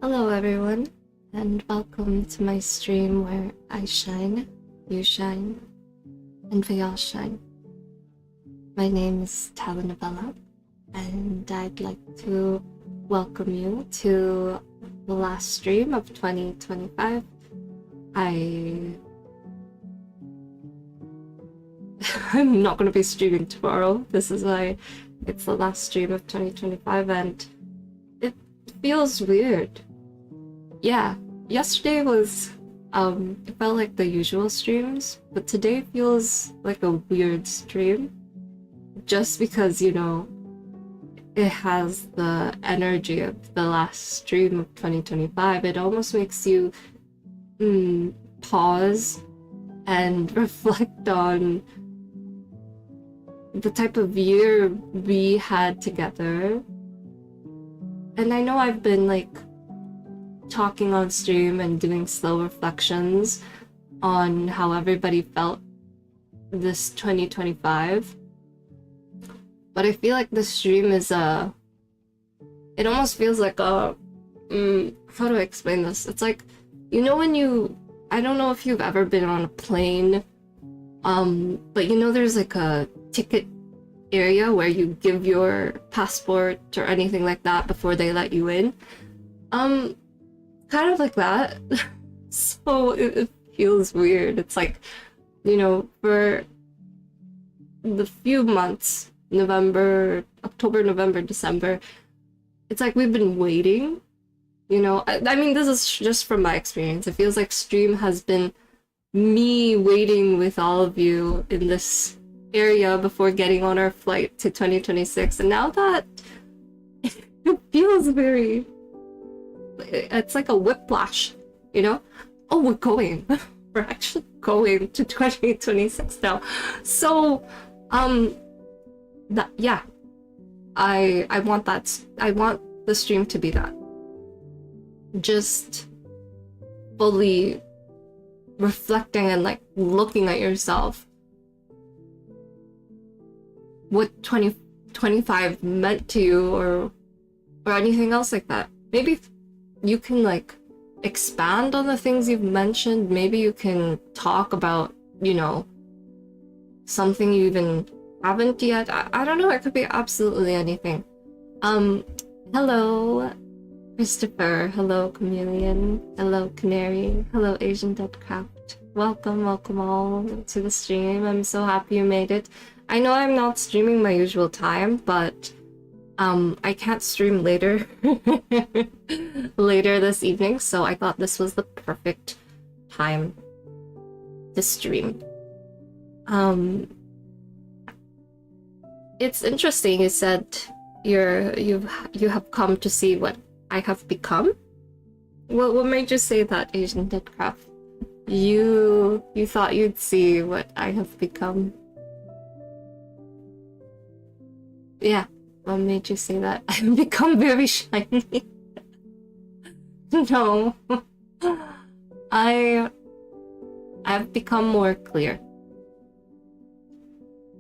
Hello, everyone, and welcome to my stream where I shine, you shine, and we all shine. My name is Talanovella, and I'd like to welcome you to the last stream of 2025. I'm not going to be streaming tomorrow. This is why it's the last stream of 2025, and it feels weird. Yeah, yesterday was, it felt like the usual streams, but today feels like a weird stream. Just because, it has the energy of the last stream of 2025. It almost makes you pause and reflect on the type of year we had together. And I know I've been talking on stream and doing slow reflections on how everybody felt this 2025. But I feel like the stream is it almost feels like how do I explain this? It's like, I don't know if you've ever been on a plane, but there's like a ticket area where you give your passport or anything like that before they let you in. Kind of like that. So it feels weird. It's like, for the few months, October, November, December, it's like we've been waiting. I mean, this is just from my experience. It feels like stream has been me waiting with all of you in this area before getting on our flight to 2026. And now that it feels it's like a whiplash, Oh, we're going. We're actually going to 2026 now. So, yeah. I want that. I want the stream to be that. Just fully reflecting and looking at yourself. What 2025 meant to you or anything else like that. Maybe you can expand on the things you've mentioned. Maybe you can talk about, something you even haven't yet. I don't know, it could be absolutely anything. Hello, Christopher. Hello, Chameleon. Hello, Canary. Hello, Asian Deadcraft. Welcome all to the stream. I'm so happy you made it. I know I'm not streaming my usual time, but I can't stream later this evening, so I thought this was the perfect time to stream. It's interesting you said you have come to see what I have become. What made you say that, Asian Deadcraft? You thought you'd see what I have become. Yeah. What made you say that? I've become very shiny. No. I've become more clear.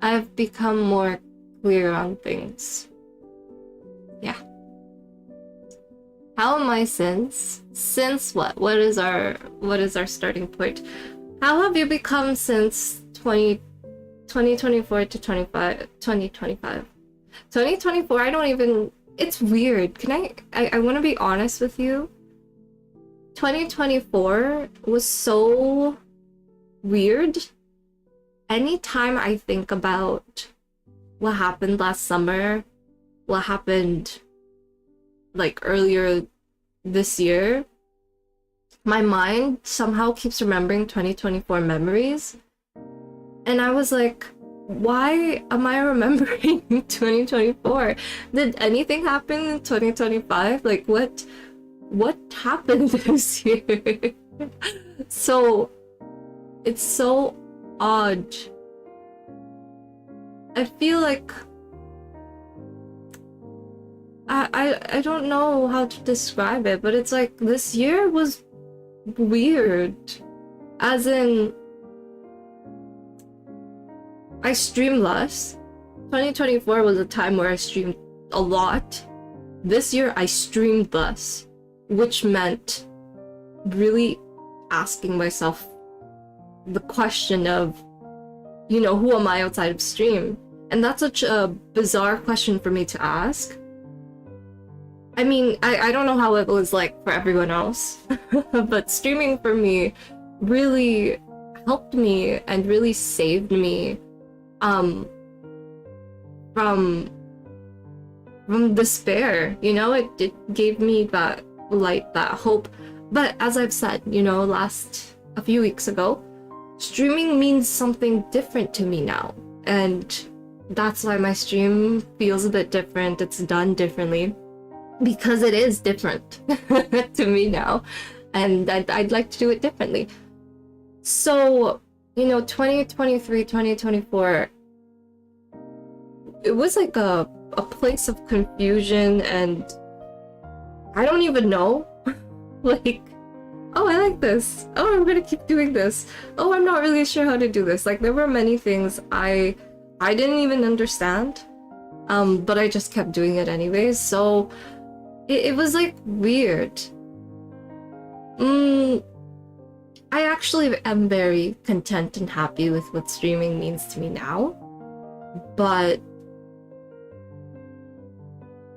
I've become more clear on things. Yeah. How am I since? Since what? What is our starting point? How have you become since 2024 to 2025? 2024, I don't even... It's weird. I want to be honest with you. 2024 was so weird. Anytime I think about what happened last summer, what happened earlier this year, my mind somehow keeps remembering 2024 memories. And I was like, why am I remembering 2024? Did anything happen in 2025? What happened this year? So it's so odd. I feel like I don't know how to describe it, but it's like this year was weird. As in, I streamed less. 2024 was a time where I streamed a lot. This year I streamed less. which meant really asking myself the question of, who am I outside of stream? And that's such a bizarre question for me to ask. I mean, I don't know how it was like for everyone else, but streaming for me really helped me and really saved me from despair. It gave me that light, that hope. But as I've said, a few weeks ago, streaming means something different to me now, and that's why my stream feels a bit different. It's done differently because it is different to me now, and I'd like to do it differently. So 2023, 2024, it was like a place of confusion, and I don't even know. Like, oh, I like this. Oh, I'm gonna keep doing this. Oh, I'm not really sure how to do this. Like, there were many things I didn't even understand, but I just kept doing it anyways. So it was like weird. I actually am very content and happy with what streaming means to me now, but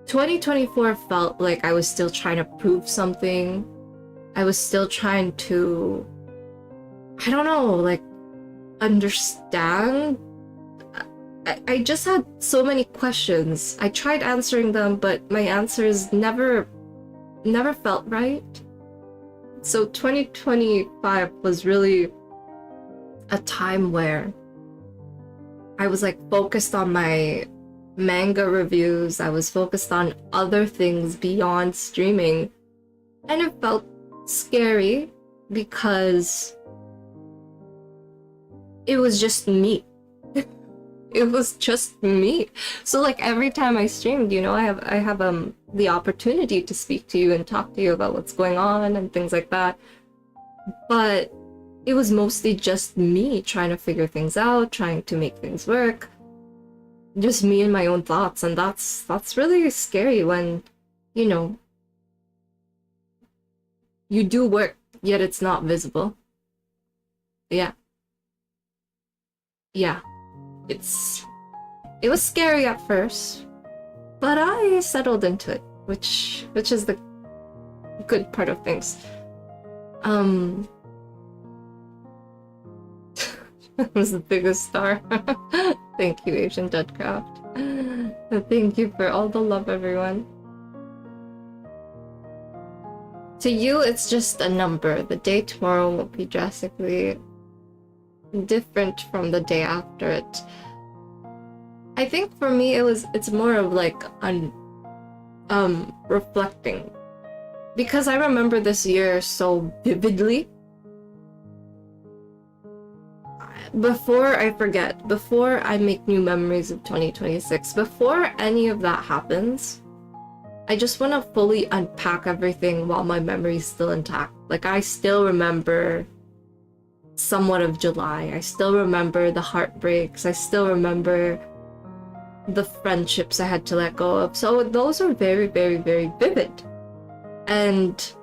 2024 felt like I was still trying to prove something. I was still trying to, I don't know, like, understand. I just had so many questions. I tried answering them, but my answers never felt right. So 2025 was really a time where I was like focused on my manga reviews. I was focused on other things beyond streaming, and it felt scary because it was just me. It was just me. So like every time I streamed, I have the opportunity to speak to you and talk to you about what's going on and things like that. But it was mostly just me trying to figure things out, trying to make things work. Just me and my own thoughts, and that's really scary when, you do work, yet it's not visible. Yeah. It was scary at first, but I settled into it, which is the good part of things. It was the biggest star. Thank you, Asian Deadcraft. Thank you for all the love, everyone. To you, it's just a number. The day tomorrow will be drastically different from the day after it. I think for me it's more of like reflecting, because I remember this year so vividly. Before I forget, before I make new memories of 2026, before any of that happens, I just want to fully unpack everything while my memory's still intact. Like, I still remember somewhat of July. I still remember the heartbreaks. I still remember the friendships I had to let go of. So those are very, very, very vivid. And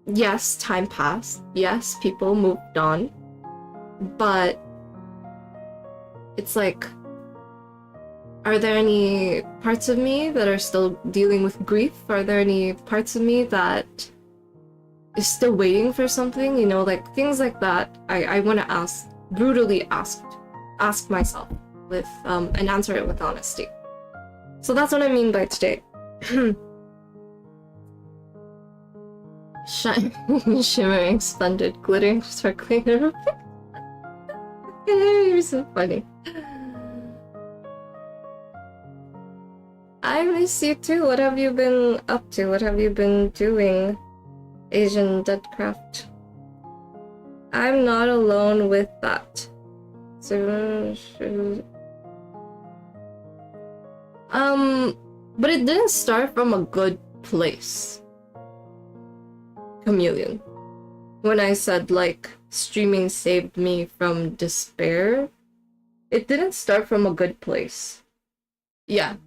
yes, time passed. Yes, people moved on. But it's like, are there any parts of me that are still dealing with grief? Are there any parts of me that is still waiting for something? Like things like that. I want to brutally ask myself with and answer it with honesty. So that's what I mean by today. Shimmering, splendid, glittering, sparkling. You're so funny. I miss you too. What have you been up to? What have you been doing, Asian Deadcraft? I'm not alone with that. So, but it didn't start from a good place. Chameleon. When I said like streaming saved me from despair, it didn't start from a good place. Yeah.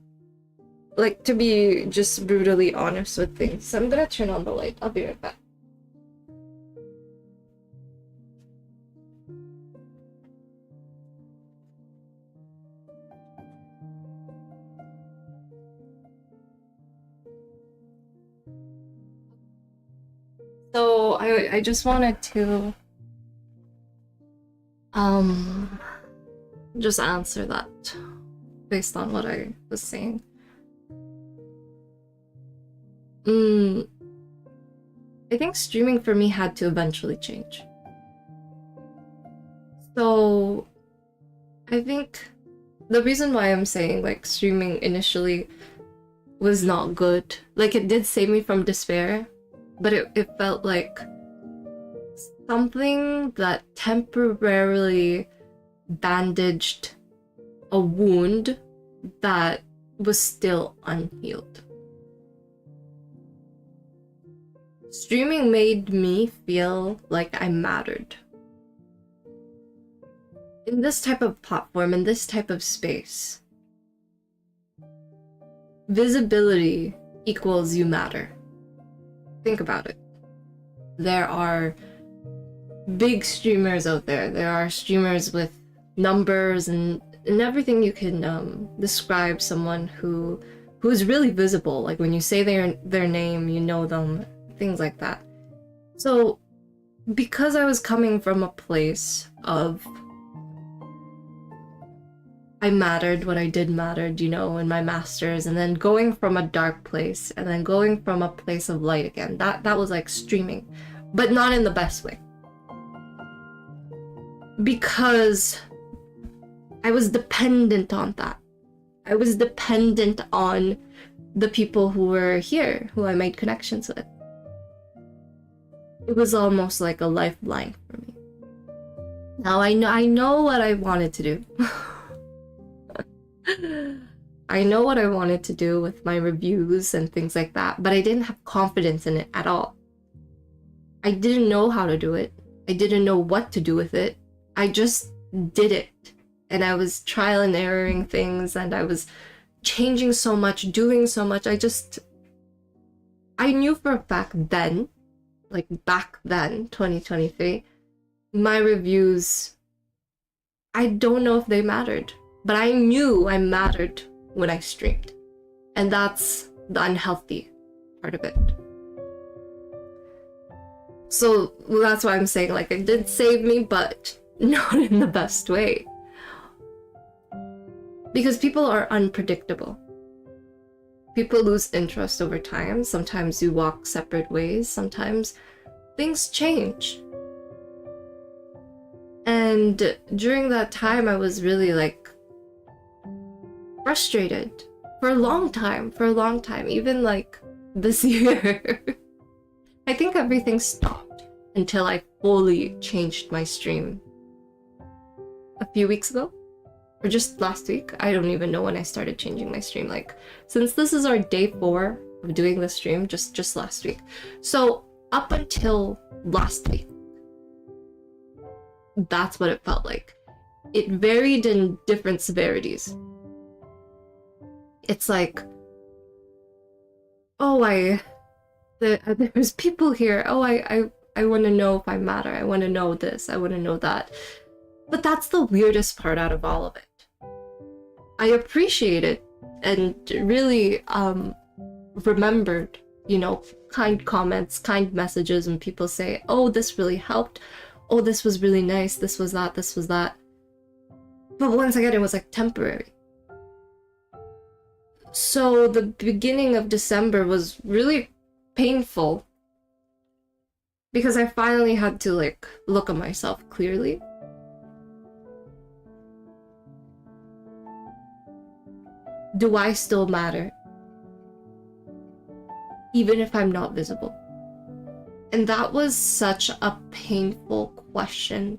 like, to be just brutally honest with things. I'm gonna turn on the light. I'll be right back. So I just wanted to just answer that based on what I was saying. I think streaming for me had to eventually change. So I think the reason why I'm saying like streaming initially was not good, like it did save me from despair, but it felt like something that temporarily bandaged a wound that was still unhealed. Streaming made me feel like I mattered. In this type of platform, in this type of space, visibility equals you matter. Think about it. There are big streamers out there. There are streamers with numbers and everything you can describe someone who is really visible. Like when you say their name, you know them, things like that. So because I was coming from a place of I mattered, what I did mattered, you know, in my master's, and then going from a dark place and then going from a place of light again. That was like streaming, but not in the best way. Because I was dependent on that. I was dependent on the people who were here, who I made connections with. It was almost like a lifeline for me. Now I know what I wanted to do. I know what I wanted to do with my reviews and things like that, but I didn't have confidence in it at all. I didn't know how to do it. I didn't know what to do with it. I just did it. And I was trial and erroring things, and I was changing so much, doing so much. I knew for a fact then, like back then, 2023, my reviews, I don't know if they mattered. But I knew I mattered when I streamed. And that's the unhealthy part of it. So that's why I'm saying, like, it did save me, but not in the best way. Because people are unpredictable. People lose interest over time. Sometimes you walk separate ways. Sometimes things change. And during that time, I was really, like, frustrated for a long time, even like this year. I think everything stopped until I fully changed my stream a few weeks ago, or just last week. I don't even know when I started changing my stream. Like, since this is our day 4 of doing the stream, just last week. So up until last week, that's what it felt like. It varied in different severities. It's like, oh, there's people here. Oh, I want to know if I matter. I want to know this. I want to know that. But that's the weirdest part out of all of it. I appreciate it and really remembered, you know, kind comments, kind messages when people say, oh, this really helped. Oh, this was really nice. This was that. This was that. But once again, it was like temporary. So the beginning of December was really painful because I finally had to like look at myself clearly. Do I still matter? Even if I'm not visible? And that was such a painful question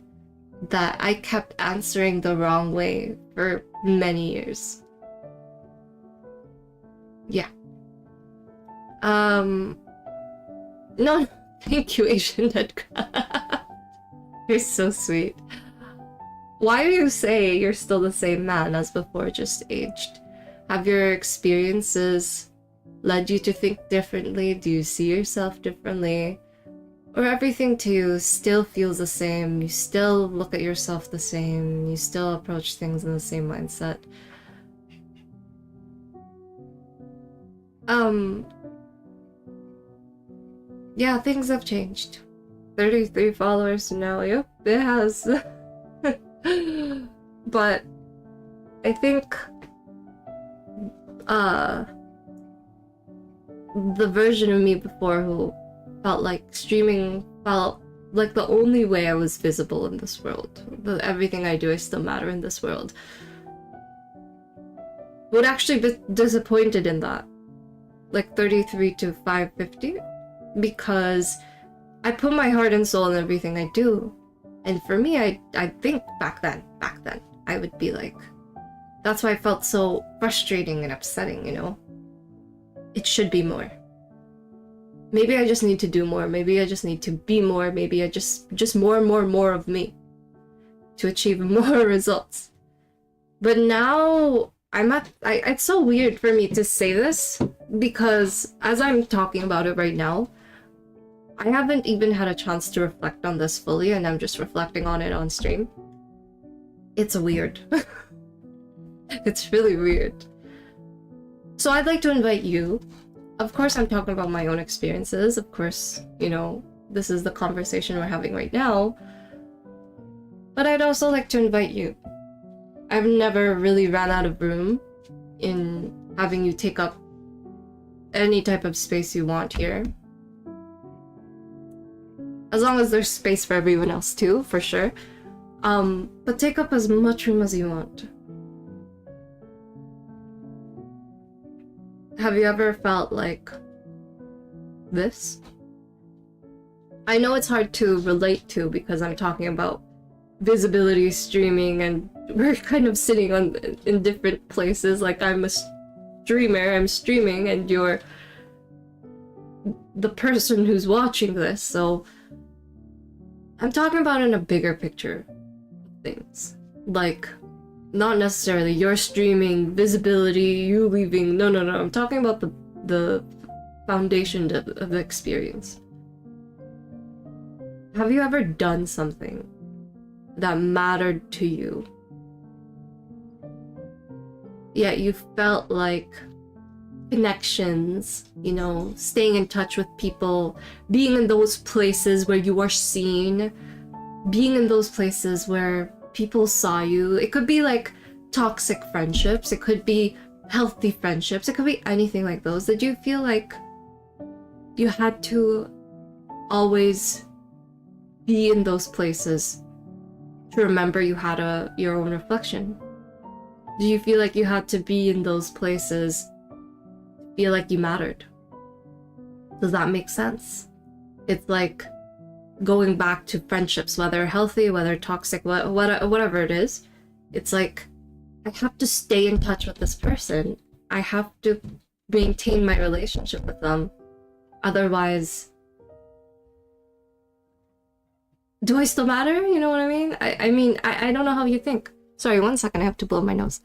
that I kept answering the wrong way for many years. Yeah. No, thank you, Asian Nutcraft. You're so sweet. Why do you say you're still the same man as before, just aged? Have your experiences led you to think differently? Do you see yourself differently? Or everything to you still feels the same, you still look at yourself the same, you still approach things in the same mindset? Yeah, things have changed. 33 followers now, yep, it has. But I think the version of me before who felt like streaming felt like the only way I was visible in this world. Everything I do, I still matter in this world. Would actually be disappointed in that. Like 33 to 550. Because I put my heart and soul in everything I do. And for me, I think back then, I would be like, that's why I felt so frustrating and upsetting, you know? It should be more. Maybe I just need to do more. Maybe I just need to be more. Maybe I just more of me to achieve more results. But now it's so weird for me to say this because as I'm talking about it right now, I haven't even had a chance to reflect on this fully, and I'm just reflecting on it on stream. It's weird. It's really weird. So I'd like to invite you. Of course, I'm talking about my own experiences. Of course, you know, this is the conversation we're having right now. But I'd also like to invite you. I've never really ran out of room in having you take up any type of space you want here. As long as there's space for everyone else too, for sure. But take up as much room as you want. Have you ever felt like this? I know it's hard to relate to because I'm talking about visibility streaming and we're kind of sitting in different places. Like I'm a streamer, I'm streaming, and you're the person who's watching this, so I'm talking about in a bigger picture of things. Like, not necessarily you're streaming, visibility, you leaving. No. I'm talking about the foundation of the experience. Have you ever done something that mattered to you, yet you felt like connections, you know, staying in touch with people, being in those places where you are seen, being in those places where people saw you? It could be like toxic friendships, it could be healthy friendships, it could be anything like those. Did you feel like you had to always be in those places to remember you had your own reflection? Do you feel like you had to be in those places to feel like you mattered? Does that make sense? It's like going back to friendships, whether healthy, whether toxic, whatever it is. It's like, I have to stay in touch with this person. I have to maintain my relationship with them. Otherwise, do I still matter? You know what I mean? I mean, I don't know how you think. Sorry, 1 second, I have to blow my nose.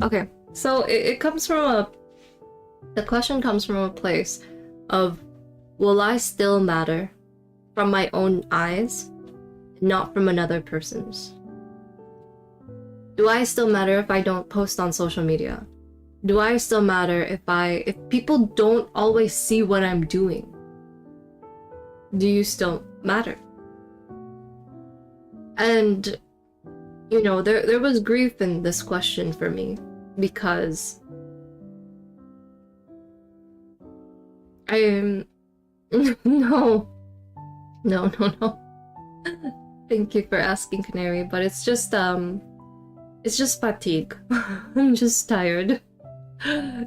Okay, so it comes from the question comes from a place of, will I still matter from my own eyes, not from another person's? Do I still matter if I don't post on social media? Do I still matter if people don't always see what I'm doing? Do you still matter? And, you know, there was grief in this question for me, because I'm no. Thank you for asking, Canary, but it's just fatigue. I'm just tired.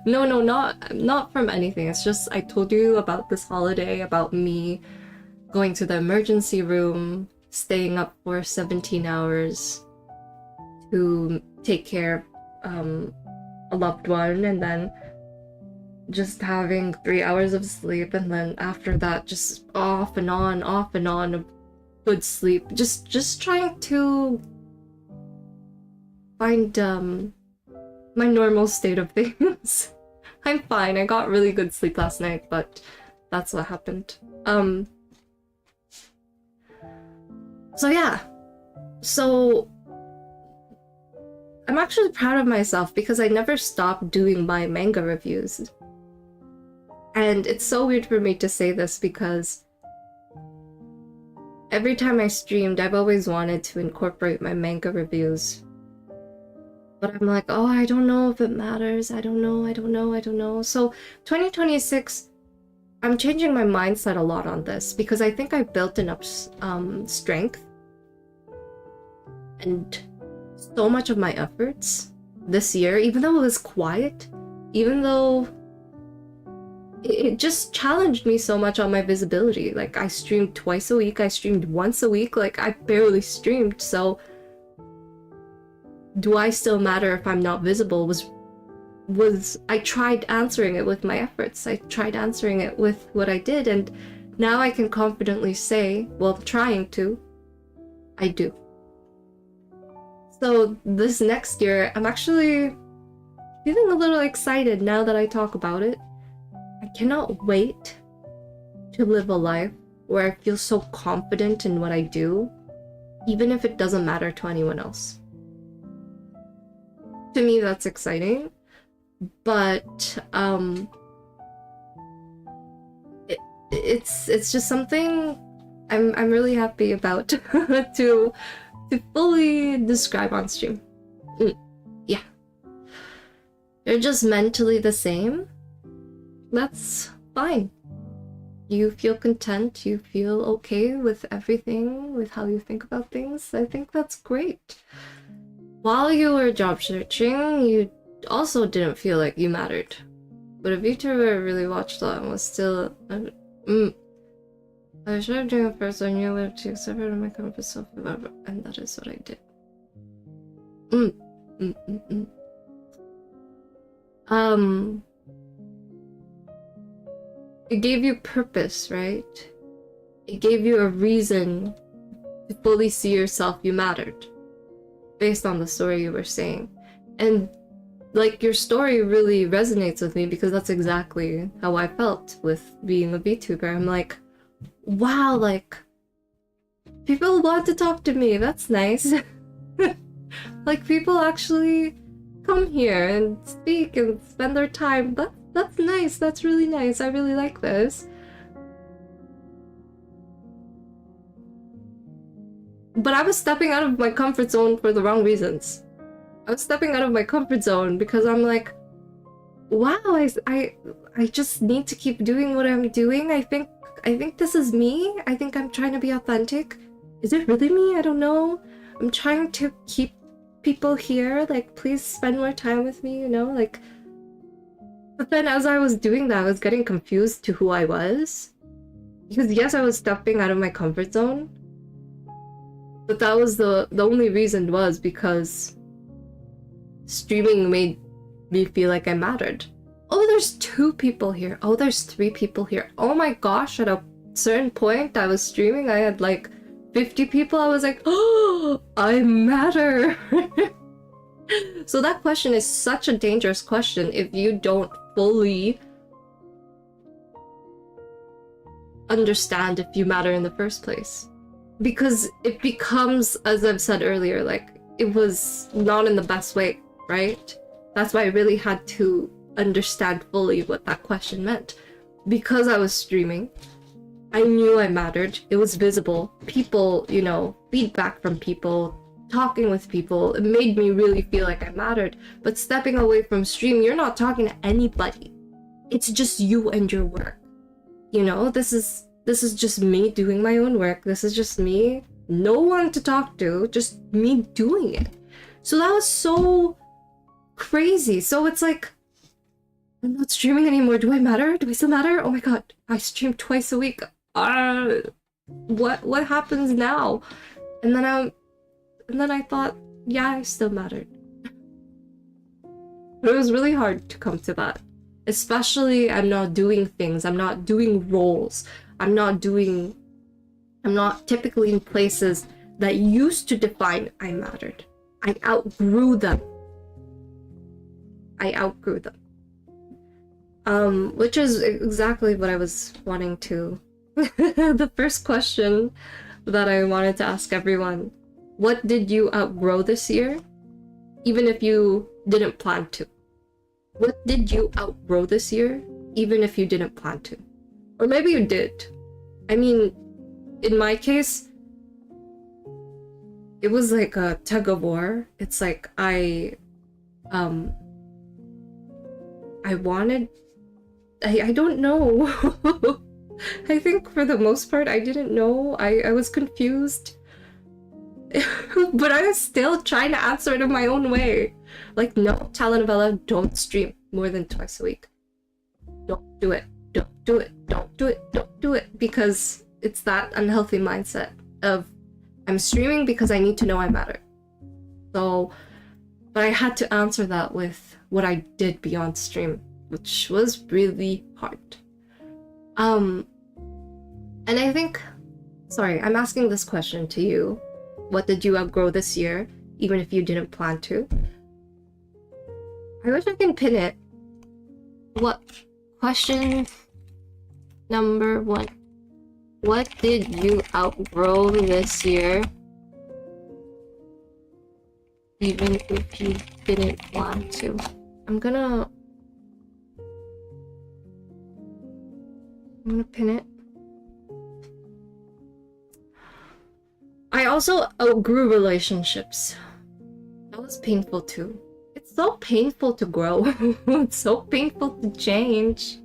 No, not from anything. It's just, I told you about this holiday, about me going to the emergency room, staying up for 17 hours to take care of a loved one, and then just having 3 hours of sleep, and then after that just off and on good sleep. Just trying to find my normal state of things. I'm fine. I got really good sleep last night, but that's what happened. So yeah. So I'm actually proud of myself because I never stopped doing my manga reviews. And it's so weird for me to say this because every time I streamed, I've always wanted to incorporate my manga reviews. But I'm like, oh, I don't know if it matters. I don't know. So 2026, I'm changing my mindset a lot on this because I think I built enough strength and so much of my efforts this year, even though it was quiet, even though it just challenged me so much on my visibility. Like, I streamed twice a week, I streamed once a week, like, I barely streamed, so do I still matter if I'm not visible? I tried answering it with my efforts. I tried answering it with what I did, and now I can confidently say, well, trying to, I do. So this next year, I'm actually feeling a little excited now that I talk about it. I cannot wait to live a life where I feel so confident in what I do, even if it doesn't matter to anyone else. To me, that's exciting, but it's just something I'm really happy about to fully describe on stream. Yeah. You're just mentally the same. That's fine. You feel content, you feel okay with everything, with how you think about things. I think that's great. While you were job searching, you also didn't feel like you mattered. But a VTuber I really watched a lot and was still... I started doing it first, I knew I would take separate my comfort self, and that is what I did. It gave you purpose, right? It gave you a reason to fully see yourself you mattered, based on the story you were saying. And like, your story really resonates with me because that's exactly how I felt with being a VTuber. I'm like, wow, like, people want to talk to me, that's nice. Like, people actually come here and speak and spend their time. That's nice, that's really nice, I really like this. But I was stepping out of my comfort zone for the wrong reasons. I was stepping out of my comfort zone because I'm like, wow, I just need to keep doing what I'm doing. I think this is me. I think I'm trying to be authentic. Is it really me? I don't know. I'm trying to keep people here. Like, please spend more time with me, you know? Like, but then as I was doing that, I was getting confused to who I was. Because yes, I was stepping out of my comfort zone. But that was the only reason was because streaming made me feel like I mattered. Oh, there's 2 people here. Oh, there's 3 people here. Oh my gosh, at a certain point I was streaming, I had like 50 people. I was like, oh, I matter. So that question is such a dangerous question if you don't fully understand if you matter in the first place. Because it becomes, as I've said earlier, like, it was not in the best way, right? That's why I really had to understand fully what that question meant. Because I was streaming, I knew I mattered. It was visible. People, you know, feedback from people, talking with people, it made me really feel like I mattered. But stepping away from stream, you're not talking to anybody. It's just you and your work. You know, this is just me doing my own work. This is just me. No one to talk to, just me doing it. So that was so crazy. So it's like, I'm not streaming anymore. Do I matter? Do I still matter? Oh my god, I stream twice a week. What happens now? And then I thought, yeah, I still mattered. But it was really hard to come to that. Especially I'm not doing things, I'm not doing roles, I'm not typically in places that used to define I mattered. I outgrew them. Which is exactly what I was wanting to. The first question that I wanted to ask everyone: what did you outgrow this year, even if you didn't plan to? What did you outgrow this year, even if you didn't plan to? Or maybe you did. I mean, in my case, it was like a tug of war. It's like I don't know. I think for the most part, I didn't know. I was confused. But I was still trying to answer it in my own way. Like, no, telenovela, don't stream more than twice a week. Don't do it. Don't do it. Don't do it. Don't do it. Because it's that unhealthy mindset of, I'm streaming because I need to know I matter. So, but I had to answer that with what I did beyond stream, which was really hard. And I think, sorry, I'm asking this question to you. What did you outgrow this year, even if you didn't plan to? I wish I can pin it. What? Question number 1. What did you outgrow this year, even if you didn't want to? I'm gonna pin it. I also outgrew relationships. That was painful too. It's so painful to grow. It's so painful to change.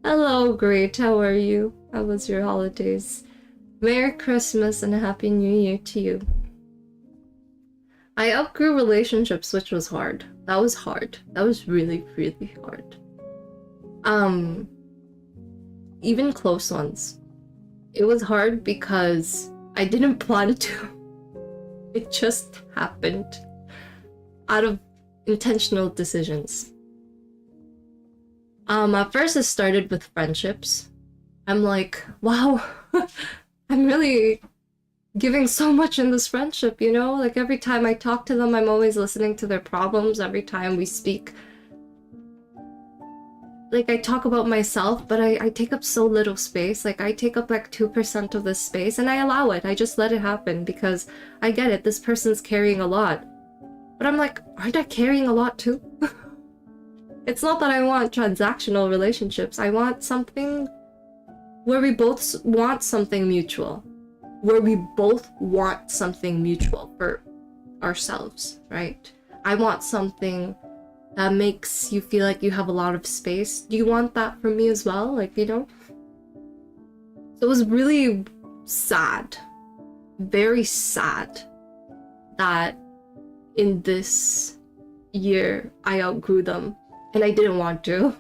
Hello, great. How are you? How was your holidays? Merry Christmas and a Happy New Year to you. I outgrew relationships, which was hard. That was hard. That was really, really hard. Even close ones. It was hard because I didn't plan to. It just happened out of intentional decisions. At first it started with friendships. I'm like, wow, I'm really giving so much in this friendship, you know? Like every time I talk to them, I'm always listening to their problems. Every time we speak, like I talk about myself, but I take up so little space. Like I take up like 2% of this space and I allow it. I just let it happen because I get it. This person's carrying a lot. But I'm like, aren't I carrying a lot too? It's not that I want transactional relationships. I want something where we both want something mutual. Where we both want something mutual for ourselves, right? I want something that makes you feel like you have a lot of space. Do you want that from me as well? Like, you know? So it was really sad, very sad that in this year I outgrew them and I didn't want to.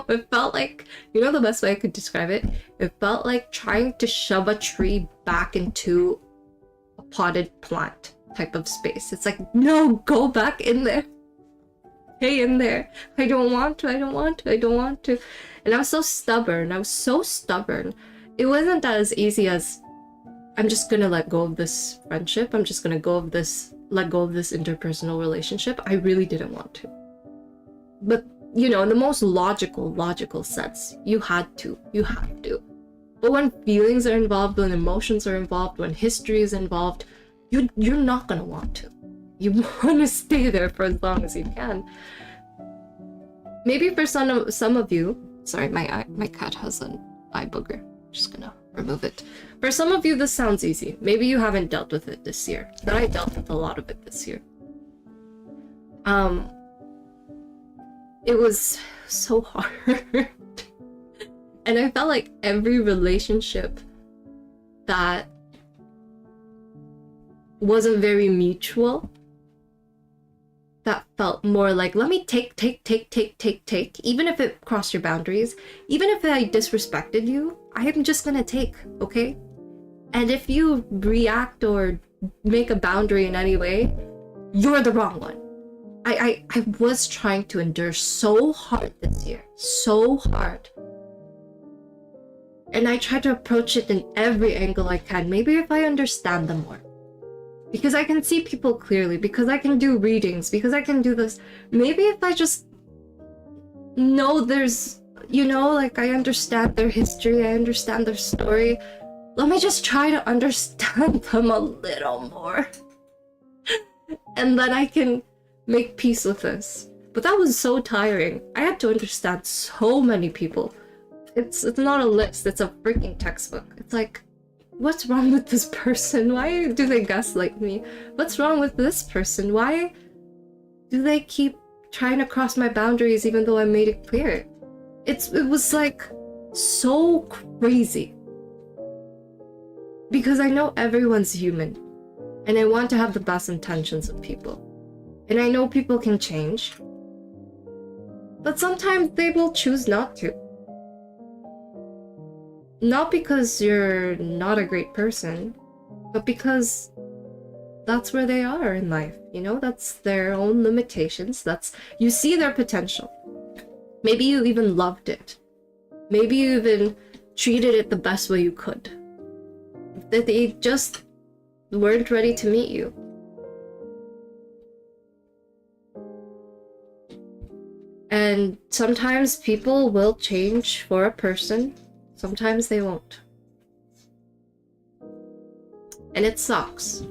It felt like, you know the best way I could describe it? It felt like trying to shove a tree back into a potted plant type of space. It's like, no, go back in there. Stay in there. I don't want to. And I was so stubborn. It wasn't as easy as, I'm just gonna let go of this friendship. I'm just gonna let go of this interpersonal relationship. I really didn't want to. But, you know, in the most logical sense, you have to. But when feelings are involved, when emotions are involved, when history is involved, you're not gonna want to. You want to stay there for as long as you can. Maybe for some of you, sorry, my cat has an eye booger. Just gonna remove it. For some of you, this sounds easy. Maybe you haven't dealt with it this year, but I dealt with a lot of it this year. It was so hard. And I felt like every relationship that wasn't very mutual, that felt more like, let me take, even if it crossed your boundaries, even if I disrespected you, I am just gonna take, okay? And if you react or make a boundary in any way, you're the wrong one. I was trying to endure so hard this year. So hard. And I try to approach it in every angle I can. Maybe if I understand them more. Because I can see people clearly. Because I can do readings. Because I can do this. Maybe if I just know there's, you know, like I understand their history. I understand their story. Let me just try to understand them a little more. And then I can make peace with this. But that was so tiring. I had to understand so many people. It's not a list, it's a freaking textbook. It's like, what's wrong with this person? Why do they gaslight me? What's wrong with this person? Why do they keep trying to cross my boundaries even though I made it clear? It was like so crazy. Because I know everyone's human. And I want to have the best intentions of people. And I know people can change. But sometimes they will choose not to. Not because you're not a great person, but because that's where they are in life, you know? That's their own limitations. You see their potential. Maybe you even loved it. Maybe you even treated it the best way you could. That they just weren't ready to meet you. And sometimes people will change for a person. Sometimes they won't. And it sucks.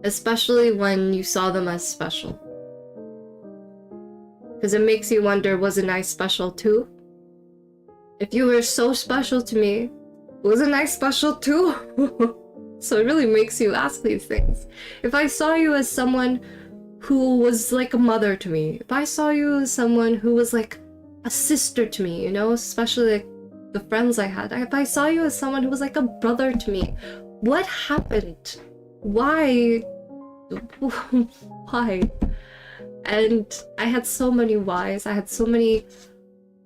Especially when you saw them as special. Because it makes you wonder, wasn't I special too? If you were so special to me, wasn't I special too? So it really makes you ask these things. If I saw you as someone who was like a mother to me, if I saw you as someone who was like a sister to me, you know, especially like the friends I had, if I saw you as someone who was like a brother to me, what happened? Why? Why? And I had so many whys, I had so many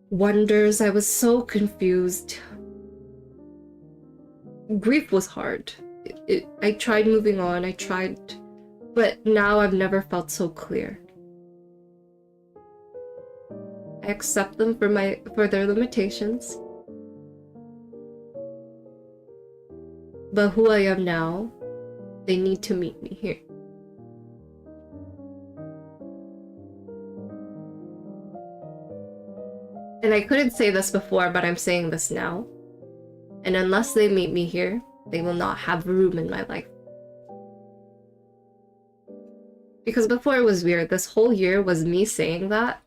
wonders, I was so confused. Grief was hard. I tried moving on, but now I've never felt so clear. I accept them for their limitations. But who I am now, they need to meet me here. And I couldn't say this before, but I'm saying this now. And unless they meet me here, they will not have room in my life. Because before it was weird. This whole year was me saying that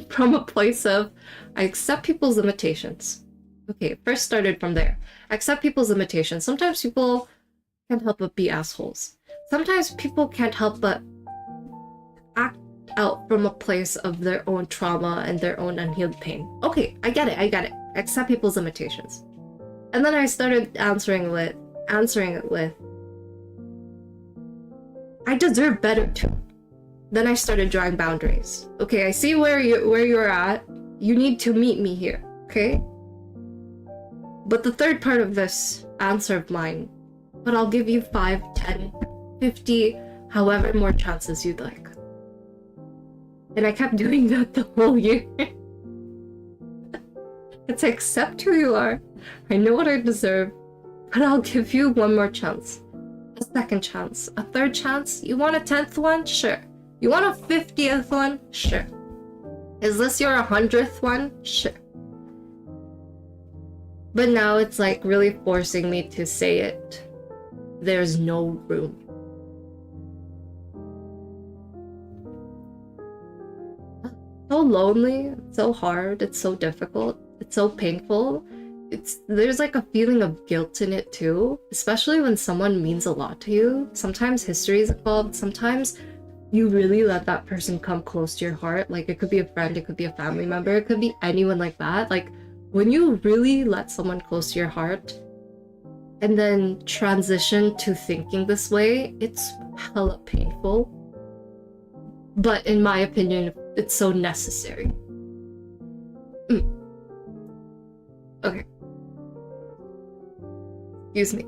from a place of, I accept people's limitations. Okay, it first started from there. I accept people's limitations. Sometimes people can't help but be assholes. Sometimes people can't help but act out from a place of their own trauma and their own unhealed pain. Okay, I get it. I accept people's limitations. And then I started answering it with, I deserve better too. Then I started drawing boundaries. Okay, I see where you're at. You need to meet me here, okay? But the third part of this answer of mine, but I'll give you 5, 10, 50, however more chances you'd like. And I kept doing that the whole year. It's accept who you are. I know what I deserve, but I'll give you one more chance. A second chance. A third chance? You want a 10th one? Sure. You want a 50th one? Sure. Is this your 100th one? Sure. But now it's like really forcing me to say it. There's no room. So lonely, it's so hard, it's so difficult, it's so painful. There's like a feeling of guilt in it too, especially when someone means a lot to you. Sometimes history is involved, sometimes you really let that person come close to your heart. Like it could be a friend, it could be a family member, it could be anyone like that. Like when you really let someone close to your heart and then transition to thinking this way, it's hella painful. But in my opinion, it's so necessary. Okay. Excuse me.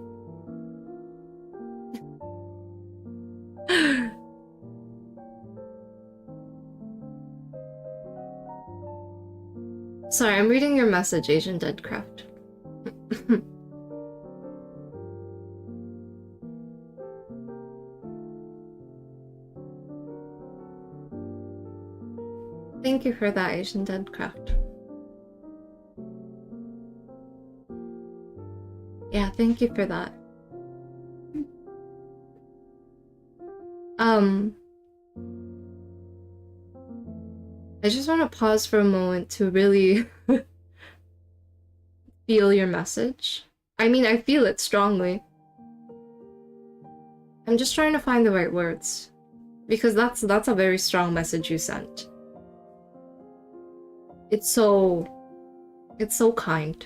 Sorry, I'm reading your message, Asian Deadcraft. Thank you for that, Asian Deadcraft. Yeah, thank you for that. I just want to pause for a moment to really feel your message. I mean, I feel it strongly. I'm just trying to find the right words, because that's a very strong message you sent. It's so kind.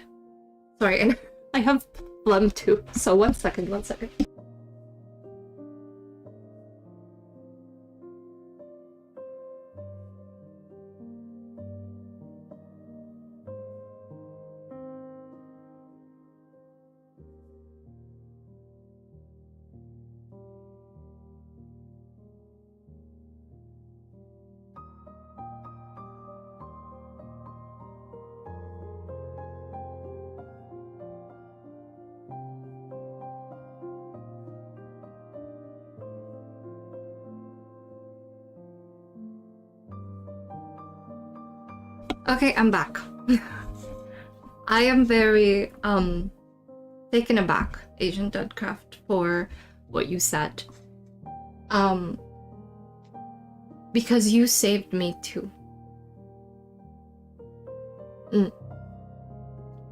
Sorry, and I have phlegm too. So one second. Okay, I'm back. I am very taken aback, Asian Deadcraft, for what you said. Because you saved me too.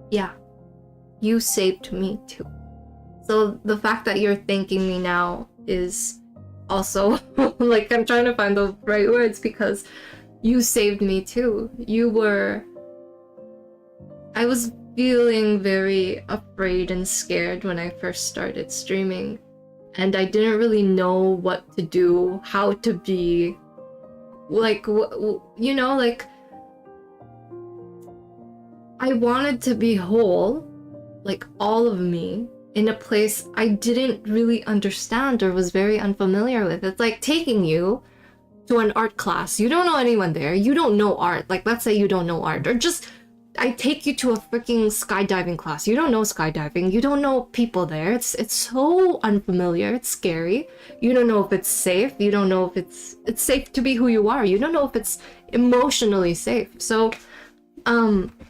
Yeah, you saved me too. So the fact that you're thanking me now is also like, I'm trying to find the right words, because you saved me too. I was feeling very afraid and scared when I first started streaming, and I didn't really know what to do, how to be, like, you know, like, I wanted to be whole, like all of me, in a place I didn't really understand or was very unfamiliar with. It's like taking you to an art class. You don't know anyone there. You don't know art. Like, let's say you don't know art. Or just, I take you to a freaking skydiving class. You don't know skydiving. You don't know people there. It's so unfamiliar. It's scary. You don't know if it's safe. You don't know if it's safe to be who you are. You don't know if it's emotionally safe. So,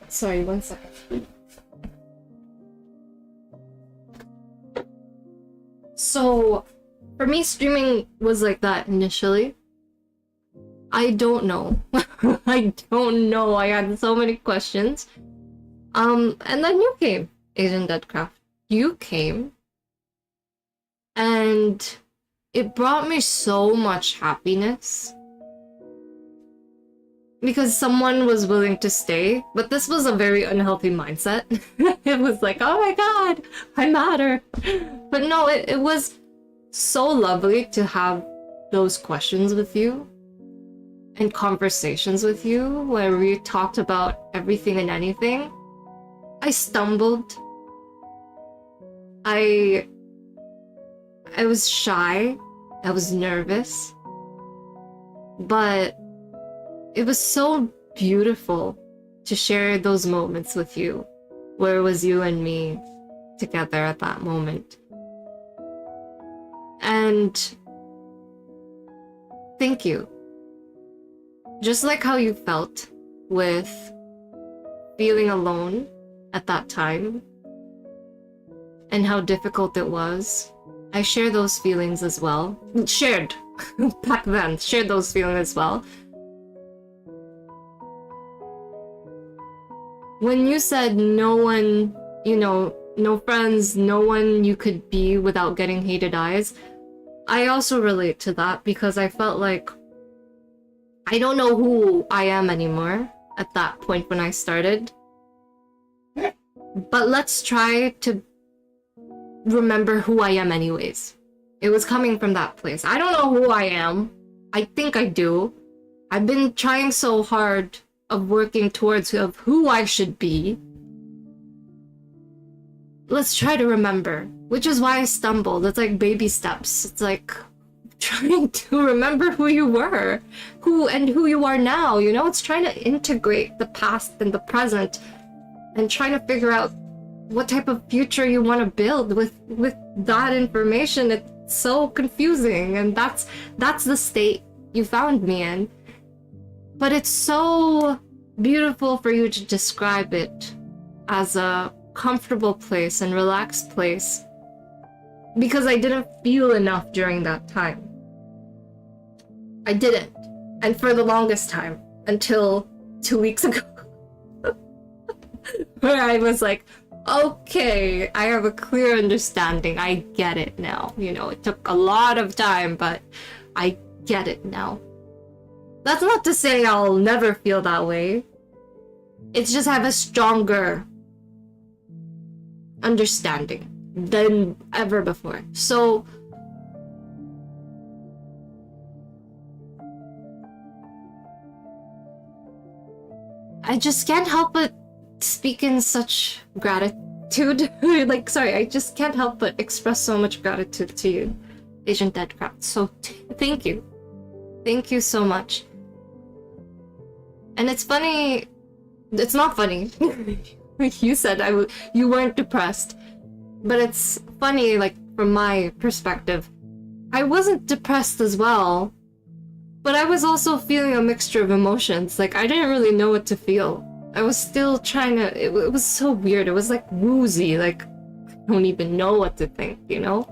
sorry, one second. So, for me, streaming was like that initially. I don't know. I don't know. I had so many questions. And then you came, Asian Deadcraft. You came. And it brought me so much happiness. Because someone was willing to stay. But this was a very unhealthy mindset. It was like, oh my god, I matter. But no, it was so lovely to have those questions with you. And conversations with you where we talked about everything and anything. I stumbled. I was shy. I was nervous. But it was so beautiful to share those moments with you, where it was you and me together at that moment. And thank you. Just like how you felt with feeling alone at that time and how difficult it was, I share those feelings as well. Shared back then, shared those feelings as well. When you said no one, you know, no friends, no one you could be without getting hated eyes, I also relate to that, because I felt like I don't know who I am anymore at that point when I started. But let's try to remember who I am anyways. It was coming from that place. I don't know who I am. I think I do. I've been trying so hard of working towards of who I should be. Let's try to remember. Which is why I stumbled. It's like baby steps. It's like trying to remember who you were, who you are now, you know? It's trying to integrate the past and the present and trying to figure out what type of future you want to build with that information. It's so confusing, and that's the state you found me in. But it's so beautiful for you to describe it as a comfortable place and relaxed place, because I didn't feel enough during that time. I didn't. And for the longest time, until 2 weeks ago, where I was like, okay, I have a clear understanding. I get it now. You know, it took a lot of time, but I get it now. That's not to say I'll never feel that way. It's just I have a stronger understanding than ever before. So I just can't help but speak in such gratitude. Like, sorry, I just can't help but express so much gratitude to you, Agent Deadcraft. So thank you. Thank you so much. And it's funny, it's not funny. You said you weren't depressed. But it's funny, like, from my perspective, I wasn't depressed as well, but I was also feeling a mixture of emotions. Like, I didn't really know what to feel. I was still trying to, it was so weird. It was like woozy, like, I don't even know what to think, you know?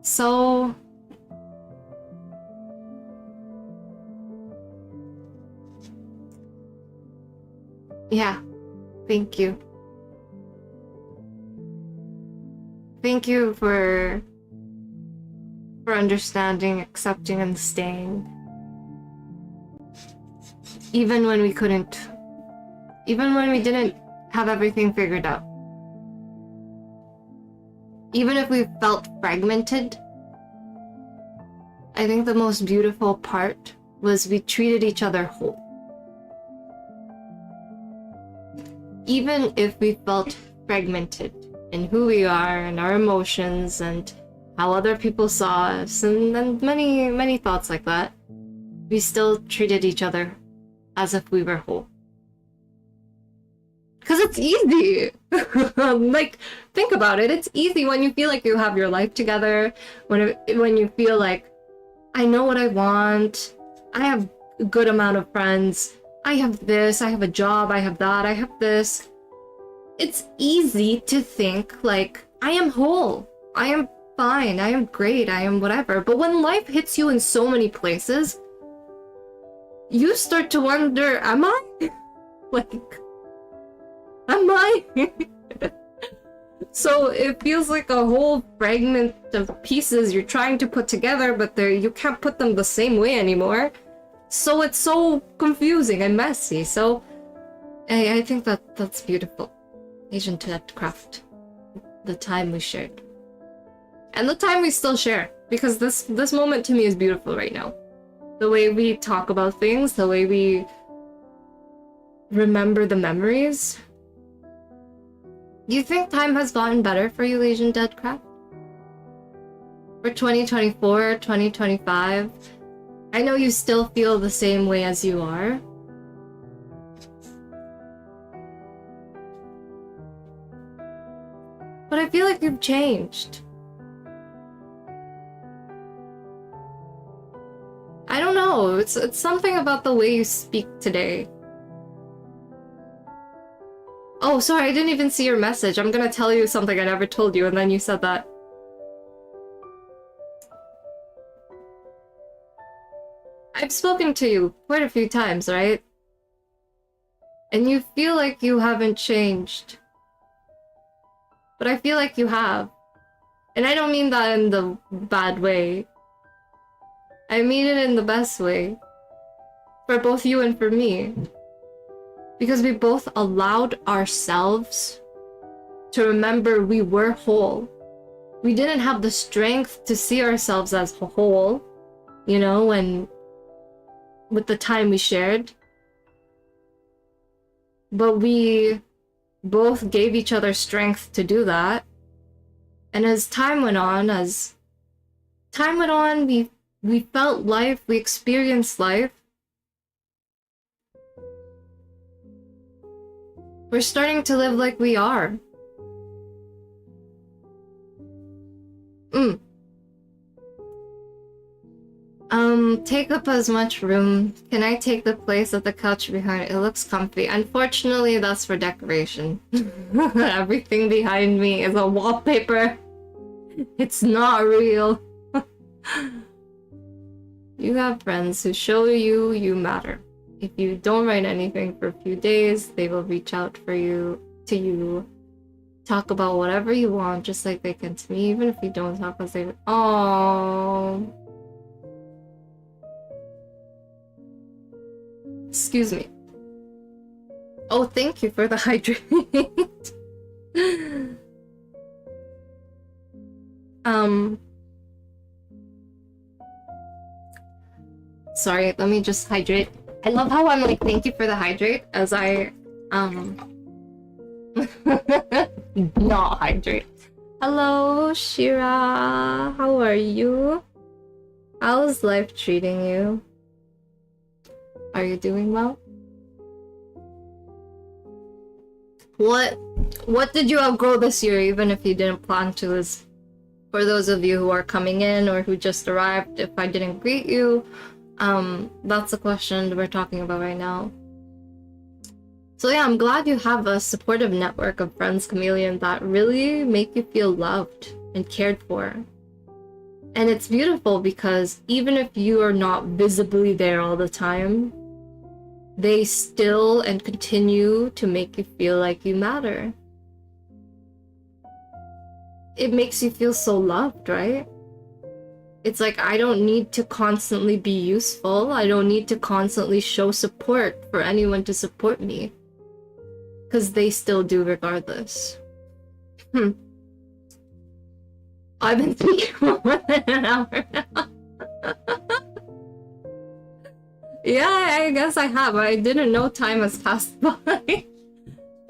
So yeah, thank you. Thank you for understanding, accepting, and staying. Even when we couldn't, even when we didn't have everything figured out. Even if we felt fragmented, I think the most beautiful part was we treated each other whole. Even if we felt fragmented in who we are and our emotions and how other people saw us and many, many thoughts like that, we still treated each other as if we were whole. Because it's easy. Like, think about it. It's easy when you feel like you have your life together, when you feel like, I know what I want, I have a good amount of friends, I have this, I have a job, I have that, I have this. It's easy to think like, I am whole, I am fine, I am great, I am whatever. But when life hits you in so many places, you start to wonder, am I? Like, am I? So it feels like a whole fragment of pieces you're trying to put together, but you can't put them the same way anymore. So it's so confusing and messy. So I think that's beautiful. Agent Deadcraft. The time we shared. And the time we still share. Because this moment to me is beautiful right now. The way we talk about things, the way we remember the memories. Do you think time has gotten better for you, Agent Deadcraft? For 2024, 2025? I know you still feel the same way as you are. But I feel like you've changed. I don't know, it's something about the way you speak today. Oh, sorry, I didn't even see your message. I'm gonna tell you something I never told you, and then you said that. I've spoken to you quite a few times, right? And you feel like you haven't changed. But I feel like you have. And I don't mean that in the bad way. I mean it in the best way. For both you and for me. Because we both allowed ourselves to remember we were whole. We didn't have the strength to see ourselves as whole, you know, with the time we shared. But we both gave each other strength to do that. And as time went on, we felt life, we experienced life. We're starting to live like we are. Take up as much room. Can I take the place of the couch behind? It looks comfy. Unfortunately, that's for decoration. Everything behind me is a wallpaper. It's not real. You have friends who show you you matter. If you don't write anything for a few days, they will reach out to you. Talk about whatever you want, just like they can to me, even if you don't talk, because they... Oh. Excuse me. Oh, thank you for the hydrate. Sorry, let me just hydrate. I love how I'm like, thank you for the hydrate, as I, not hydrate. Hello, Shira. How are you? How's life treating you? Are you doing well? What did you outgrow this year, even if you didn't plan to? Is for those of you who are coming in or who just arrived, if I didn't greet you, that's the question we're talking about right now. So yeah, I'm glad you have a supportive network of friends, Chameleon, that really make you feel loved and cared for. And it's beautiful because even if you are not visibly there all the time, they still and continue to make you feel like you matter. It makes you feel so loved, right? It's like, I don't need to constantly be useful. I don't need to constantly show support for anyone to support me. Because they still do regardless. I've been speaking for more than an hour now. Yeah, I guess I have. I didn't know time has passed by.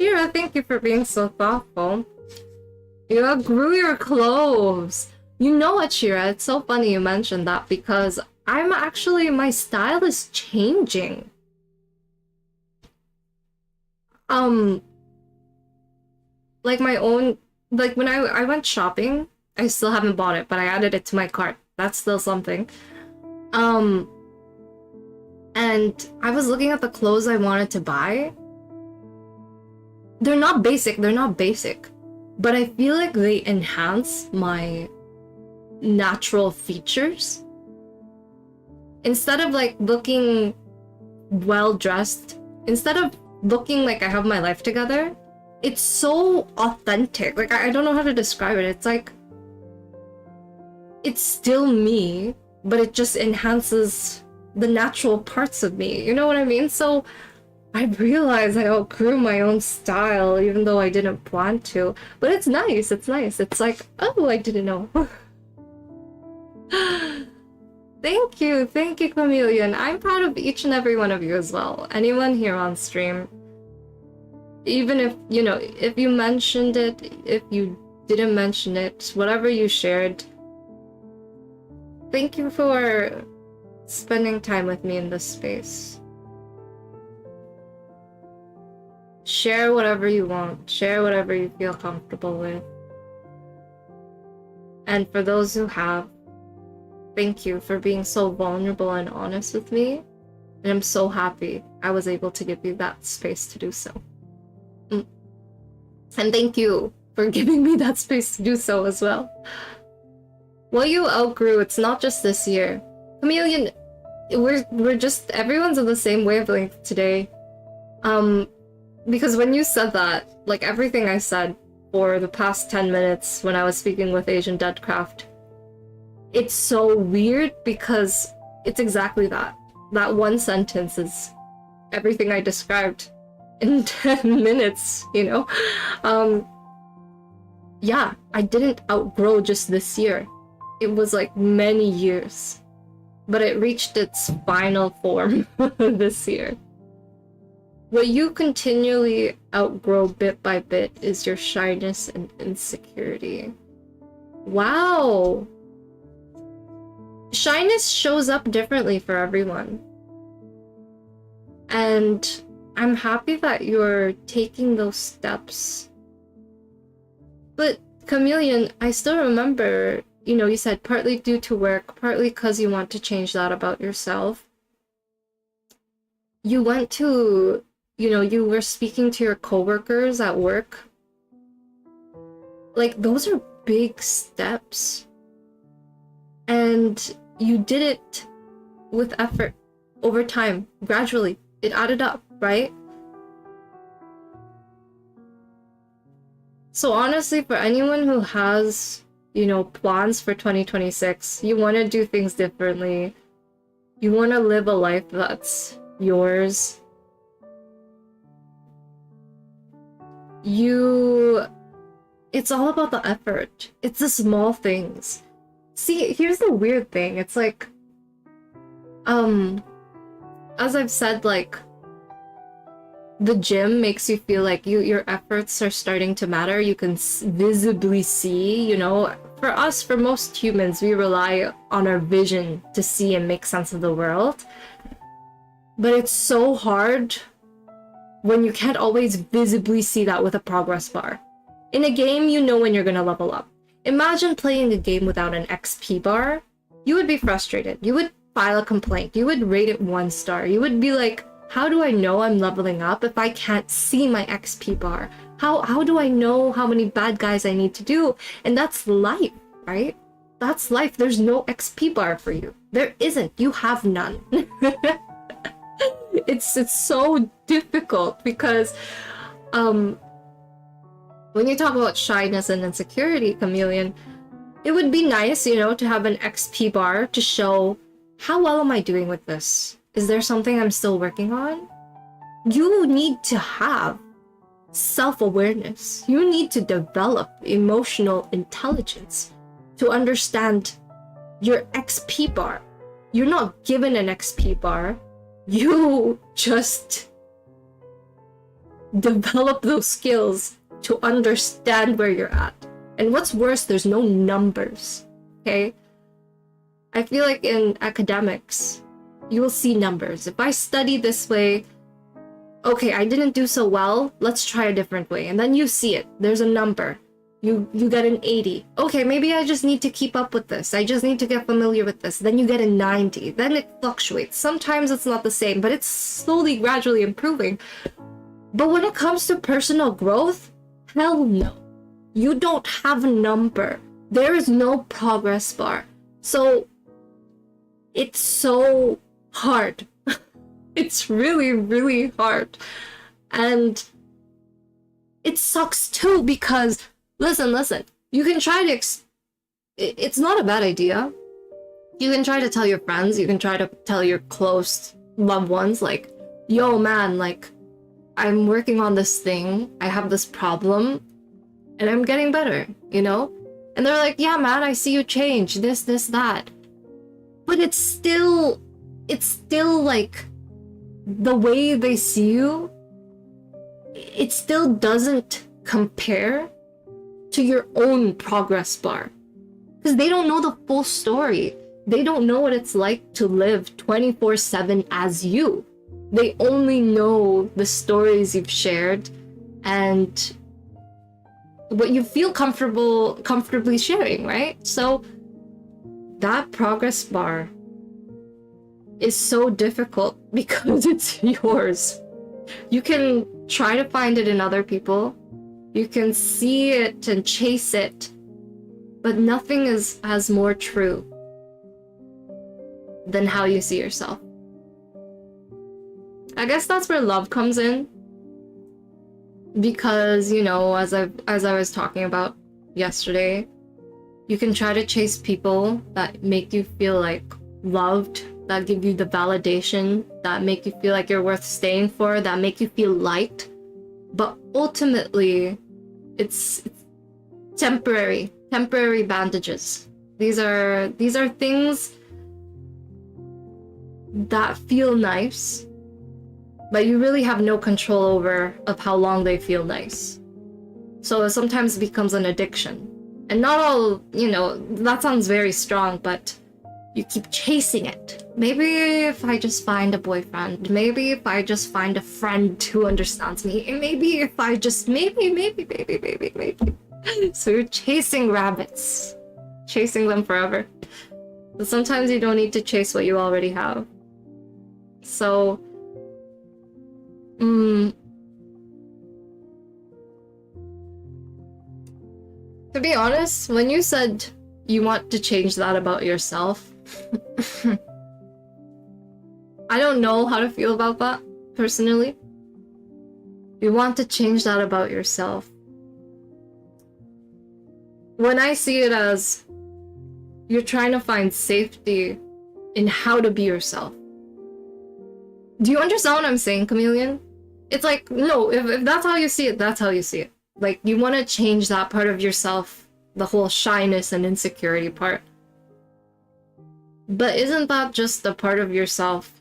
Shira, thank you for being so thoughtful. You outgrew your clothes. You know what, Shira? It's so funny you mentioned that because my style is changing. Like my own, like when I went shopping, I still haven't bought it, but I added it to my cart. That's still something. And I was looking at the clothes I wanted to buy. They're not basic, but I feel like they enhance my natural features. Instead of like looking well dressed, instead of looking like I have my life together, it's so authentic. Like, I don't know how to describe it. It's like, it's still me, but it just enhances the natural parts of me. You know what I mean? So I realized I outgrew my own style, even though I didn't plan to. But it's nice. It's nice. It's like, oh, I didn't know. Thank you, Chameleon. I'm proud of each and every one of you as well. Anyone here on stream, even if, you know, if you mentioned it, if you didn't mention it, whatever you shared, thank you for spending time with me in this space. Share whatever you want. Share whatever you feel comfortable with. And for those who have, thank you for being so vulnerable and honest with me. And I'm so happy I was able to give you that space to do so. And thank you for giving me that space to do so as well. What you outgrew, it's not just this year. Chameleon, we're just, everyone's on the same wavelength today. Because when you said that, like everything I said for the past 10 minutes when I was speaking with Asian Deadcraft, it's so weird because it's exactly that. That one sentence is everything I described in 10 minutes, you know? Yeah, I didn't outgrow just this year. It was like many years. But it reached its final form this year. What you continually outgrow bit by bit is your shyness and insecurity. Wow. Shyness shows up differently for everyone. And I'm happy that you're taking those steps. But Chameleon, I still remember, you said partly due to work, partly because you want to change that about yourself. You went to, you were speaking to your coworkers at work. Like, those are big steps. And you did it with effort over time, gradually. It added up, right? So honestly, for anyone who has, plans for 2026, you want to do things differently. You want to live a life that's yours. It's all about the effort. It's the small things. See, here's the weird thing. It's like, as I've said, like, the gym makes you feel like your efforts are starting to matter. You can visibly see, for us, for most humans, we rely on our vision to see and make sense of the world. But it's so hard when you can't always visibly see that with a progress bar. In a game, you know when you're gonna level up. Imagine playing a game without an XP bar. You would be frustrated. You would file a complaint. You would rate it 1 star. You would be like, how do I know I'm leveling up if I can't see my XP bar? How do I know how many bad guys I need to do? And that's life, right? That's life. There's no XP bar for you. There isn't. You have none. It's so difficult because when you talk about shyness and insecurity, Chameleon, it would be nice, to have an XP bar to show how well am I doing with this? Is there something I'm still working on? You need to have self-awareness. You need to develop emotional intelligence to understand your XP bar. You're not given an XP bar. You just develop those skills to understand where you're at. And what's worse, there's no numbers, okay? I feel like in academics, you will see numbers. If I study this way, okay, I didn't do so well, let's try a different way. And then you see it, there's a number. You get an 80. Okay, maybe I just need to keep up with this. I just need to get familiar with this. Then you get a 90. Then it fluctuates. Sometimes it's not the same, but it's slowly, gradually improving. But when it comes to personal growth, hell no. You don't have a number. There is no progress bar. So it's so hard. It's really, really hard. And it sucks too because, listen, you can try to, it's not a bad idea. You can try to tell your friends, you can try to tell your close loved ones, like, yo man, like, I'm working on this thing, I have this problem, and I'm getting better, And they're like, yeah man, I see you change, this, that. But it's still like, the way they see you, it still doesn't compare to your own progress bar. Because they don't know the full story. They don't know what it's like to live 24/7 as you. They only know the stories you've shared and what you feel comfortably sharing, right? So that progress bar is so difficult because it's yours. You can try to find it in other people. You can see it and chase it, but nothing is more true than how you see yourself. I guess that's where love comes in. Because, as I was talking about yesterday, you can try to chase people that make you feel like loved, that give you the validation, that make you feel like you're worth staying for, that make you feel liked. But ultimately, it's temporary bandages. These are things that feel nice, but you really have no control over of how long they feel nice. So it sometimes becomes an addiction. And not all, that sounds very strong, but you keep chasing it. Maybe if I just find a boyfriend, maybe if I just find a friend who understands me, and maybe if I just, maybe. So you're chasing rabbits, chasing them forever. But sometimes you don't need to chase what you already have. So, to be honest, when you said you want to change that about yourself, I don't know how to feel about that, personally. You want to change that about yourself. When I see it as you're trying to find safety in how to be yourself. Do you understand what I'm saying, Chameleon? It's like, no, if that's how you see it, that's how you see it. Like, you want to change that part of yourself, the whole shyness and insecurity part. But isn't that just the part of yourself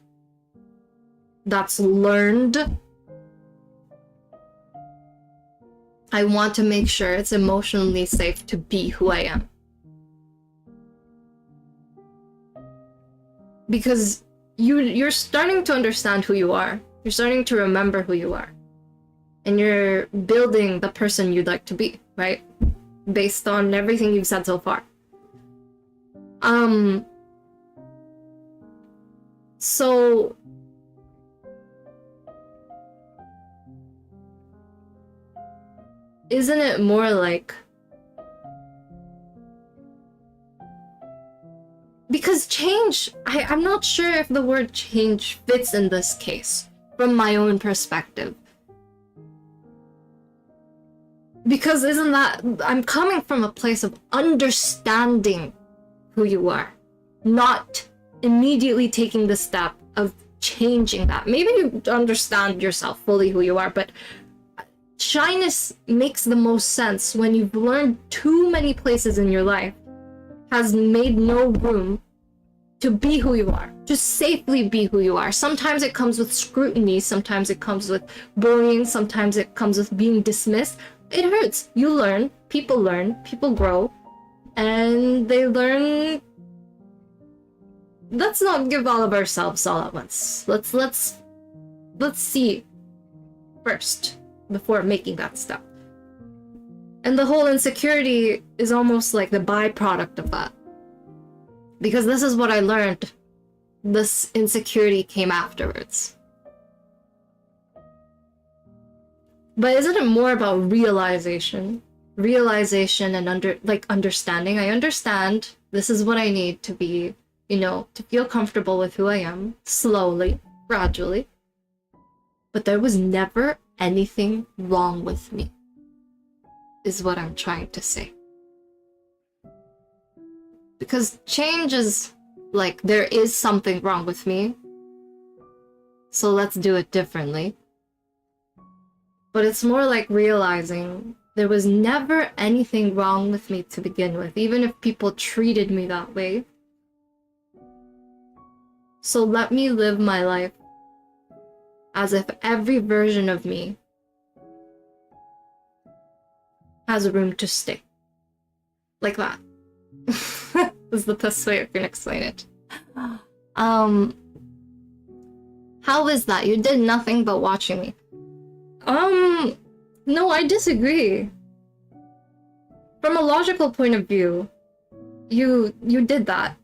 that's learned? I want to make sure it's emotionally safe to be who I am. Because you're starting to understand who you are. You're starting to remember who you are. And you're building the person you'd like to be, right? Based on everything you've said so far. So isn't it more like, because change, I'm not sure if the word change fits in this case from my own perspective. Because isn't that, I'm coming from a place of understanding who you are, not immediately taking the step of changing that. Maybe you understand yourself fully who you are, but shyness makes the most sense when you've learned too many places in your life, has made no room to be who you are, to safely be who you are. Sometimes it comes with scrutiny, sometimes it comes with bullying, sometimes it comes with being dismissed. It hurts. You learn, people grow, and they learn. Let's not give all of ourselves all at once. Let's see first before making that step. And the whole insecurity is almost like the byproduct of that. Because this is what I learned. This insecurity came afterwards. But isn't it more about realization? Realization and understanding. I understand this is what I need to be, to feel comfortable with who I am, slowly, gradually. But there was never anything wrong with me, is what I'm trying to say. Because change is like, there is something wrong with me, so let's do it differently. But it's more like realizing there was never anything wrong with me to begin with, even if people treated me that way. So let me live my life as if every version of me has room to stay. Like that. Is the best way I can explain it. How is that? You did nothing but watching me. No, I disagree. From a logical point of view, you did that.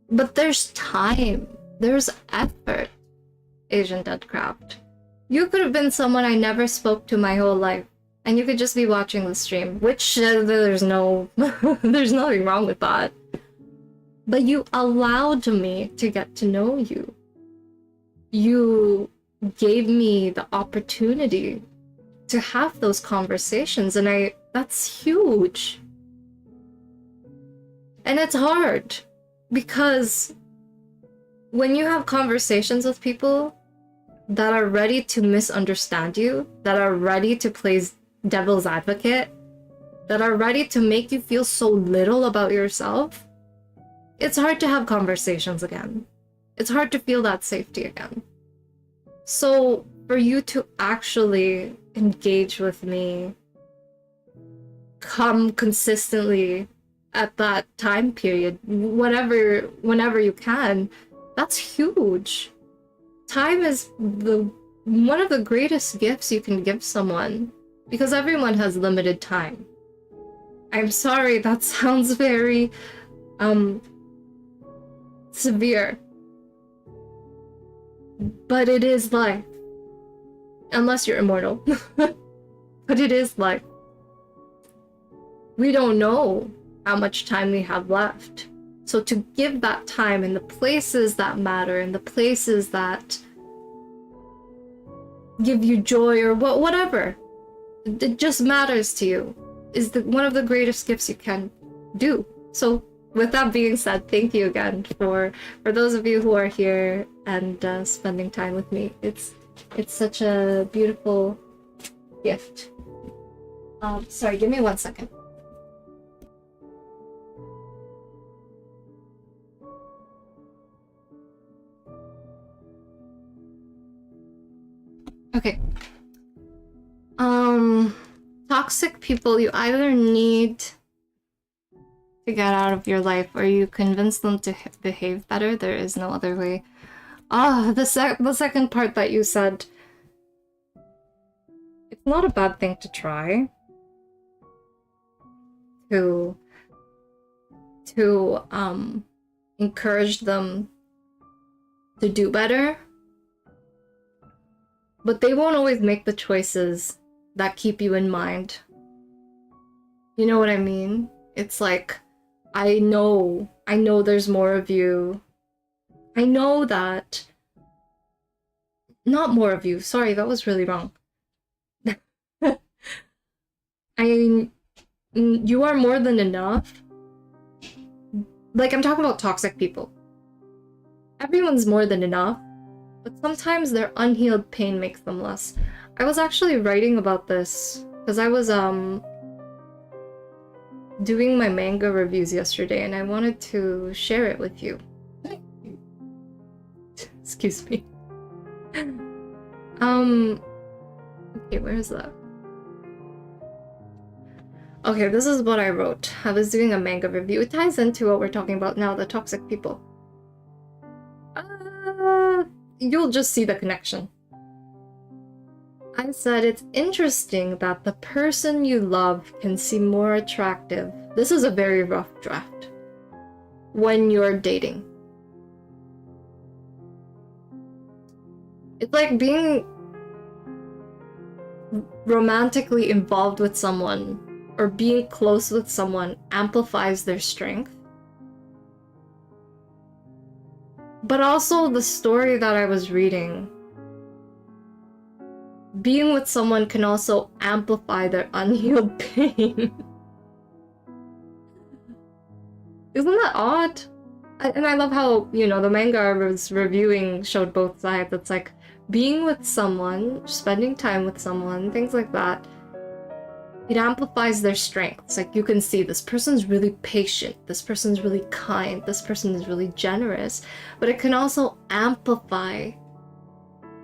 But there's time. There's effort, Asian Deadcraft. You could have been someone I never spoke to my whole life, and you could just be watching the stream, which there's nothing wrong with that. But you allowed me to get to know you. You gave me the opportunity to have those conversations, and that's huge. And it's hard, because when you have conversations with people that are ready to misunderstand you, that are ready to play devil's advocate, that are ready to make you feel so little about yourself, it's hard to have conversations again. It's hard to feel that safety again. So for you to actually engage with me, come consistently at that time period, whenever you can, that's huge. Time is the one of the greatest gifts you can give someone because everyone has limited time. I'm sorry, that sounds very severe, but it is life. Unless you're immortal. But it is life. We don't know how much time we have left. So to give that time in the places that matter, in the places that give you joy or whatever, it just matters to you, is one of the greatest gifts you can do. So with that being said, thank you again for those of you who are here and spending time with me. It's such a beautiful gift. Sorry, give me 1 second. Okay. Toxic people you either need to get out of your life or you convince them to behave better. There is no other way. The second part that you said, it's not a bad thing to try to encourage them to do better, but they won't always make the choices that keep you in mind. You know what I mean? It's like, I know there's more of you. I know that. Not more of you. Sorry, that was really wrong. You are more than enough. Like, I'm talking about toxic people. Everyone's more than enough, but sometimes their unhealed pain makes them less. I was actually writing about this because I was doing my manga reviews yesterday and I wanted to share it with you. Excuse me. Okay, where is that? Okay, this is what I wrote. I was doing a manga review. It ties into what we're talking about now, the toxic people. You'll just see the connection. I said it's interesting that the person you love can seem more attractive. This is a very rough draft. When you're dating. It's like being romantically involved with someone or being close with someone amplifies their strength. But also the story that I was reading, being with someone can also amplify their unhealed pain. Isn't that odd? And I love how, you know, the manga I was reviewing showed both sides. It's like being with someone, spending time with someone, things like that, it amplifies their strengths. Like, you can see this person's really patient, this person's really kind, this person is really generous, but it can also amplify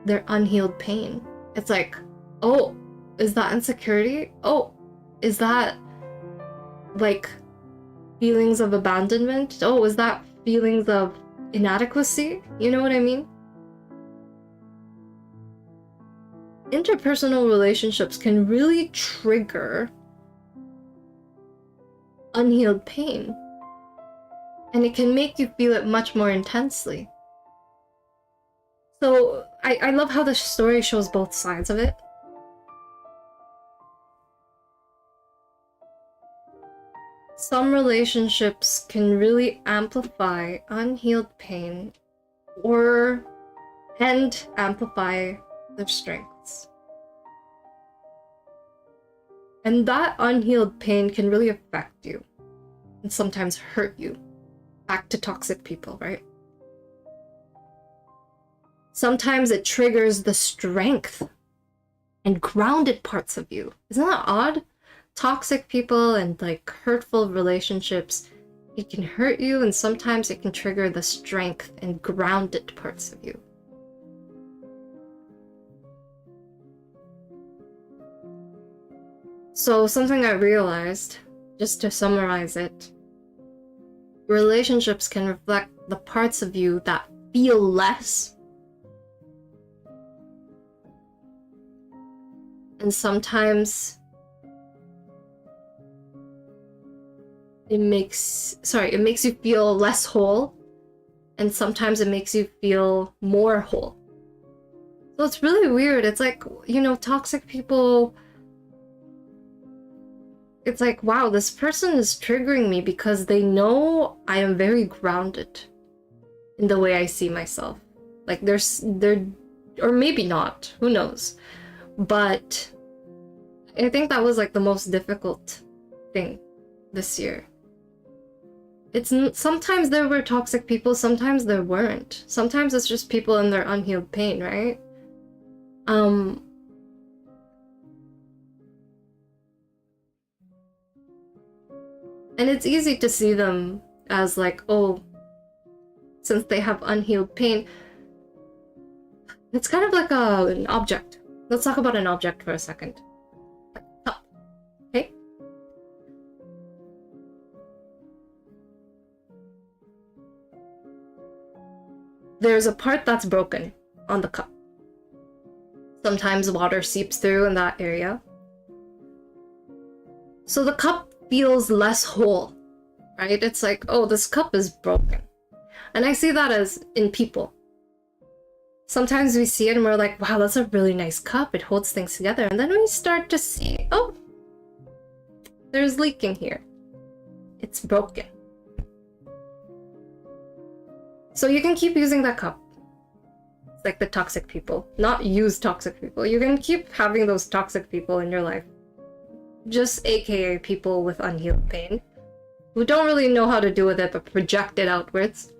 their unhealed pain. It's like, oh, is that insecurity? Oh, is that like feelings of abandonment? Oh, is that feelings of inadequacy? You know what I mean? Interpersonal relationships can really trigger unhealed pain, and it can make you feel it much more intensely. So I love how the story shows both sides of it. Some relationships can really amplify unhealed pain and amplify their strengths. And that unhealed pain can really affect you and sometimes hurt you. Back to toxic people, right? Sometimes it triggers the strength and grounded parts of you. Isn't that odd? Toxic people and like hurtful relationships, it can hurt you, and sometimes it can trigger the strength and grounded parts of you. So something I realized, just to summarize it, relationships can reflect the parts of you that feel less. And sometimes it makes you feel less whole, and sometimes it makes you feel more whole. So it's really weird. It's like, you know, toxic people, it's like, wow, this person is triggering me because they know I am very grounded in the way I see myself. Like they're, or maybe not, who knows. But I think that was like the most difficult thing this year. It's sometimes there were toxic people, sometimes there weren't. Sometimes it's just people in their unhealed pain, right? And it's easy to see them as like, oh, since they have unhealed pain, it's kind of like an object. Let's talk about an object for a second. Cup, okay? There's a part that's broken on the cup. Sometimes water seeps through in that area. So the cup feels less whole, right? It's like, oh, this cup is broken. And I see that as in people. Sometimes we see it and we're like, wow, that's a really nice cup. It holds things together. And then we start to see, oh, there's leaking here. It's broken. So you can keep using that cup. It's like the toxic people. Not use toxic people. You can keep having those toxic people in your life. Just AKA people with unhealed pain. Who don't really know how to deal with it but project it outwards.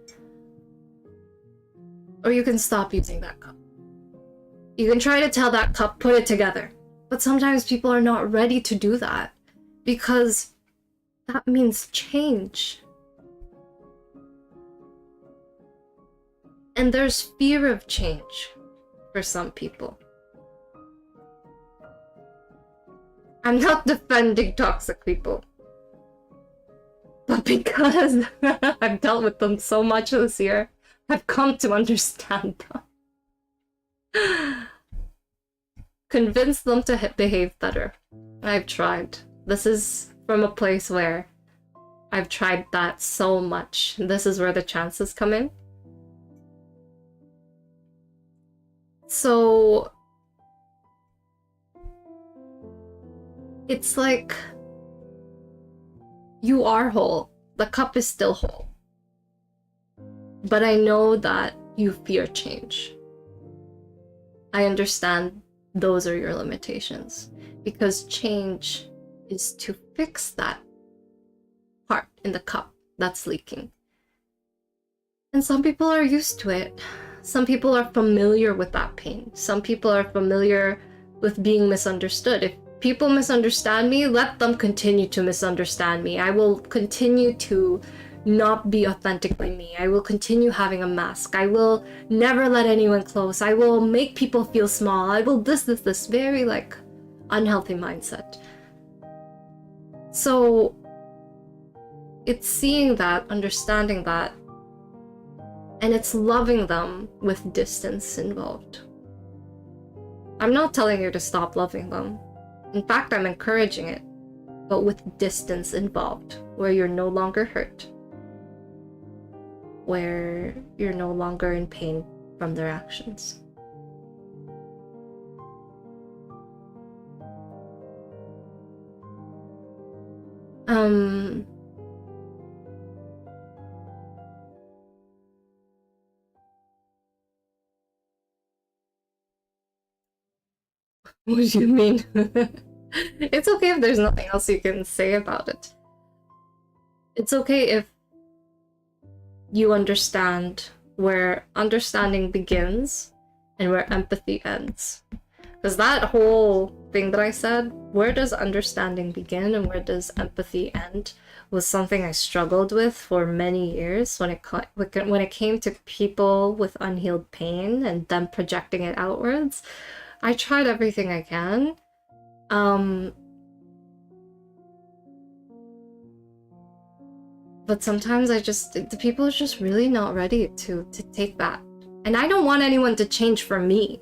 Or you can stop using that cup. You can try to tell that cup, put it together. But sometimes people are not ready to do that. Because that means change. And there's fear of change for some people. I'm not defending toxic people. But because I've dealt with them so much this year, I've come to understand them. Convince them to behave better. I've tried. This is from a place where I've tried that so much. This is where the chances come in. So it's like you are whole. The cup is still whole. But I know that you fear change. I understand those are your limitations. Because change is to fix that part in the cup that's leaking. And some people are used to it. Some people are familiar with that pain. Some people are familiar with being misunderstood. If people misunderstand me, let them continue to misunderstand me. I will continue to not be authentically me. I will continue having a mask. I will never let anyone close. I will make people feel small. I will this very like unhealthy mindset. So it's seeing that, understanding that, and it's loving them with distance involved. I'm not telling you to stop loving them. In fact, I'm encouraging it, but with distance involved, where you're no longer hurt, where you're no longer in pain from their actions. What do you mean? It's okay if there's nothing else you can say about it. It's okay if you understand where understanding begins and where empathy ends. Because that whole thing that I said, where does understanding begin and where does empathy end, was something I struggled with for many years when it came to people with unhealed pain and them projecting it outwards. I tried everything I can. But sometimes the people are just really not ready to take that. And I don't want anyone to change for me.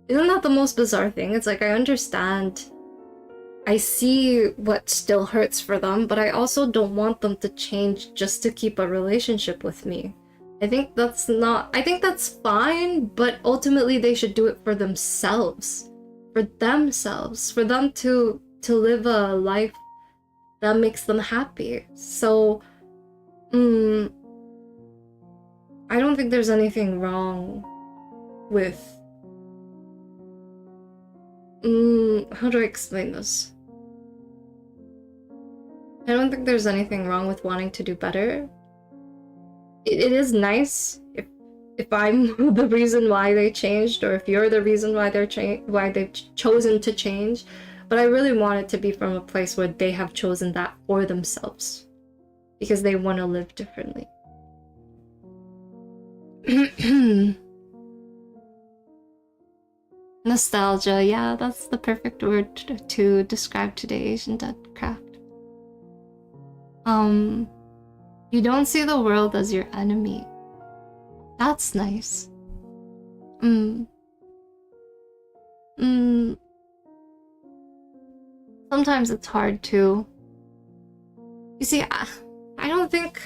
Isn't that the most bizarre thing? It's like, I understand. I see what still hurts for them, but I also don't want them to change just to keep a relationship with me. I think that's fine, but ultimately they should do it for themselves. For themselves. For them to live a life that makes them happy. So, I don't think there's anything wrong with... how do I explain this? I don't think there's anything wrong with wanting to do better. It is nice if I'm the reason why they changed, or if you're the reason why they've chosen to change. But I really want it to be from a place where they have chosen that for themselves, because they want to live differently. Nostalgia, yeah, that's the perfect word to describe today, Asian Deadcraft. You don't see the world as your enemy. That's nice. Sometimes it's hard to... You see, I think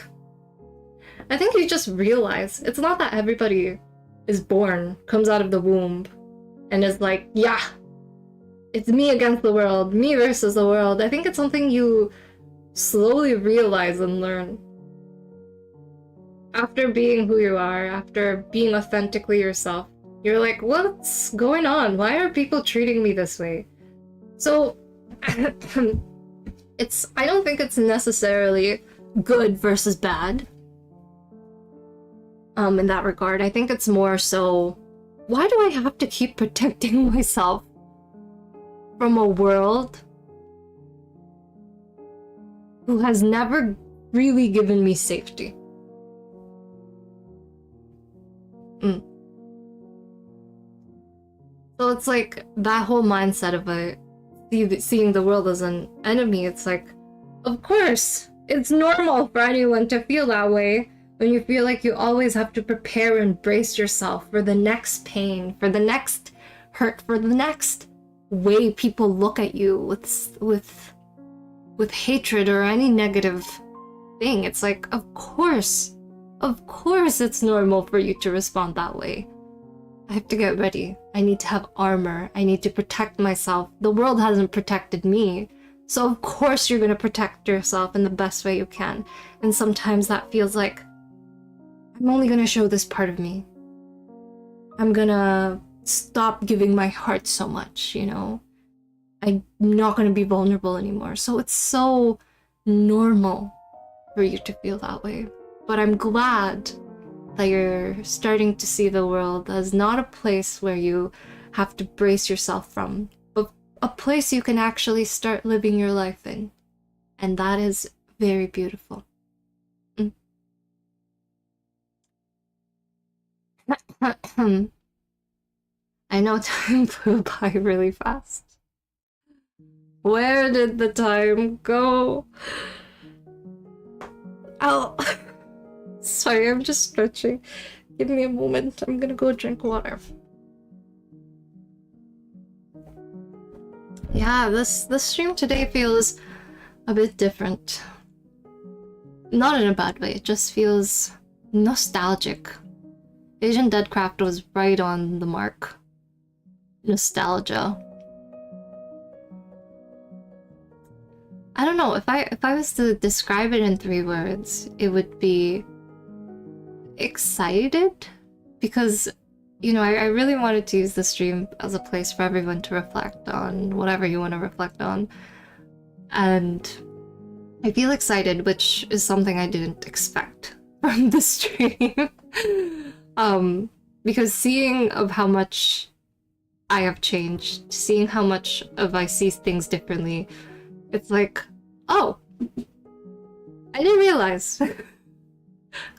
you just realize it's not that everybody is born, comes out of the womb, and is like, yeah, it's me against the world, me versus the world. I think it's something you slowly realize and learn. After being who you are, after being authentically yourself, you're like, what's going on? Why are people treating me this way? So, I don't think it's necessarily good versus bad. In that regard, I think it's more so, why do I have to keep protecting myself from a world who has never really given me safety? So it's like that whole mindset of seeing the world as an enemy. It's like, of course, it's normal for anyone to feel that way when you feel like you always have to prepare and brace yourself for the next pain, for the next hurt, for the next way people look at you with hatred or any negative thing. It's like, of course it's normal for you to respond that way. I have to get ready. I need to have armor. I need to protect myself. The world hasn't protected me. So of course you're gonna protect yourself in the best way you can. And sometimes that feels like, I'm only gonna show this part of me. I'm gonna stop giving my heart so much, you know? I'm not gonna be vulnerable anymore. So it's so normal for you to feel that way. But I'm glad that you're starting to see the world as not a place where you have to brace yourself from, but a place you can actually start living your life in. And that is very beautiful. I know time flew by really fast. Where did the time go? Ow! Sorry, I'm just stretching. Give me a moment. I'm gonna go drink water. Yeah, this stream today feels a bit different. Not in a bad way, it just feels nostalgic. Asian Deadcraft was right on the mark. Nostalgia. I don't know, if I was to describe it in 3 words, it would be excited, because, you know, I really wanted to use the stream as a place for everyone to reflect on whatever you want to reflect on. And I feel excited, which is something I didn't expect from the stream. Because seeing of how much I have changed, seeing how much of I see things differently, it's like, oh, I didn't realize.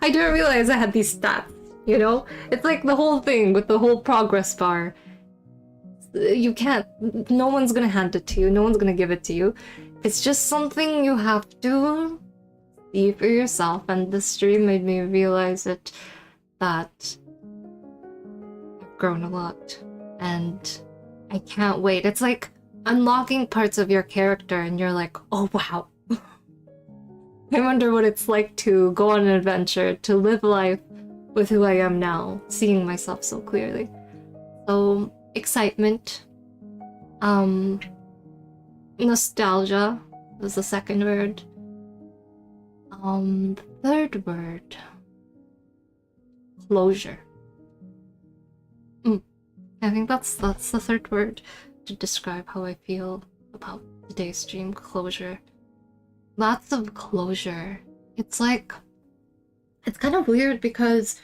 I didn't realize I had these stats, you know? It's like the whole thing with the whole progress bar. You can't, no one's gonna hand it to you, no one's gonna give it to you. It's just something you have to see for yourself, and the stream made me realize it, that I've grown a lot, and I can't wait. It's like unlocking parts of your character, and you're like, oh wow. I wonder what it's like to go on an adventure, to live life with who I am now, seeing myself so clearly. So, excitement. Nostalgia was the second word. The third word. Closure. I think that's the third word to describe how I feel about today's stream. Closure. Lots of closure. It's like, it's kind of weird because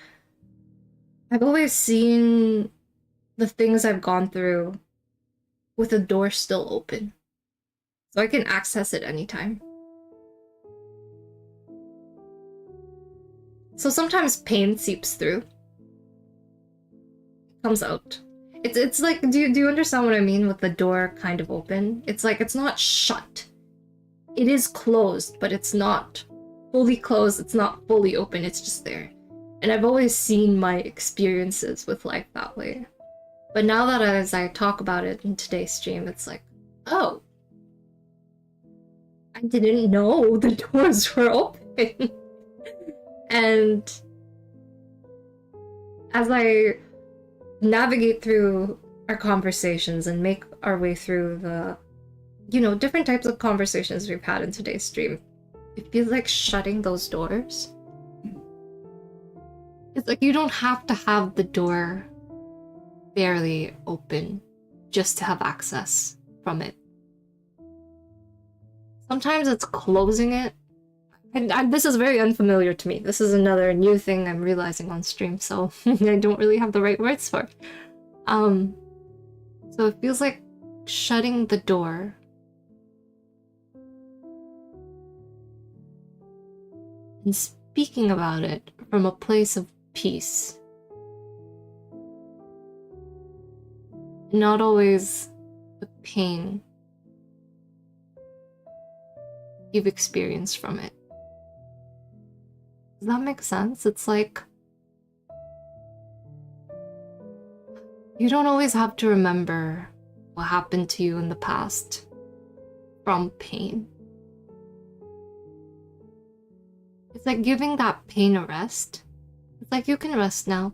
I've always seen the things I've gone through with the door still open, so I can access it anytime. So sometimes pain seeps through, comes out. It's like, do you understand what I mean with the door kind of open? It's like, it's not shut. It is closed, but it's not fully closed, it's not fully open, it's just there. And I've always seen my experiences with life that way. But now that as I talk about it in today's stream, it's like, oh, I didn't know the doors were open. And as I navigate through our conversations and make our way through the, you know, different types of conversations we've had in today's stream, it feels like shutting those doors. It's like you don't have to have the door barely open just to have access from it. Sometimes it's closing it. And this is very unfamiliar to me. This is another new thing I'm realizing on stream, so I don't really have the right words for it. So it feels like shutting the door. And speaking about it from a place of peace. Not always the pain you've experienced from it. Does that make sense? It's like, you don't always have to remember what happened to you in the past from pain. It's like giving that pain a rest. It's like, you can rest now.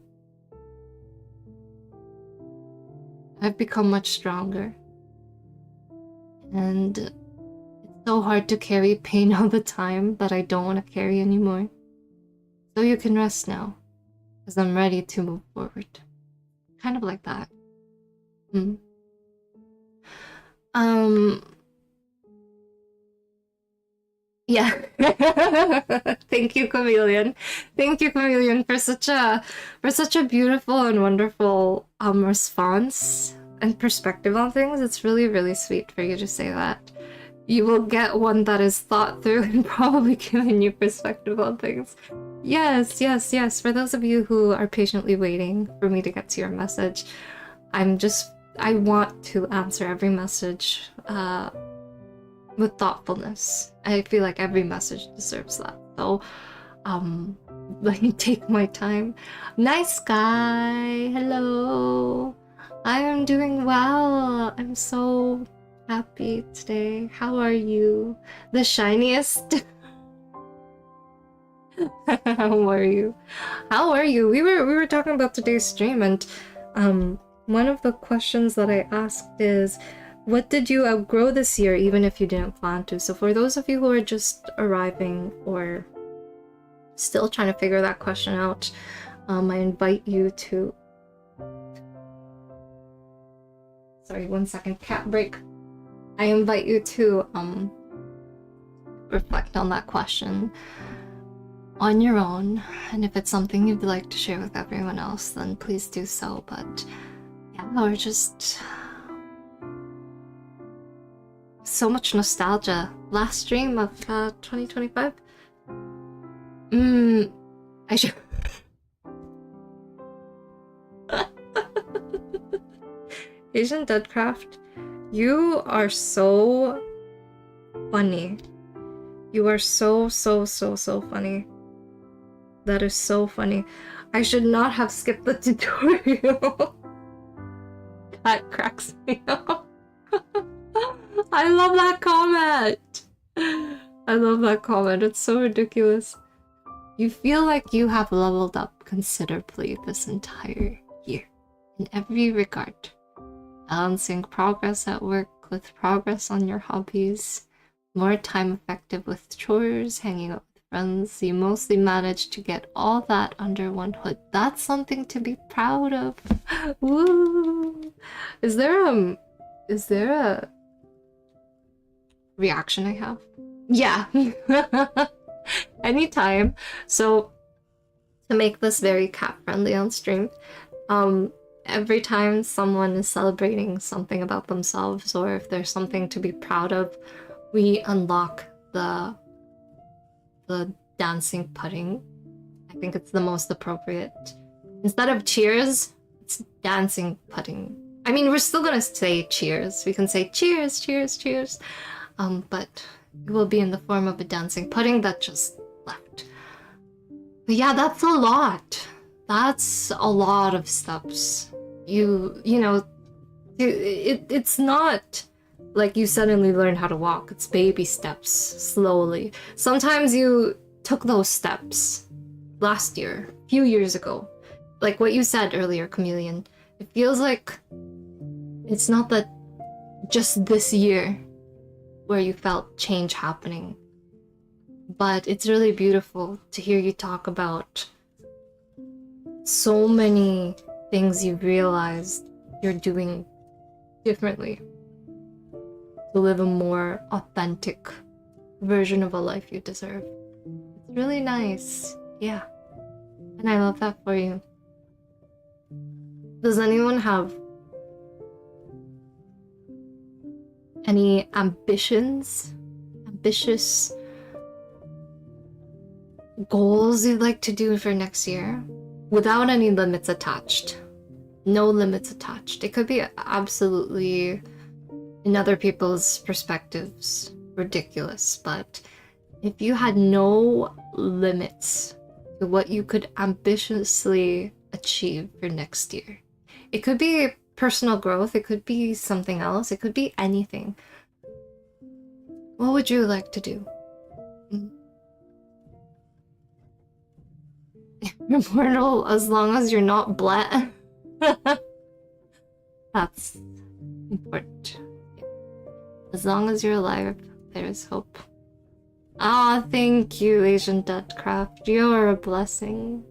I've become much stronger. And it's so hard to carry pain all the time that I don't want to carry anymore. So you can rest now, because I'm ready to move forward. Kind of like that. Yeah. Thank you, Chameleon. Thank you, Chameleon, for such a beautiful and wonderful response and perspective on things. It's really, really sweet for you to say that. You will get one that is thought through and probably giving you perspective on things. Yes, yes, yes. For those of you who are patiently waiting for me to get to your message, I want to answer every message with thoughtfulness. I feel like every message deserves that. So, let me take my time. Nice guy, hello. I am doing well. I'm so happy today. How are you? The shiniest. How are you? How are you? We were talking about today's stream, and one of the questions that I asked is, what did you outgrow this year, even if you didn't plan to? So for those of you who are just arriving or still trying to figure that question out, I invite you to... Sorry, 1 second, cat break. I invite you to reflect on that question on your own, and if it's something you'd like to share with everyone else, then please do so. But yeah, or just... so much nostalgia. Last stream of 2025. I should... Asian Deadcraft, you are so funny. You are so, so, so, so funny. That is so funny. I should not have skipped the tutorial. That cracks me up. I love that comment. I love that comment. It's so ridiculous. You feel like you have leveled up considerably this entire year in every regard. Balancing progress at work with progress on your hobbies, more time effective with chores, hanging out with friends. You mostly managed to get all that under one hood. That's something to be proud of. Woo! Is there a reaction I have? Yeah. Anytime. So to make this very cat friendly on stream, every time someone is celebrating something about themselves, or if there's something to be proud of, we unlock the dancing pudding. I think it's the most appropriate. Instead of cheers, it's dancing pudding. I mean, we're still gonna say cheers. We can say cheers, cheers, cheers. But it will be in the form of a dancing pudding that just left. But yeah, that's a lot. That's a lot of steps. You know, it's not like you suddenly learn how to walk. It's baby steps, slowly. Sometimes you took those steps last year, a few years ago. Like what you said earlier, Chameleon. It feels like it's not that just this year where you felt change happening. But it's really beautiful to hear you talk about so many things you've realized you're doing differently to live a more authentic version of a life you deserve. It's really nice. Yeah. And I love that for you. Does anyone have any ambitious goals you'd like to do for next year? Without any limits attached. No limits attached. It could be absolutely, in other people's perspectives, ridiculous, but if you had no limits to what you could ambitiously achieve for next year, it could be personal growth, it could be something else, it could be anything. What would you like to do? You're mortal as long as you're not bled. That's important. As long as you're alive, there's hope. Ah, thank you, Asian Deadcraft. You're a blessing.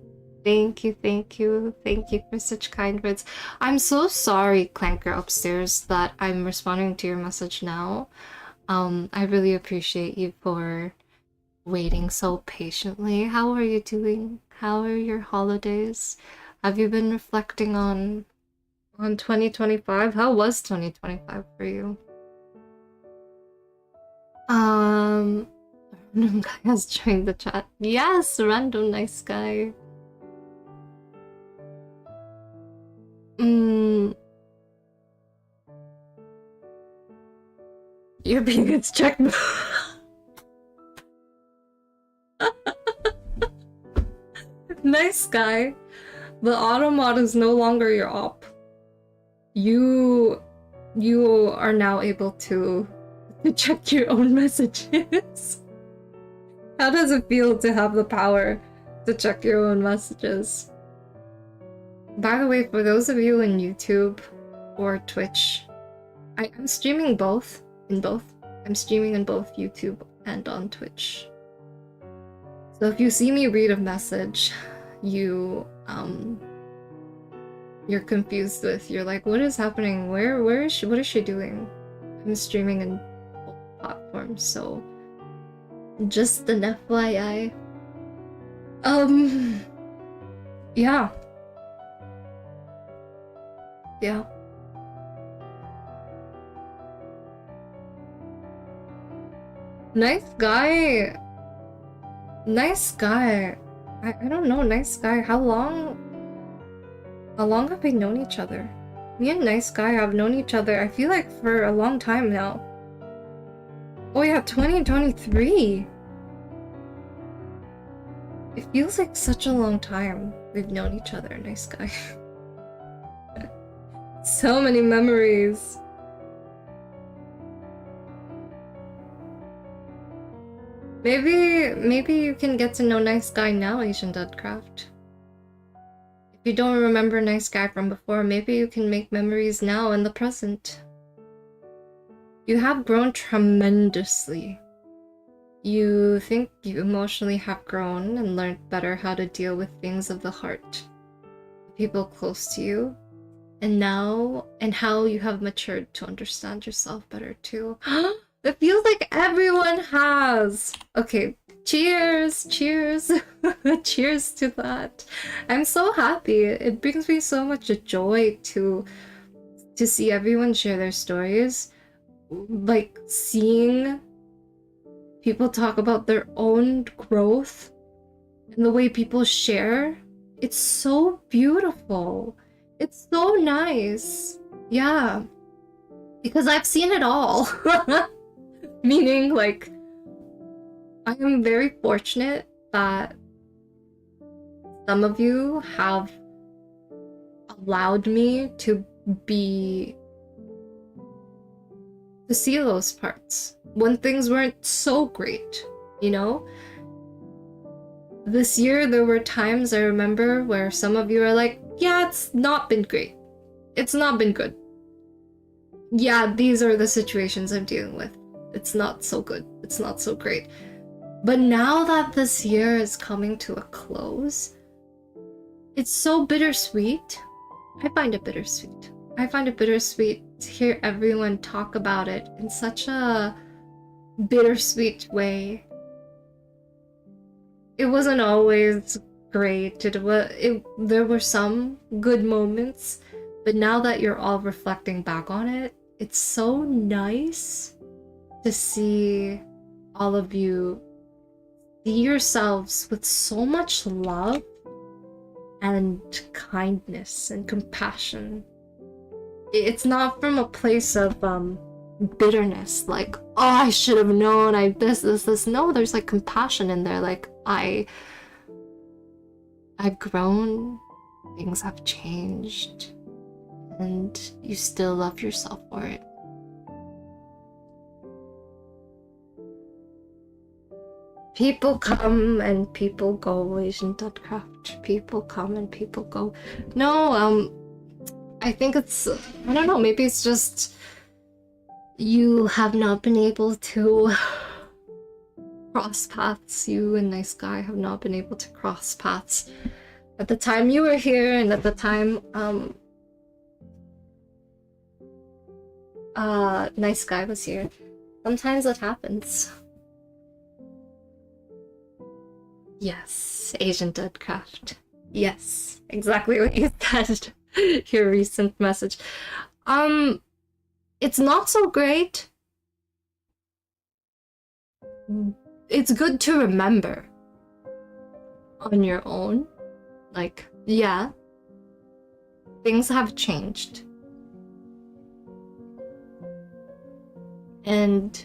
Thank you, thank you, thank you for such kind words. I'm so sorry, Clanker upstairs, that I'm responding to your message now. I really appreciate you for waiting so patiently. How are you doing? How are your holidays? Have you been reflecting on 2025? How was 2025 for you? Random guy has joined the chat. Yes, random nice guy. Your biggest check. Nice guy. The automod is no longer your op. You are now able to check your own messages. How does it feel to have the power to check your own messages? By the way, for those of you in YouTube or Twitch, I'm streaming both. I'm streaming in both YouTube and on Twitch. So if you see me read a message, you're confused with, you're like, what is happening? Where is she? What is she doing? I'm streaming in both platforms, so just an FYI. Yeah. Yeah. Nice guy. Nice guy. I don't know, nice guy. How long have we known each other? Me and nice guy have known each other, I feel like, for a long time now. Oh yeah, 2023. Feels like such a long time we've known each other, nice guy. So many memories. Maybe you can get to know nice guy now, Asian Deadcraft. If you don't remember nice guy from before, maybe you can make memories now in the present. You have grown tremendously. You think you emotionally have grown and learned better how to deal with things of the heart, people close to you, and how you have matured to understand yourself better too. It feels like everyone has. Okay, cheers, cheers, cheers to that. I'm so happy. It brings me so much joy to see everyone share their stories. Like seeing people talk about their own growth and the way people share. It's so beautiful. It's so nice. Yeah. Because I've seen it all. Meaning, like, I am very fortunate that some of you have allowed me to see those parts when things weren't so great, you know? This year, there were times I remember where some of you are like, yeah, it's not been great. It's not been good. Yeah, these are the situations I'm dealing with. It's not so good. It's not so great. But now that this year is coming to a close, it's so bittersweet. I find it bittersweet. I find it bittersweet to hear everyone talk about it in such a bittersweet way. It wasn't always great. There were some good moments, but now that you're all reflecting back on it, it's so nice to see all of you see yourselves with so much love and kindness and compassion. It's not from a place of bitterness, like, oh, I should have known, this. No, there's like compassion in there, like, I've grown, things have changed, and you still love yourself for it. People come and people go, Asian Deadcraft. People come and people go. No, I think it's, I don't know, maybe it's just you have not been able to cross paths. You and nice guy have not been able to cross paths at the time you were here and at the time nice guy was here. Sometimes it happens. Yes, Asian Deadcraft. Yes, exactly what you said. Your recent message. It's not so great. It's good to remember on your own. Like, yeah, things have changed. And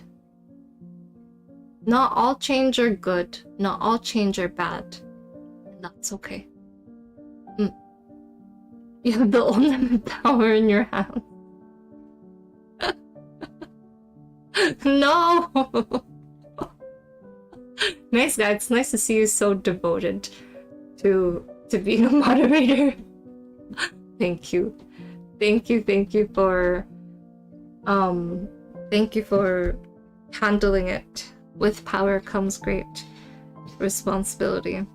not all change are good, not all change are bad. And that's okay. You have the ultimate power in your hand. No! Nice guy, it's nice to see you so devoted to being a moderator. Thank you. Thank you for handling it. With power comes great responsibility.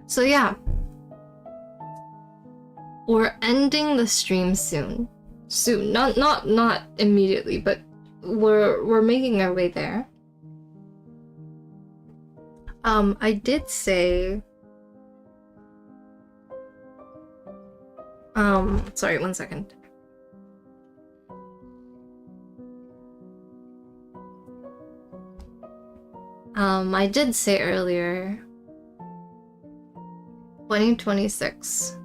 So yeah, we're ending the stream soon. Not immediately, but we're making our way there. I did say sorry, 1 second. I did say earlier 2026.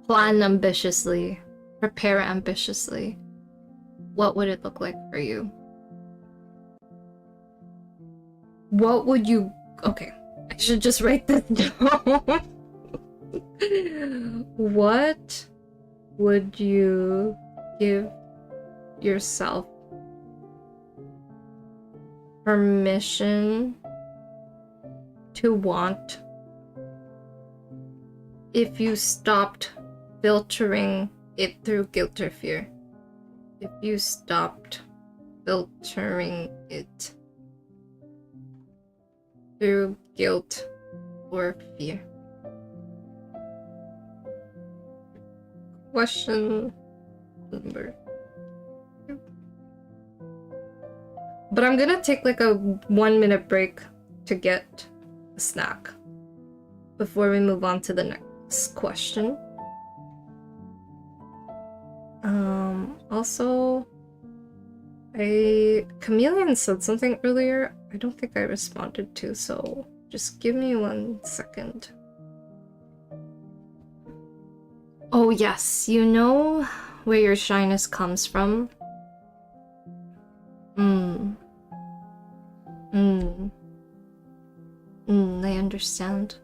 Plan ambitiously prepare ambitiously, what would it look like for you? What would you... Okay, I should just write this down. What would you give yourself permission to want if you stopped filtering it through guilt or fear? If you stopped filtering it through guilt or fear. Question number 2. But I'm gonna take like a 1-minute break to get a snack before we move on to the next question. Also, a chameleon said something earlier I don't think I responded to, so just give me 1 second. Oh yes, you know where your shyness comes from? I understand.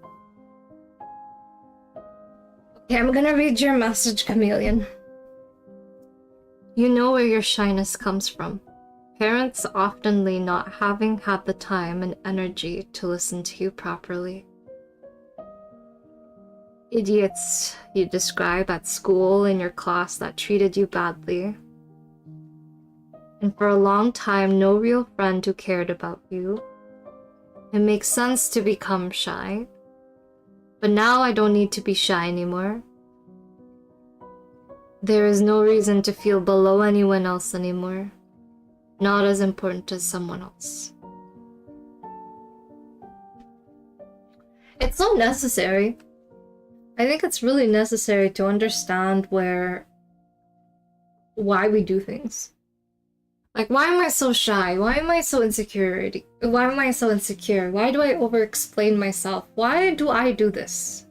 Okay, I'm gonna read your message, chameleon. You know where your shyness comes from. Parents oftenly not having had the time and energy to listen to you properly. Idiots you describe at school in your class that treated you badly. And for a long time, no real friend who cared about you. It makes sense to become shy. But now I don't need to be shy anymore. There is no reason to feel below anyone else anymore. Not as important as someone else. It's so necessary. I think it's really necessary to understand why we do things. Like, why am I so shy? Why am I so insecure? Why am I so insecure? Why do I over-explain myself? Why do I do this?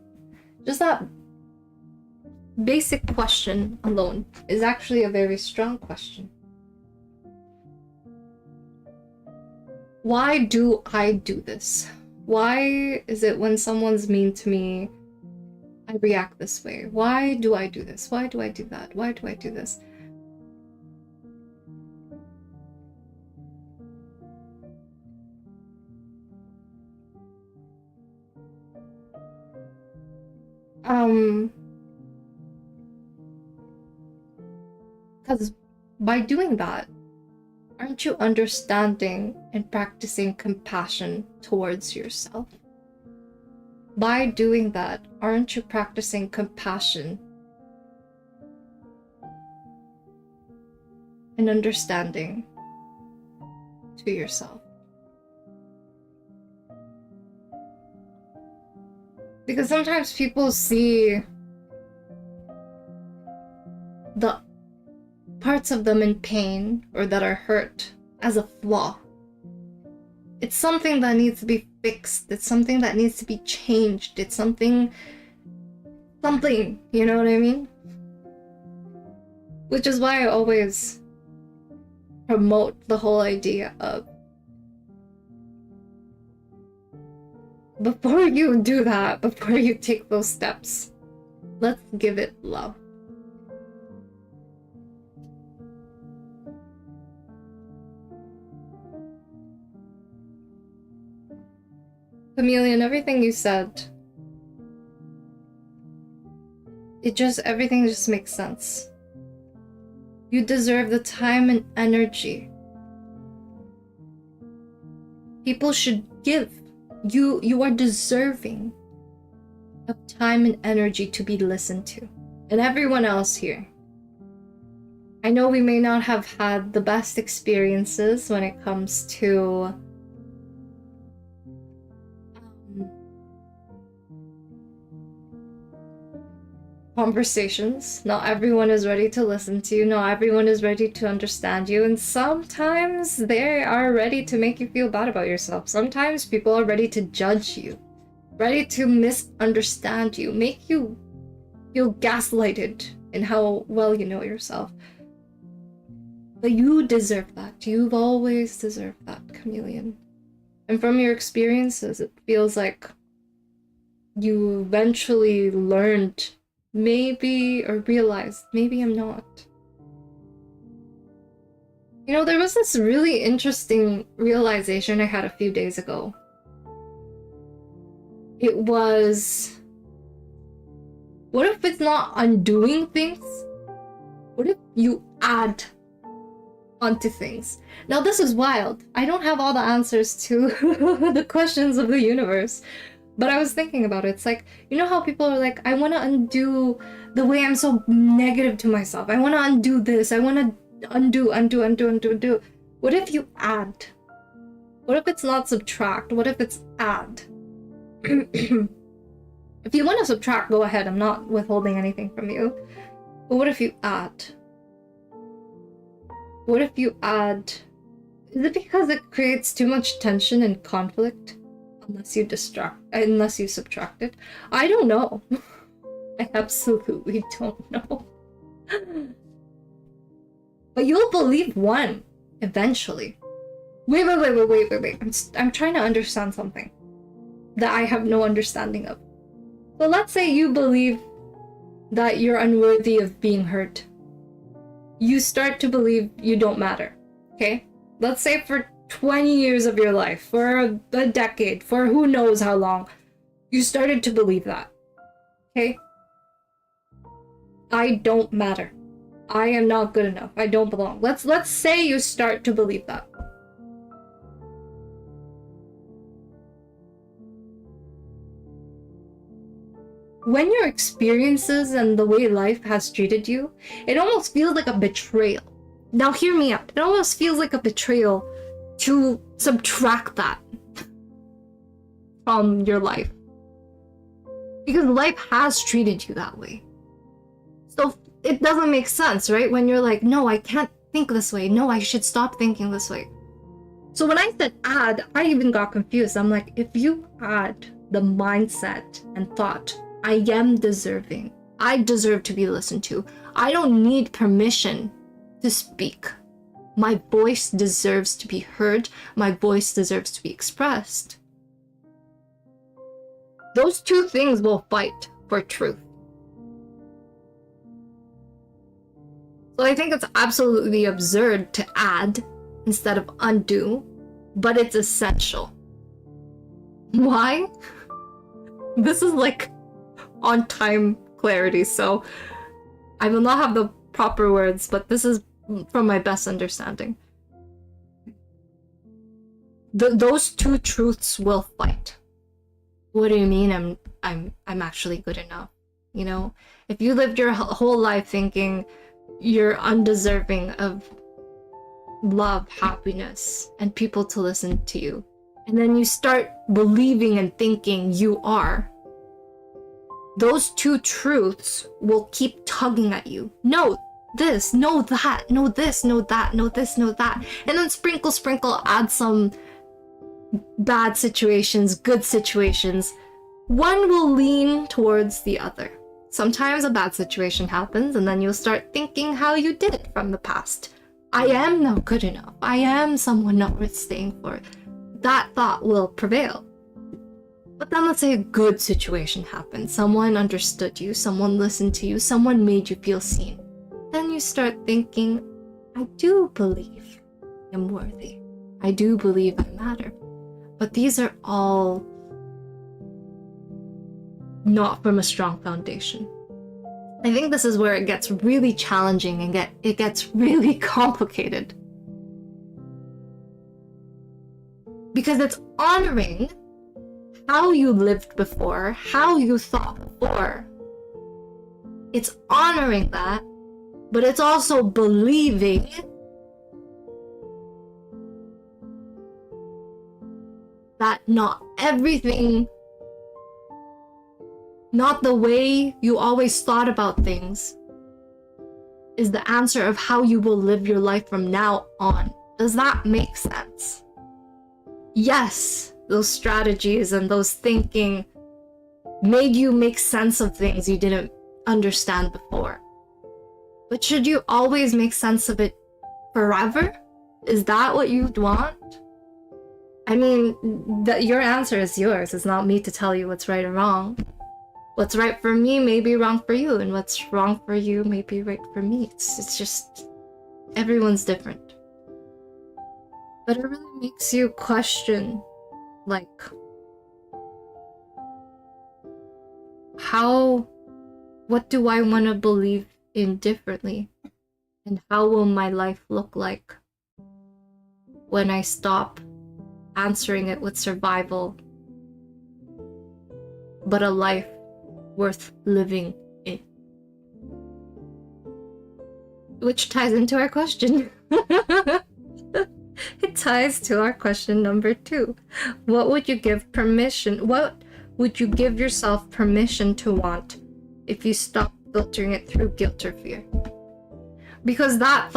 Just that basic question alone is actually a very strong question. Why do I do this? Why is it when someone's mean to me, I react this way? Why do I do this? Why do I do that? Why do I do this? Because by doing that, aren't you understanding and practicing compassion towards yourself? By doing that, aren't you practicing compassion and understanding to yourself? Because sometimes people see the parts of them in pain or that are hurt as a flaw. It's something that needs to be fixed. It's something that needs to be changed. It's something, you know what I mean? Which is why I always promote the whole idea of, before you do that, before you take those steps, let's give it love. Chameleon, everything you said, everything just makes sense. You deserve the time and energy. People should give. You are deserving of time and energy to be listened to. And everyone else here. I know we may not have had the best experiences when it comes to conversations. Not everyone is ready to listen to you. Not everyone is ready to understand you. And sometimes they are ready to make you feel bad about yourself. Sometimes people are ready to judge you, ready to misunderstand you, make you feel gaslighted and how well you know yourself. But you deserve that. You've always deserved that, Chameleon. And from your experiences, it feels like you eventually learned maybe, or realized maybe I'm not. You know, there was this really interesting realization I had a few days ago. It was, what if it's not undoing things? What if you add onto things? Now this is wild. I don't have all the answers to the questions of the universe, but I was thinking about it. It's like, you know how people are like, I want to undo the way I'm so negative to myself. I want to undo this. I want to undo. What if you add? What if it's not subtract? What if it's add? If you want to subtract, go ahead. I'm not withholding anything from you. But what if you add? What if you add? Is it because it creates too much tension and conflict? Unless you subtract it? I don't know. I absolutely don't know. But you'll believe one eventually. Wait. I'm trying to understand something that I have no understanding of. So let's say you believe that you're unworthy of being hurt. You start to believe you don't matter, okay? Let's say for 20 years of your life, for a decade, for who knows how long, you started to believe that, okay? I don't matter. I am not good enough. I don't belong. Let's say you start to believe that. When your experiences and the way life has treated you, it almost feels like a betrayal. Now hear me out. It almost feels like a betrayal to subtract that from your life. Because life has treated you that way. So it doesn't make sense, right? When you're like, no, I can't think this way. No, I should stop thinking this way. So when I said add, I even got confused. I'm like, if you add the mindset and thought, I am deserving. I deserve to be listened to. I don't need permission to speak. My voice deserves to be heard. My voice deserves to be expressed. Those two things will fight for truth. So I think it's absolutely absurd to add instead of undo, but it's essential. Why? This is like on time clarity, so I will not have the proper words, but this is from my best understanding. Those two truths will fight. What do you mean I'm actually good enough? You know, if you lived your whole life thinking you're undeserving of love, happiness, and people to listen to you, and then you start believing and thinking you are, those two truths will keep tugging at you. No this, no that, no this, no that, no this, no that. And then sprinkle, add some bad situations, good situations. One will lean towards the other. Sometimes a bad situation happens and then you'll start thinking how you did it from the past. I am not good enough. I am someone not worth staying for. That thought will prevail. But then let's say a good situation happened. Someone understood you, someone listened to you, someone made you feel seen. Then you start thinking, I do believe I'm worthy. I do believe I matter. But these are all not from a strong foundation. I think this is where it gets really challenging and it gets really complicated. Because it's honoring how you lived before, how you thought before. It's honoring that, but it's also believing that not everything, not the way you always thought about things, is the answer of how you will live your life from now on. Does that make sense? Yes, those strategies and those thinking made you make sense of things you didn't understand before. But should you always make sense of it forever? Is that what you'd want? I mean, your answer is yours. It's not me to tell you what's right or wrong. What's right for me may be wrong for you, and what's wrong for you may be right for me. It's just everyone's different. But it really makes you question, like, what do I want to believe in differently? And how will my life look like when I stop answering it with survival, but a life worth living in? Which ties into our question. It ties to our question number 2. What would you give yourself permission to want if you stop filtering it through guilt or fear? Because that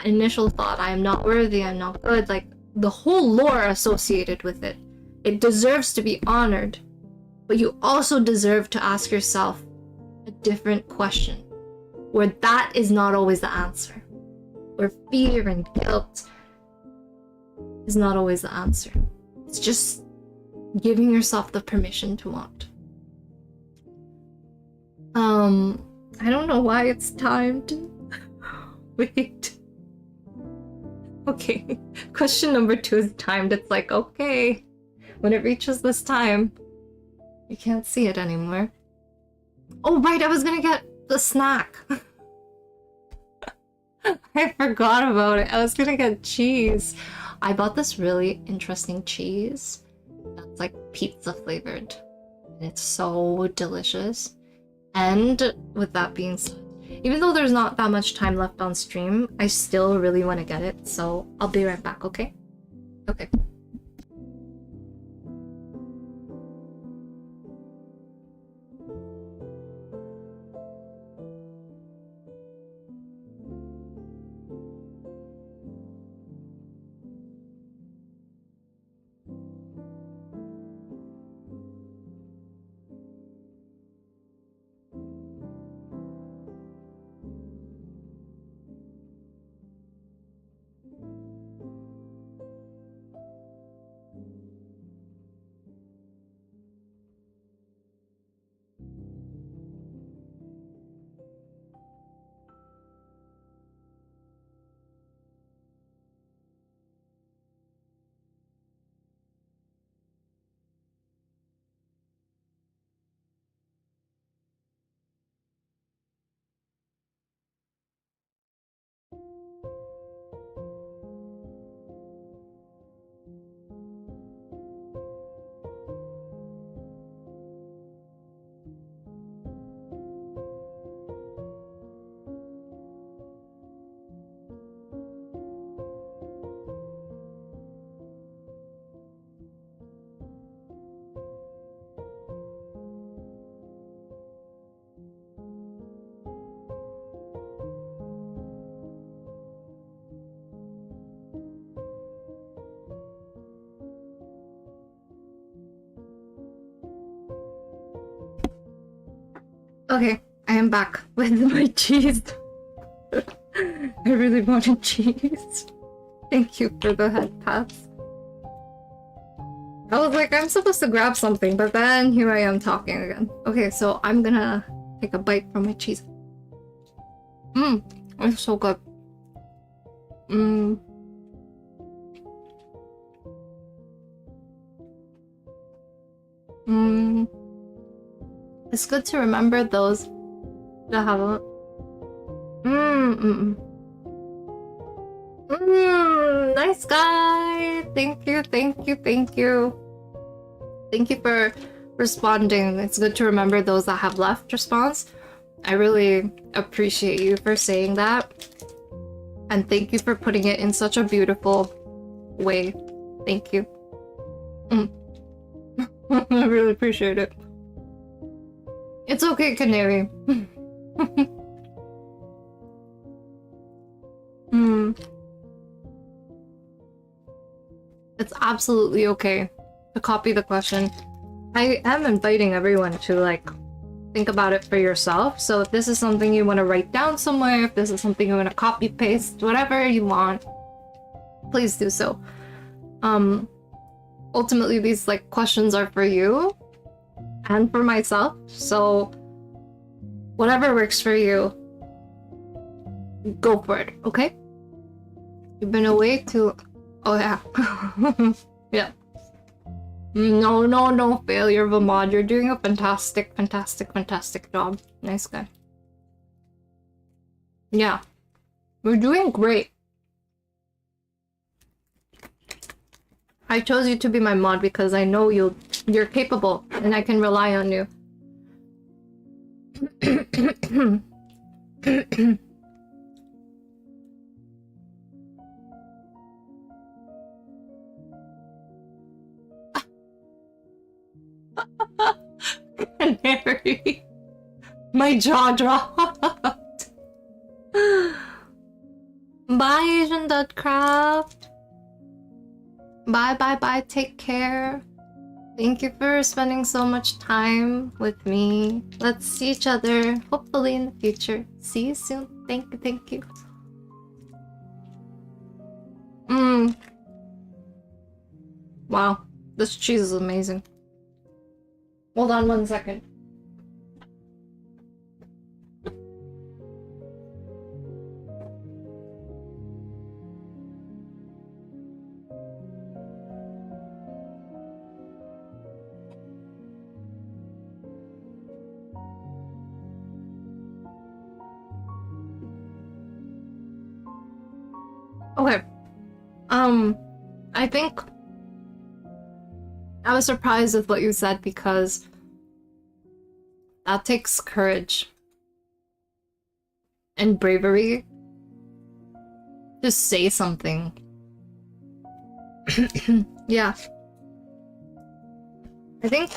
initial thought, I am not worthy, I'm not good, like the whole lore associated with it, it deserves to be honored. But you also deserve to ask yourself a different question, where that is not always the answer, where fear and guilt is not always the answer. It's just giving yourself the permission to want. I don't know why it's timed. Wait. Okay, question number 2 is timed. It's like, okay, when it reaches this time, you can't see it anymore. Oh right, I was gonna get the snack. I forgot about it. I was gonna get cheese. I bought this really interesting cheese that's like pizza flavored. And it's so delicious. And with that being said, even though there's not that much time left on stream, I still really want to get it. So I'll be right back, okay? Okay. Okay, I am back with my cheese. I really wanted cheese. Thank you for the head pats. I was like, I'm supposed to grab something, but then here I am talking again. Okay, so I'm gonna take a bite from my cheese. It's so good. It's good to remember those that haven't. Nice guy. Thank you, thank you, thank you. Thank you for responding. It's good to remember those that have left response. I really appreciate you for saying that. And thank you for putting it in such a beautiful way. Thank you. I really appreciate it. It's okay, Canary. It's absolutely okay to copy the question. I am inviting everyone to like think about it for yourself. So if this is something you want to write down somewhere, if this is something you want to copy paste, whatever you want, please do so. Ultimately these like questions are for you and for myself, so whatever works for you, go for it, okay? You've been away too. Oh yeah. Yeah. No failure, Vamad. You're doing a fantastic job. Nice guy. Yeah. We're doing great. I chose you to be my mod because I know you're capable and I can rely on you. Canary. My jaw dropped. Bye, Asian.craft. Bye. Take care. Thank you for spending so much time with me. Let's see each other, hopefully in the future. See you soon. Thank you. Wow, this cheese is amazing. Hold on 1 second. Okay. I think I was surprised with what you said because that takes courage and bravery to say something. Yeah. I think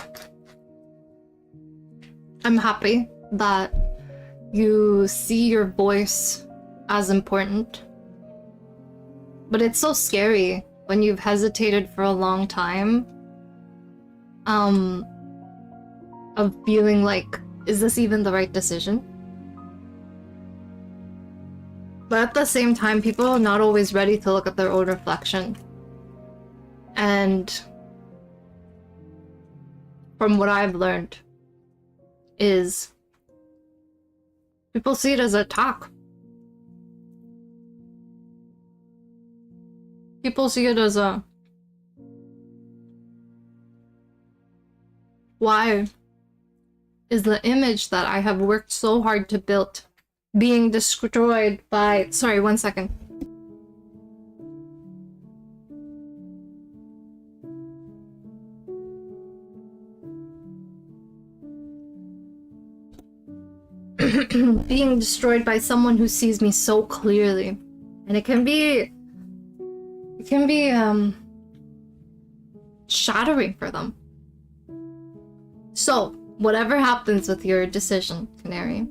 I'm happy that you see your voice as important. But it's so scary when you've hesitated for a long time. Of feeling like, is this even the right decision? But at the same time, people are not always ready to look at their own reflection. And from what I've learned is people see it as an attack. People see it as a why is the image that I have worked so hard to build being destroyed by... Sorry, 1 second. Being destroyed by someone who sees me so clearly. And it can be shattering for them. So, whatever happens with your decision, Canary,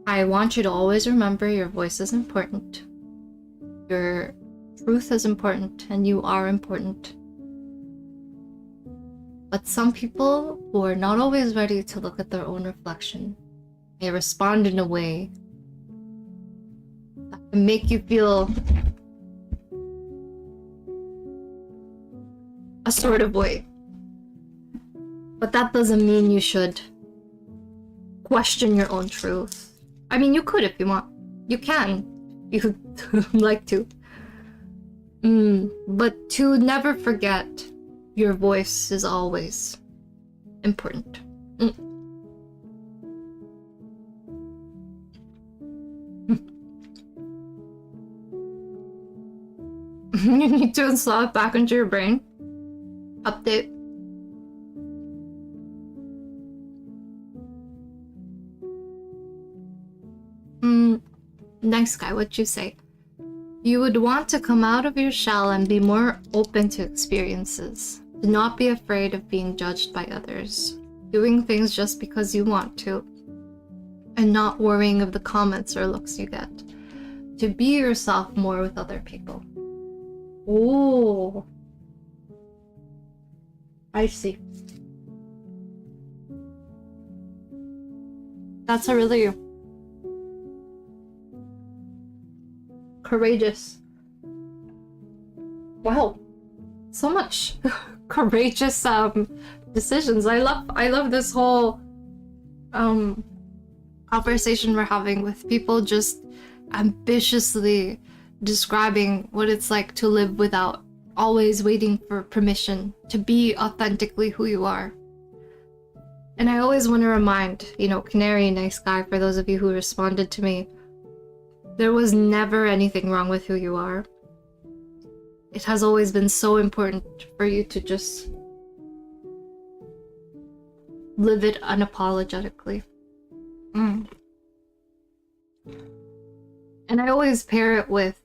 I want you to always remember your voice is important. Your truth is important, and you are important. But some people who are not always ready to look at their own reflection may respond in a way that can make you feel a sort of way. But that doesn't mean you should question your own truth. I mean, you could if you want. You can. You would like to. But to never forget your voice is always important. You need to install it back into your brain. Update. Next guy, what'd you say? You would want to come out of your shell and be more open to experiences. Do not be afraid of being judged by others. Doing things just because you want to. And not worrying of the comments or looks you get. To be yourself more with other people. Ooh. I see. That's a really courageous. Wow. So much courageous decisions. I love this whole conversation we're having with people just ambitiously describing what it's like to live without always waiting for permission to be authentically who you are. And I always want to remind, Canary, nice guy, for those of you who responded to me, there was never anything wrong with who you are. It has always been so important for you to just live it unapologetically. And I always pair it with,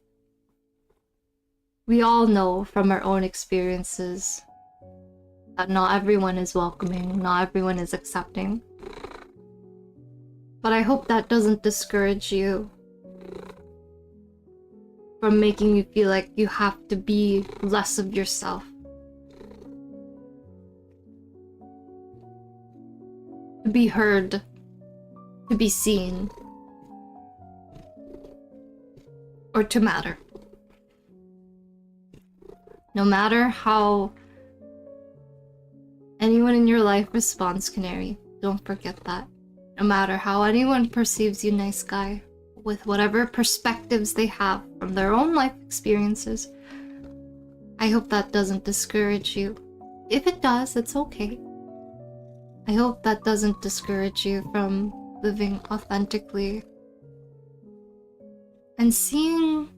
we all know from our own experiences that not everyone is welcoming, not everyone is accepting. But I hope that doesn't discourage you from making you feel like you have to be less of yourself. To be heard, to be seen, or to matter. No matter how anyone in your life responds, Canary, don't forget that. No matter how anyone perceives you, nice guy, with whatever perspectives they have from their own life experiences, I hope that doesn't discourage you. If it does, it's okay. I hope that doesn't discourage you from living authentically and seeing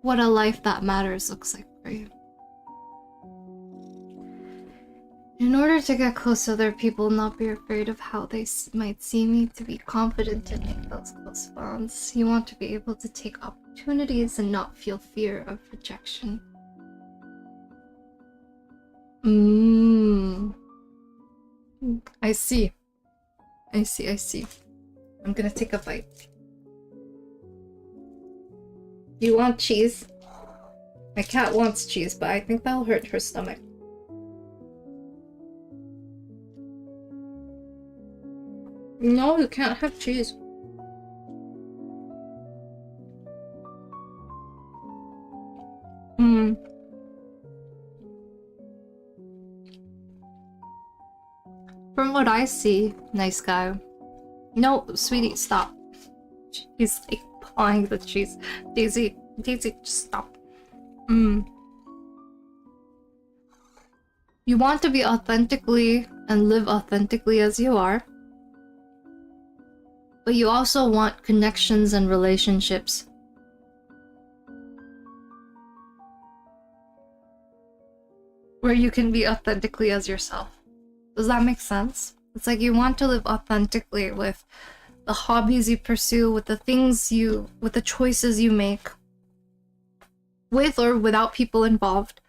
what a life that matters looks like for you. In order to get close to other people, not be afraid of how they might see me, to be confident to make those close bonds, you want to be able to take opportunities and not feel fear of rejection. I see. I'm gonna take a bite. You want cheese? My cat wants cheese, but I think that'll hurt her stomach. No, you can't have cheese. From what I see, nice guy. No, sweetie, stop. He's like pawing the cheese. Daisy, just stop. You want to be authentically and live authentically as you are. But you also want connections and relationships. Where you can be authentically as yourself. Does that make sense? It's like you want to live authentically with the hobbies you pursue, with the things with the choices you make, with or without people involved.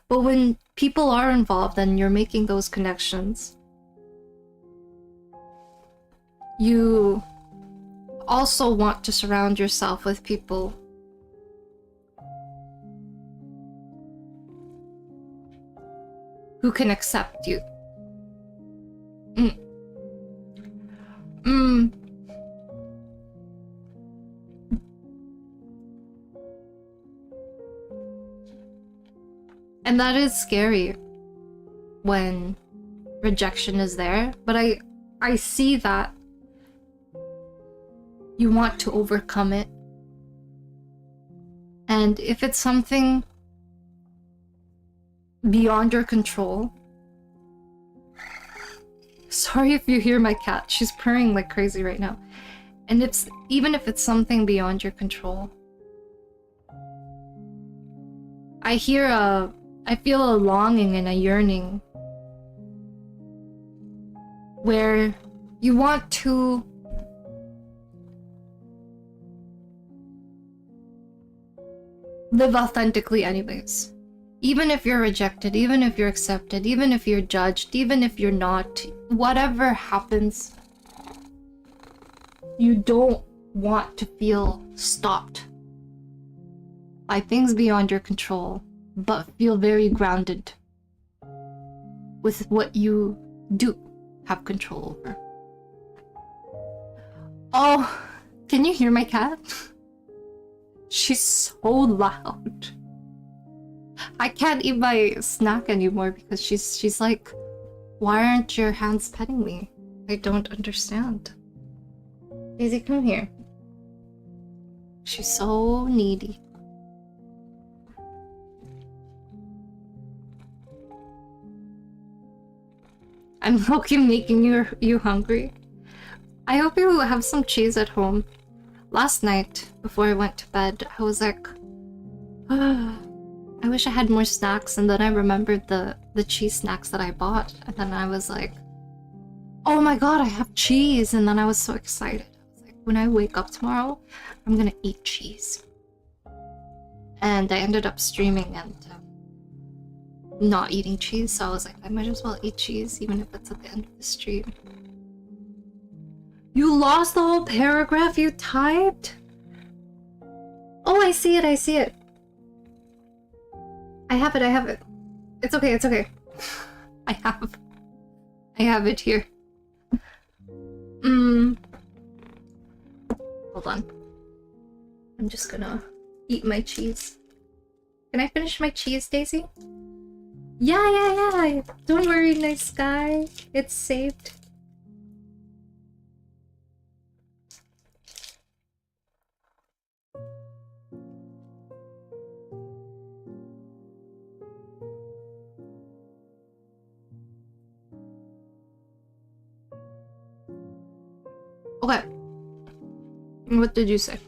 But when people are involved and you're making those connections, you also want to surround yourself with people who can accept you. And that is scary when rejection is there, but I see that you want to overcome it. And if it's something beyond your control, sorry if you hear my cat, she's purring like crazy right now. And even if it's something beyond your control, I feel a longing and a yearning where you want to live authentically anyways. Even if you're rejected, even if you're accepted, even if you're judged, even if you're not, whatever happens, you don't want to feel stopped by things beyond your control, but feel very grounded with what you do have control over. Oh, can you hear my cat? She's so loud. I can't eat my snack anymore because she's like, why aren't your hands petting me? I don't understand. Daisy, come here. She's so needy. I'm low-key making you hungry. I hope you have some cheese at home. Last night, before I went to bed, I was like, I wish I had more snacks, and then I remembered the cheese snacks that I bought, and then I was like, oh my god, I have cheese, and then I was so excited. I was like, when I wake up tomorrow, I'm gonna eat cheese. And I ended up streaming and not eating cheese, so I was like, I might as well eat cheese, even if it's at the end of the stream. You lost the whole paragraph you typed? Oh, I see it, I see it. I have it. It's okay, it's okay. I have it here. Hold on. I'm just gonna eat my cheese. Can I finish my cheese, Daisy? Yeah. Don't worry, nice guy. It's saved. Okay. What did you say?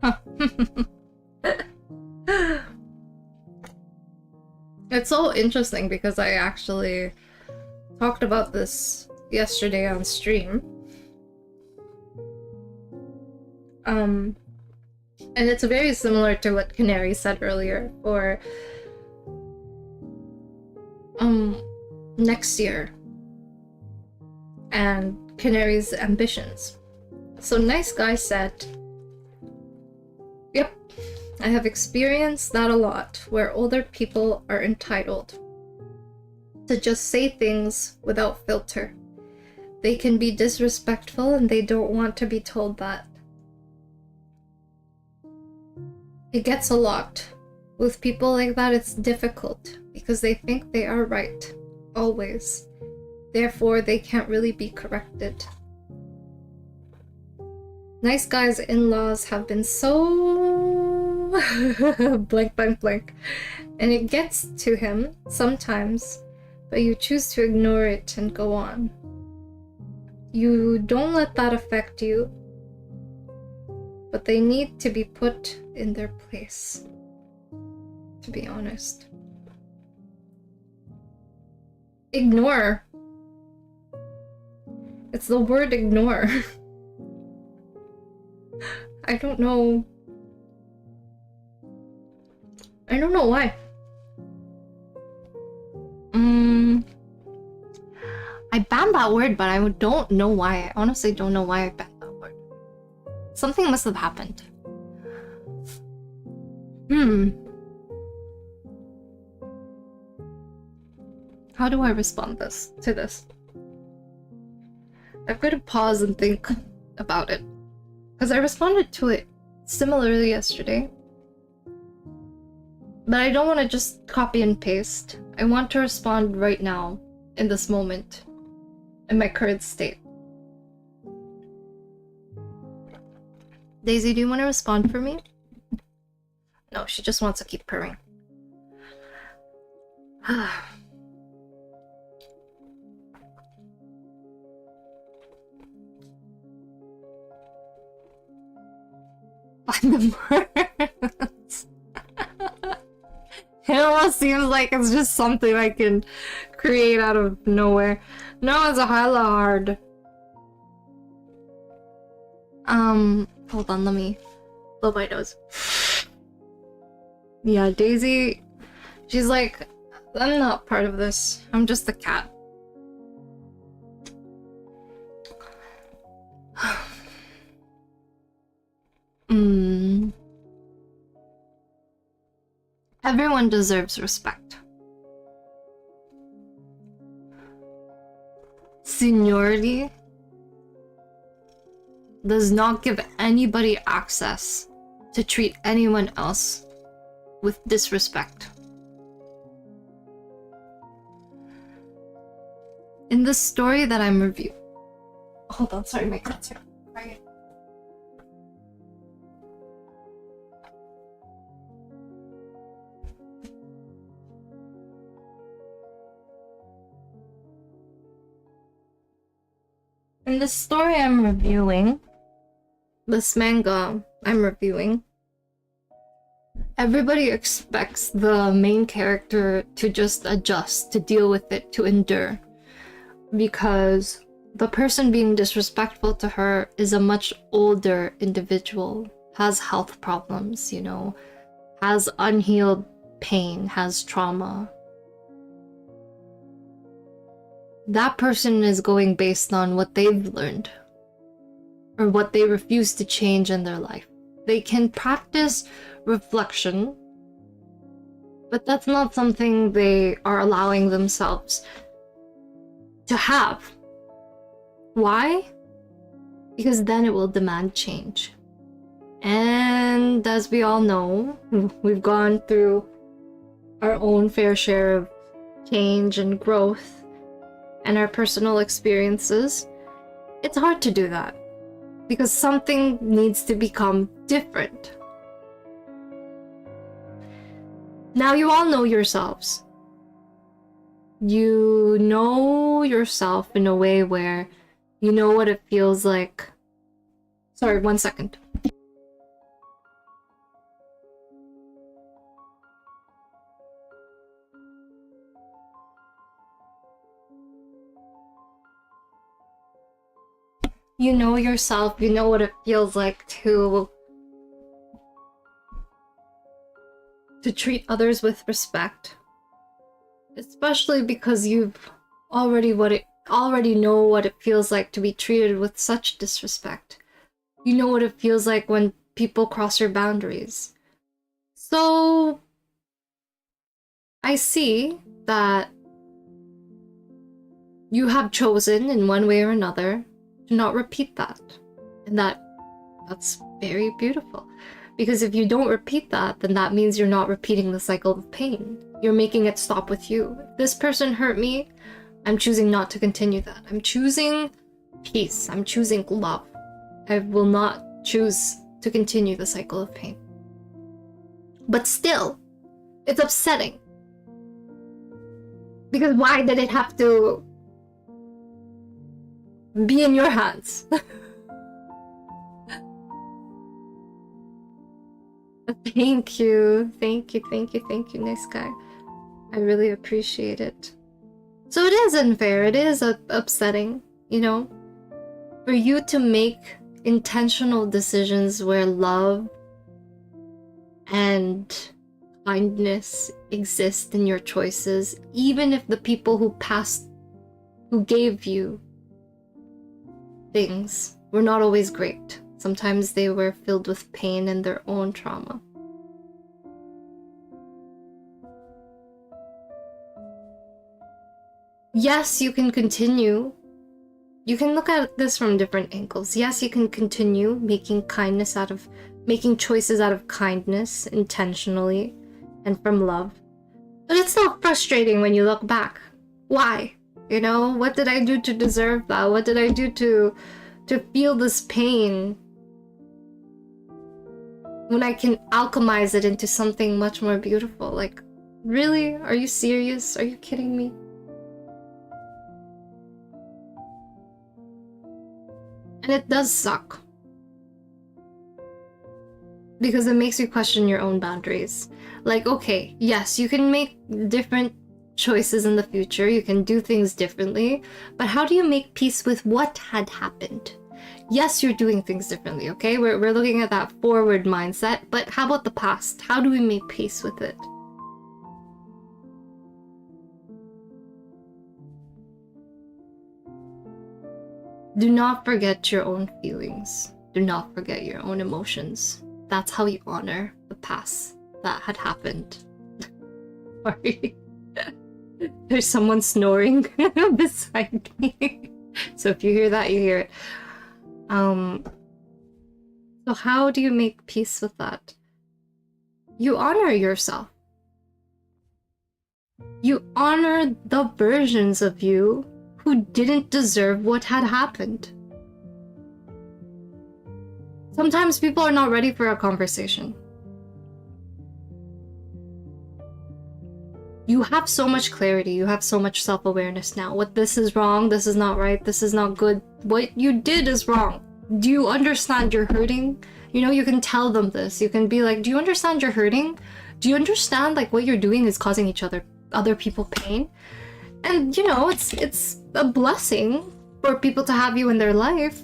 Huh. It's so interesting because I actually talked about this yesterday on stream. And it's very similar to what Canary said earlier for next year and Canary's ambitions. So Nice Guy said, yep, I have experienced that a lot, where older people are entitled to just say things without filter. They can be disrespectful and they don't want to be told that. It gets a lot. With people like that, it's difficult because they think they are right, always. Therefore, they can't really be corrected. Nice Guy's in-laws have been so blank, and it gets to him sometimes, but you choose to ignore it and go on. You don't let that affect you, but they need to be put in their place, to be honest. Ignore. It's the word ignore. I don't know why. I banned that word, but I don't know why. I honestly don't know why I banned that word. Something must have happened. How do I respond to this? I'm going to pause and think about it. Because I responded to it similarly yesterday. But I don't want to just copy and paste. I want to respond right now, in this moment, in my current state. Daisy, do you want to respond for me? No, she just wants to keep purring. Find the words. It almost seems like it's just something I can create out of nowhere. No, it's a hella hard. Hold on, let me blow my nose. Yeah, Daisy, she's like, I'm not part of this. I'm just the cat. Everyone deserves respect. Seniority does not give anybody access to treat anyone else with disrespect. In the story that I'm reviewing... Hold on, sorry, my cat's are crying. In the story I'm reviewing, this manga I'm reviewing, everybody expects the main character to just adjust, to deal with it, to endure. Because the person being disrespectful to her is a much older individual, has health problems, you know, has unhealed pain, has trauma. That person is going based on what they've learned or what they refuse to change in their life. They can practice reflection, but that's not something they are allowing themselves to have. Why? Because then it will demand change. And as we all know, we've gone through our own fair share of change and growth and our personal experiences. It's hard to do that because something needs to become different. Now you all know yourselves. You know yourself in a way where you know what it feels like. Sorry, 1 second. You know yourself, you know what it feels like to treat others with respect. Especially because you've already know what it feels like to be treated with such disrespect. You know what it feels like when people cross your boundaries. So I see that you have chosen in one way or another to not repeat that. And that's very beautiful. Because if you don't repeat that, then that means you're not repeating the cycle of pain. You're making it stop with you. If this person hurt me, I'm choosing not to continue that. I'm choosing peace. I'm choosing love. I will not choose to continue the cycle of pain. But still, it's upsetting. Because why did it have to be in your hands? Thank you, nice guy. I really appreciate it. So it is unfair, it is upsetting, you know, for you to make intentional decisions where love and kindness exist in your choices, even if the people who gave you things were not always great. Sometimes they were filled with pain and their own trauma. Yes, you can continue. You can look at this from different angles. Yes, you can continue making choices out of kindness intentionally and from love. But it's still frustrating when you look back. Why? You know, what did I do to deserve that? What did I do to feel this pain when I can alchemize it into something much more beautiful? Like, really? Are you serious? Are you kidding me? And it does suck. Because it makes you question your own boundaries. Like, okay, yes, you can make different choices in the future, you can do things differently, but how do you make peace with what had happened? Yes, you're doing things differently, okay? We're looking at that forward mindset, but how about the past? How do we make peace with it? Do not forget your own feelings. Do not forget your own emotions. That's how you honor the past that had happened. Sorry. There's someone snoring beside me. So if you hear that, you hear it. So how do you make peace with that? You honor yourself. You honor the versions of you who didn't deserve what had happened. Sometimes people are not ready for a conversation. You have so much clarity, you have so much self-awareness now. What this is wrong, this is not right, this is not good. What you did is wrong. Do you understand you're hurting? You know, you can tell them this. You can be like, do you understand you're hurting? Do you understand like what you're doing is causing other people pain? And you know, it's a blessing for people to have you in their life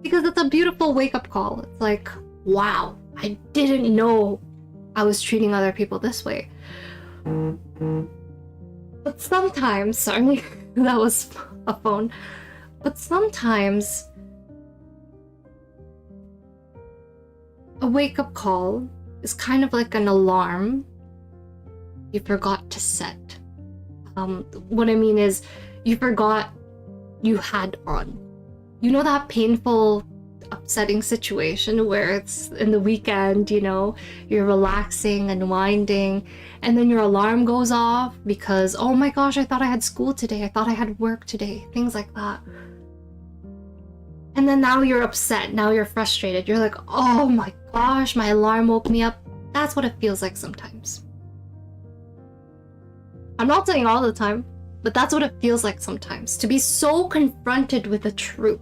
because it's a beautiful wake-up call. It's like, wow, I didn't know I was treating other people this way. But sometimes, sorry, that was a phone. But sometimes a wake-up call is kind of like an alarm you forgot to set. What I mean is, you forgot you had on. You know that painful, upsetting situation where it's in the weekend, you know, you're relaxing, unwinding, and then your alarm goes off because, oh my gosh, I thought I had school today, I thought I had work today, things like that. And then now you're upset, now you're frustrated, you're like, oh my gosh, my alarm woke me up. That's what it feels like sometimes. I'm not saying all the time, but that's what it feels like sometimes, to be so confronted with the truth.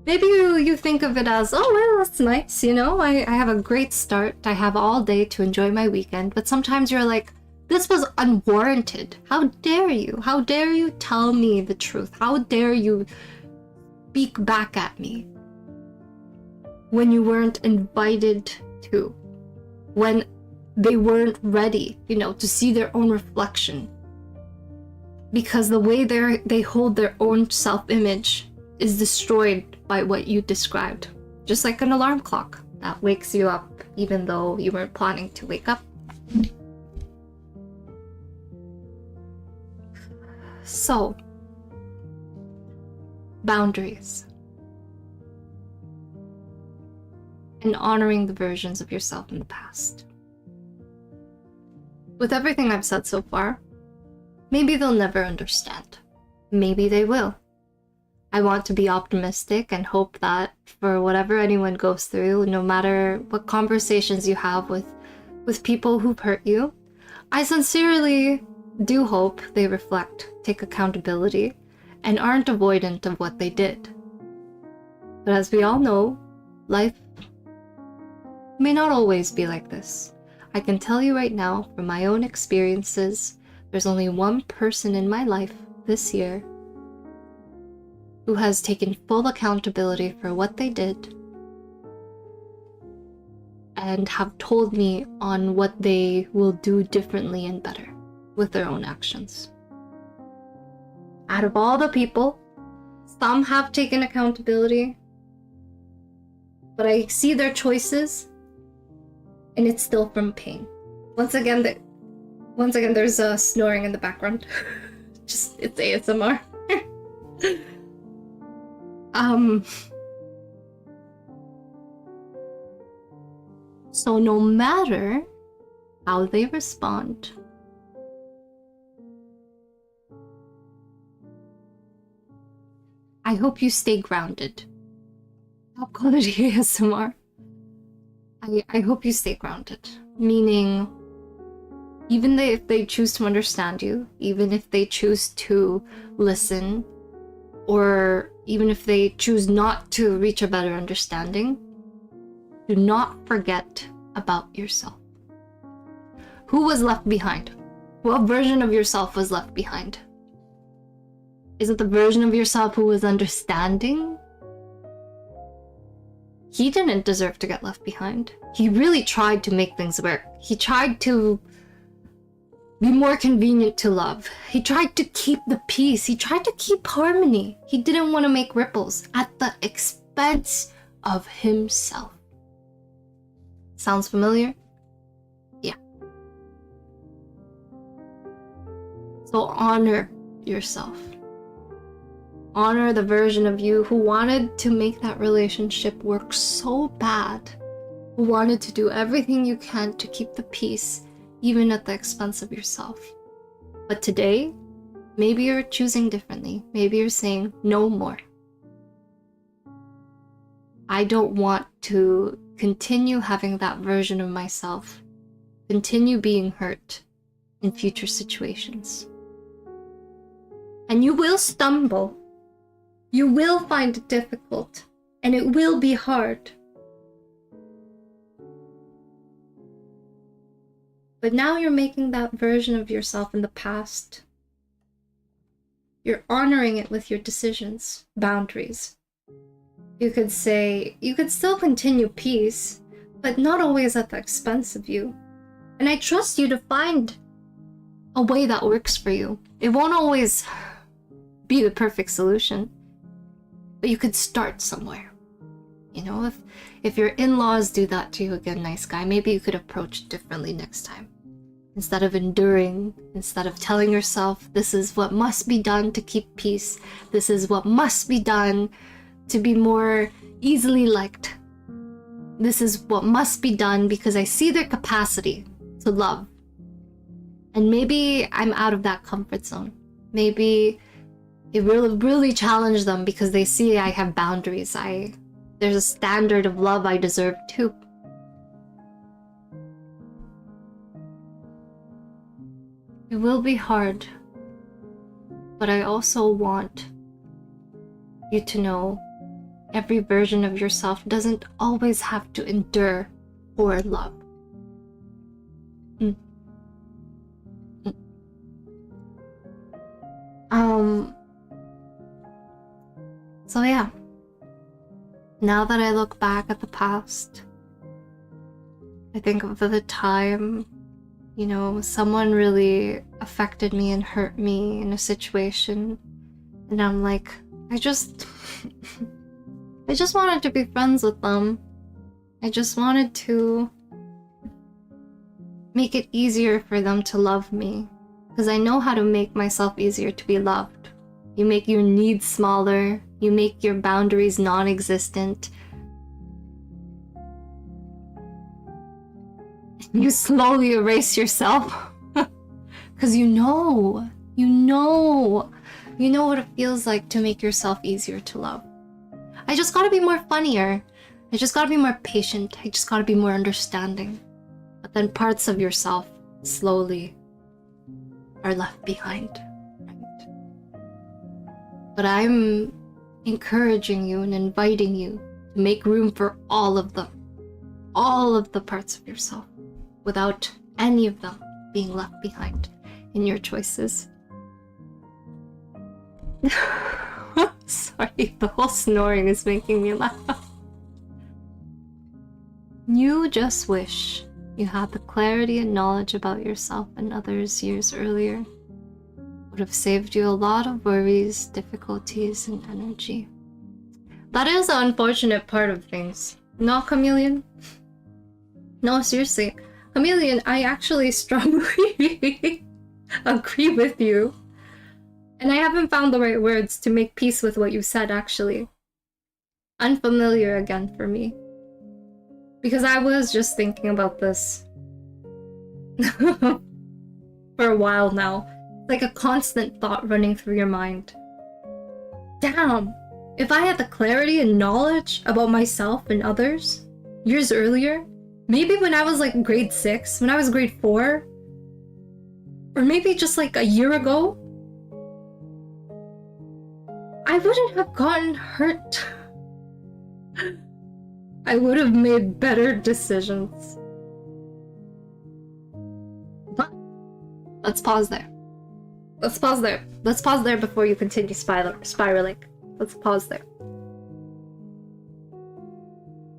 Maybe you think of it as, oh well, that's nice, you know, I have a great start, I have all day to enjoy my weekend, but sometimes you're like, this was unwarranted. How dare you? How dare you tell me the truth? How dare you speak back at me when you weren't invited to? When they weren't ready, you know, to see their own reflection. Because the way they hold their own self-image is destroyed by what you described. Just like an alarm clock that wakes you up even though you weren't planning to wake up. So, boundaries. And honoring the versions of yourself in the past. With everything I've said so far, maybe they'll never understand. Maybe they will. I want to be optimistic and hope that for whatever anyone goes through, no matter what conversations you have with people who've hurt you, I sincerely do hope they reflect, take accountability, and aren't avoidant of what they did. But as we all know, life may not always be like this. I can tell you right now, from my own experiences, there's only one person in my life this year who has taken full accountability for what they did and have told me on what they will do differently and better with their own actions. Out of all the people, some have taken accountability, but I see their choices and it's still from pain. Once again, there's a snoring in the background. Just, it's ASMR. So no matter how they respond, I hope you stay grounded. Top quality ASMR. I hope you stay grounded. Meaning, even if they choose to understand you, even if they choose to listen, or even if they choose not to reach a better understanding, do not forget about yourself. Who was left behind? What version of yourself was left behind? Is it the version of yourself who was understanding? He didn't deserve to get left behind. He really tried to make things work. He tried to be more convenient to love. He tried to keep the peace. He tried to keep harmony. He didn't want to make ripples at the expense of himself. Sounds familiar? Yeah. So honor yourself. Honor the version of you who wanted to make that relationship work so bad, who wanted to do everything you can to keep the peace, even at the expense of yourself. But today, maybe you're choosing differently. Maybe you're saying no more. I don't want to continue having that version of myself, continue being hurt in future situations. And you will stumble. You will find it difficult, and it will be hard. But now you're making that version of yourself in the past. You're honoring it with your decisions, boundaries. You could say, you could still continue peace, but not always at the expense of you. And I trust you to find a way that works for you. It won't always be the perfect solution, but you could start somewhere. You know, if your in-laws do that to you again, nice guy, maybe you could approach it differently next time. Instead of enduring, instead of telling yourself, this is what must be done to keep peace, this is what must be done to be more easily liked, this is what must be done because I see their capacity to love. And maybe I'm out of that comfort zone. Maybe it will really challenge them because they see I have boundaries. There's a standard of love I deserve too. It will be hard, but I also want you to know every version of yourself doesn't always have to endure or love. So yeah, now that I look back at the past, I think of the time, you know, someone really affected me and hurt me in a situation, and I'm like, I just wanted to be friends with them. I just wanted to make it easier for them to love me, because I know how to make myself easier to be loved. You make your needs smaller, you make your boundaries non-existent. You slowly erase yourself. Because you know what it feels like to make yourself easier to love. I just gotta be more funnier. I just gotta be more patient. I just gotta be more understanding. But then parts of yourself slowly are left behind. Right? But I'm encouraging you and inviting you to make room for all of them. All of the parts of yourself, without any of them being left behind in your choices. Sorry, the whole snoring is making me laugh. You just wish you had the clarity and knowledge about yourself and others years earlier. Would have saved you a lot of worries, difficulties, and energy. That is the unfortunate part of things. No, Chameleon? No, seriously. Chameleon, I actually strongly agree with you. And I haven't found the right words to make peace with what you said, actually. Unfamiliar again for me. Because I was just thinking about this for a while now. Like a constant thought running through your mind. Damn! If I had the clarity and knowledge about myself and others years earlier, maybe when I was like grade 6, when I was grade 4, or maybe just like a year ago, I wouldn't have gotten hurt. I would have made better decisions. But let's pause there. Let's pause there. Let's pause there before you continue spiraling. Let's pause there.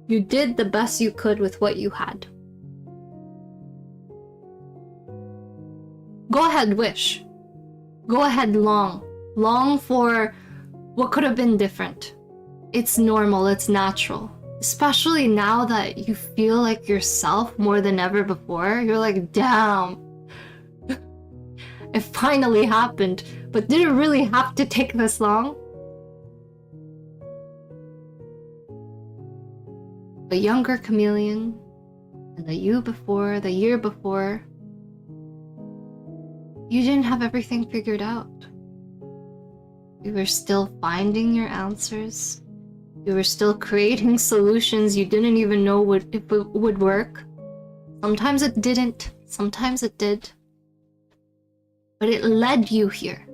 You did the best you could with what you had. Go ahead, wish. Go ahead, long. Long for what could have been different. It's normal, it's natural. Especially now that you feel like yourself more than ever before. You're like, damn. It finally happened. But did it really have to take this long? A younger chameleon, and the you before, the year before, you didn't have everything figured out. You were still finding your answers. You were still creating solutions you didn't even know if it would work. Sometimes it didn't, sometimes it did. But it led you here.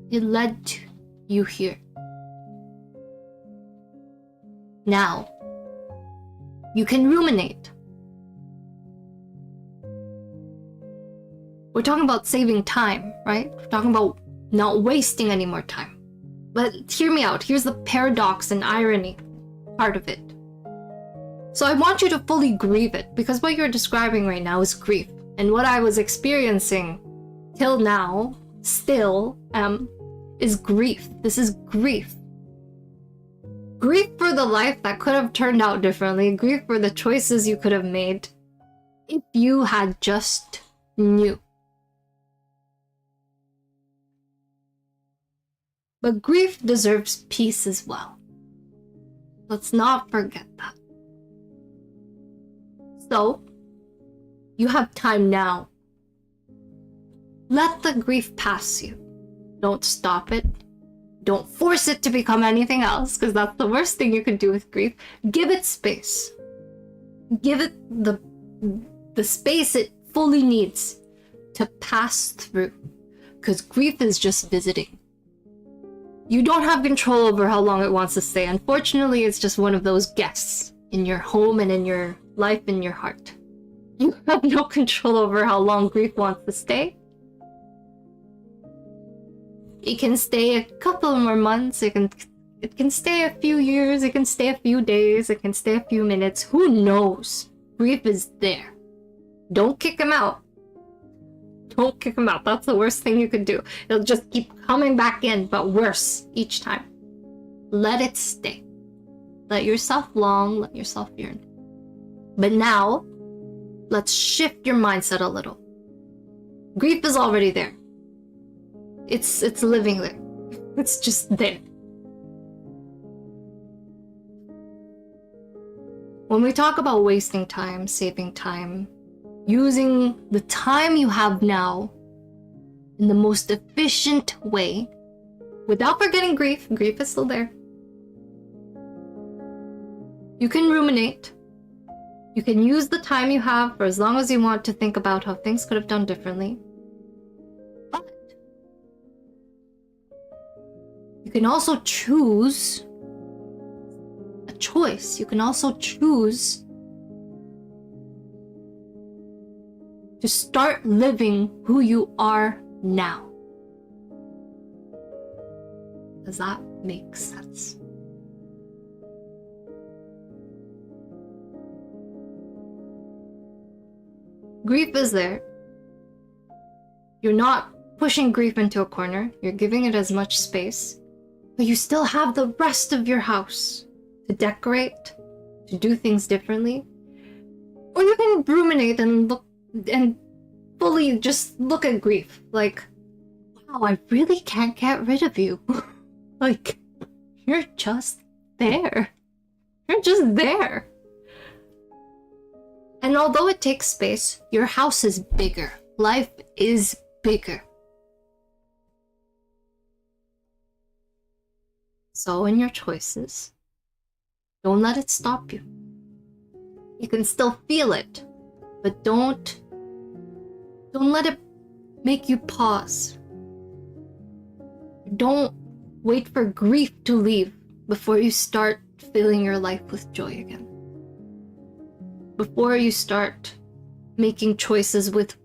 It led you here. Now, you can ruminate. We're talking about saving time, right? We're talking about not wasting any more time. But hear me out. Here's the paradox and irony part of it. So I want you to fully grieve it, because what you're describing right now is grief. And what I was experiencing till now, still is grief. This is grief. Grief for the life that could have turned out differently. Grief for the choices you could have made if you had just knew. But grief deserves peace as well. Let's not forget that. So, you have time now. Let the grief pass you. Don't stop it. Don't force it to become anything else, because that's the worst thing you can do with grief. Give it space. Give it the space it fully needs to pass through, because grief is just visiting. You don't have control over how long it wants to stay. Unfortunately, it's just one of those guests in your home and in your life, in your heart. You have no control over how long grief wants to stay. It can stay a couple more months, it can stay a few years, it can stay a few days, it can stay a few minutes. Who knows? Grief is there. Don't kick him out. Don't kick him out. That's the worst thing you could do. It'll just keep coming back in, but worse each time. Let it stay. Let yourself long, let yourself yearn. But now, let's shift your mindset a little. Grief is already there. It's living there. It's just there. When we talk about wasting time, saving time, using the time you have now in the most efficient way, without forgetting grief is still there. You can ruminate. You can use the time you have for as long as you want to think about how things could have done differently. But you can also choose a choice. You can also choose to start living who you are now. Does that make sense? Grief is there. You're not pushing grief into a corner. You're giving it as much space. But you still have the rest of your house to decorate, to do things differently. Or you can ruminate and look and fully just look at grief. Like, wow, I really can't get rid of you. Like, you're just there. You're just there. And although it takes space, your house is bigger. Life is bigger. So in your choices, don't let it stop you. You can still feel it, but don't let it make you pause. Don't wait for grief to leave before you start filling your life with joy again. Before you start making choices with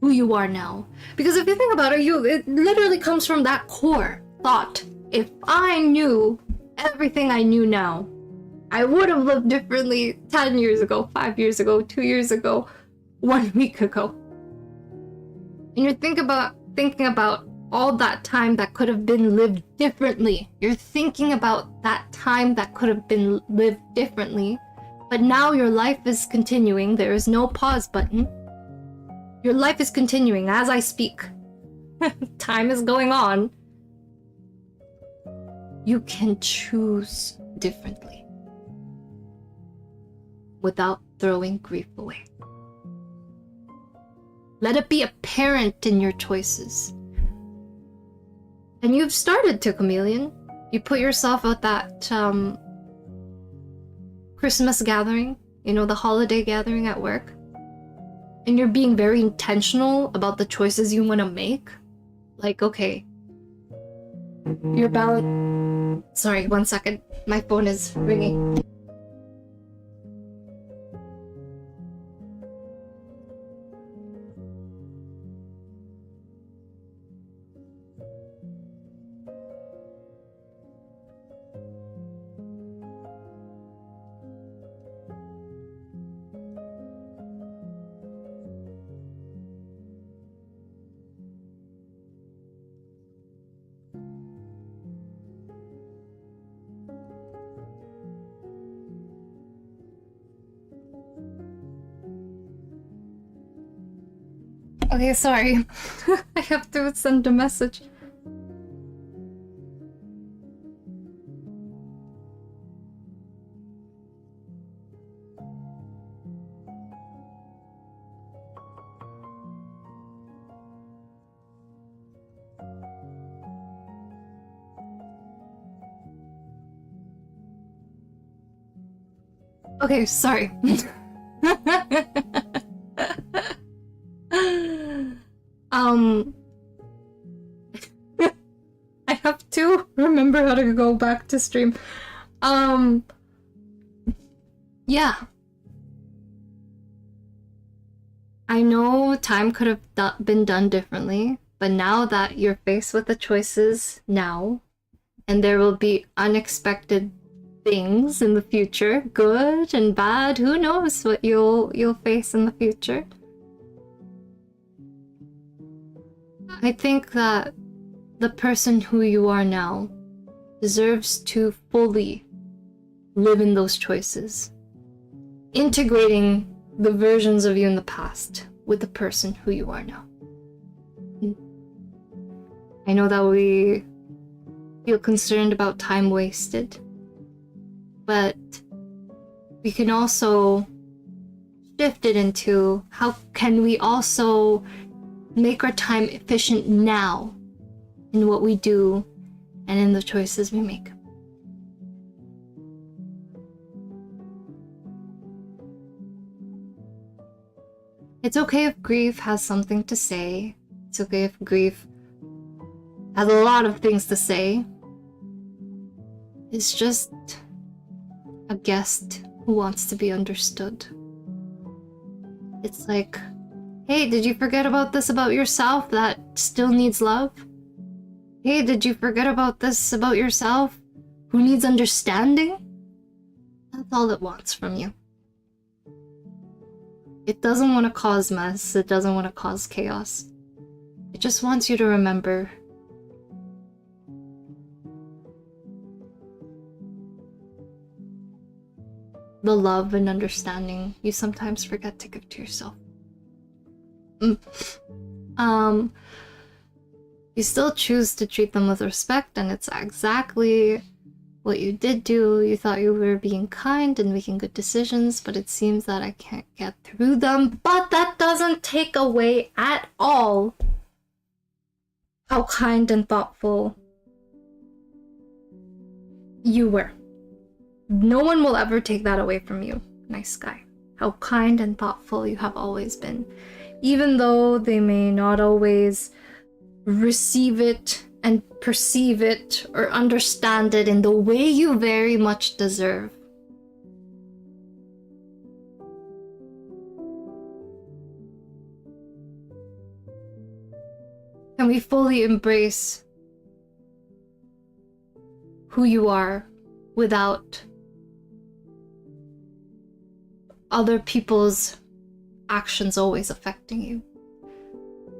who you are now. Because if you think about it, it literally comes from that core thought. If I knew everything I knew now, I would have lived differently 10 years ago, 5 years ago, 2 years ago, 1 week ago. And you're thinking about all that time that could have been lived differently. You're thinking about that time that could have been lived differently. But now your life is continuing. There is no pause button. Your life is continuing as I speak. Time is going on. You can choose differently without throwing grief away. Let it be apparent in your choices. And you've started to, Chameleon. You put yourself at that Christmas gathering, you know, the holiday gathering at work. And you're being very intentional about the choices you want to make. Like, okay, you're bound. Sorry, 1 second. My phone is ringing. Okay, sorry. I have to send a message. Okay, sorry. I have to remember how to go back to stream. Yeah. I know time could have been done differently, but now that you're faced with the choices now, and there will be unexpected things in the future, good and bad, who knows what you'll face in the future. I think that the person who you are now deserves to fully live in those choices, integrating the versions of you in the past with the person who you are now. I know that we feel concerned about time wasted, but we can also shift it into how can we also make our time efficient now in what we do and in the choices we make. It's okay if grief has something to say. It's okay if grief has a lot of things to say. It's just a guest who wants to be understood. It's like, hey, did you forget about this about yourself that still needs love? Hey, did you forget about this about yourself who needs understanding? That's all it wants from you. It doesn't want to cause mess. It doesn't want to cause chaos. It just wants you to remember the love and understanding you sometimes forget to give to yourself. You still choose to treat them with respect, and it's exactly what you did do. You thought you were being kind and making good decisions, but it seems that I can't get through them. But that doesn't take away at all how kind and thoughtful you were. No one will ever take that away from you, nice guy. How kind and thoughtful you have always been. Even though they may not always receive it and perceive it or understand it in the way you very much deserve. Can we fully embrace who you are without other people's actions always affecting you.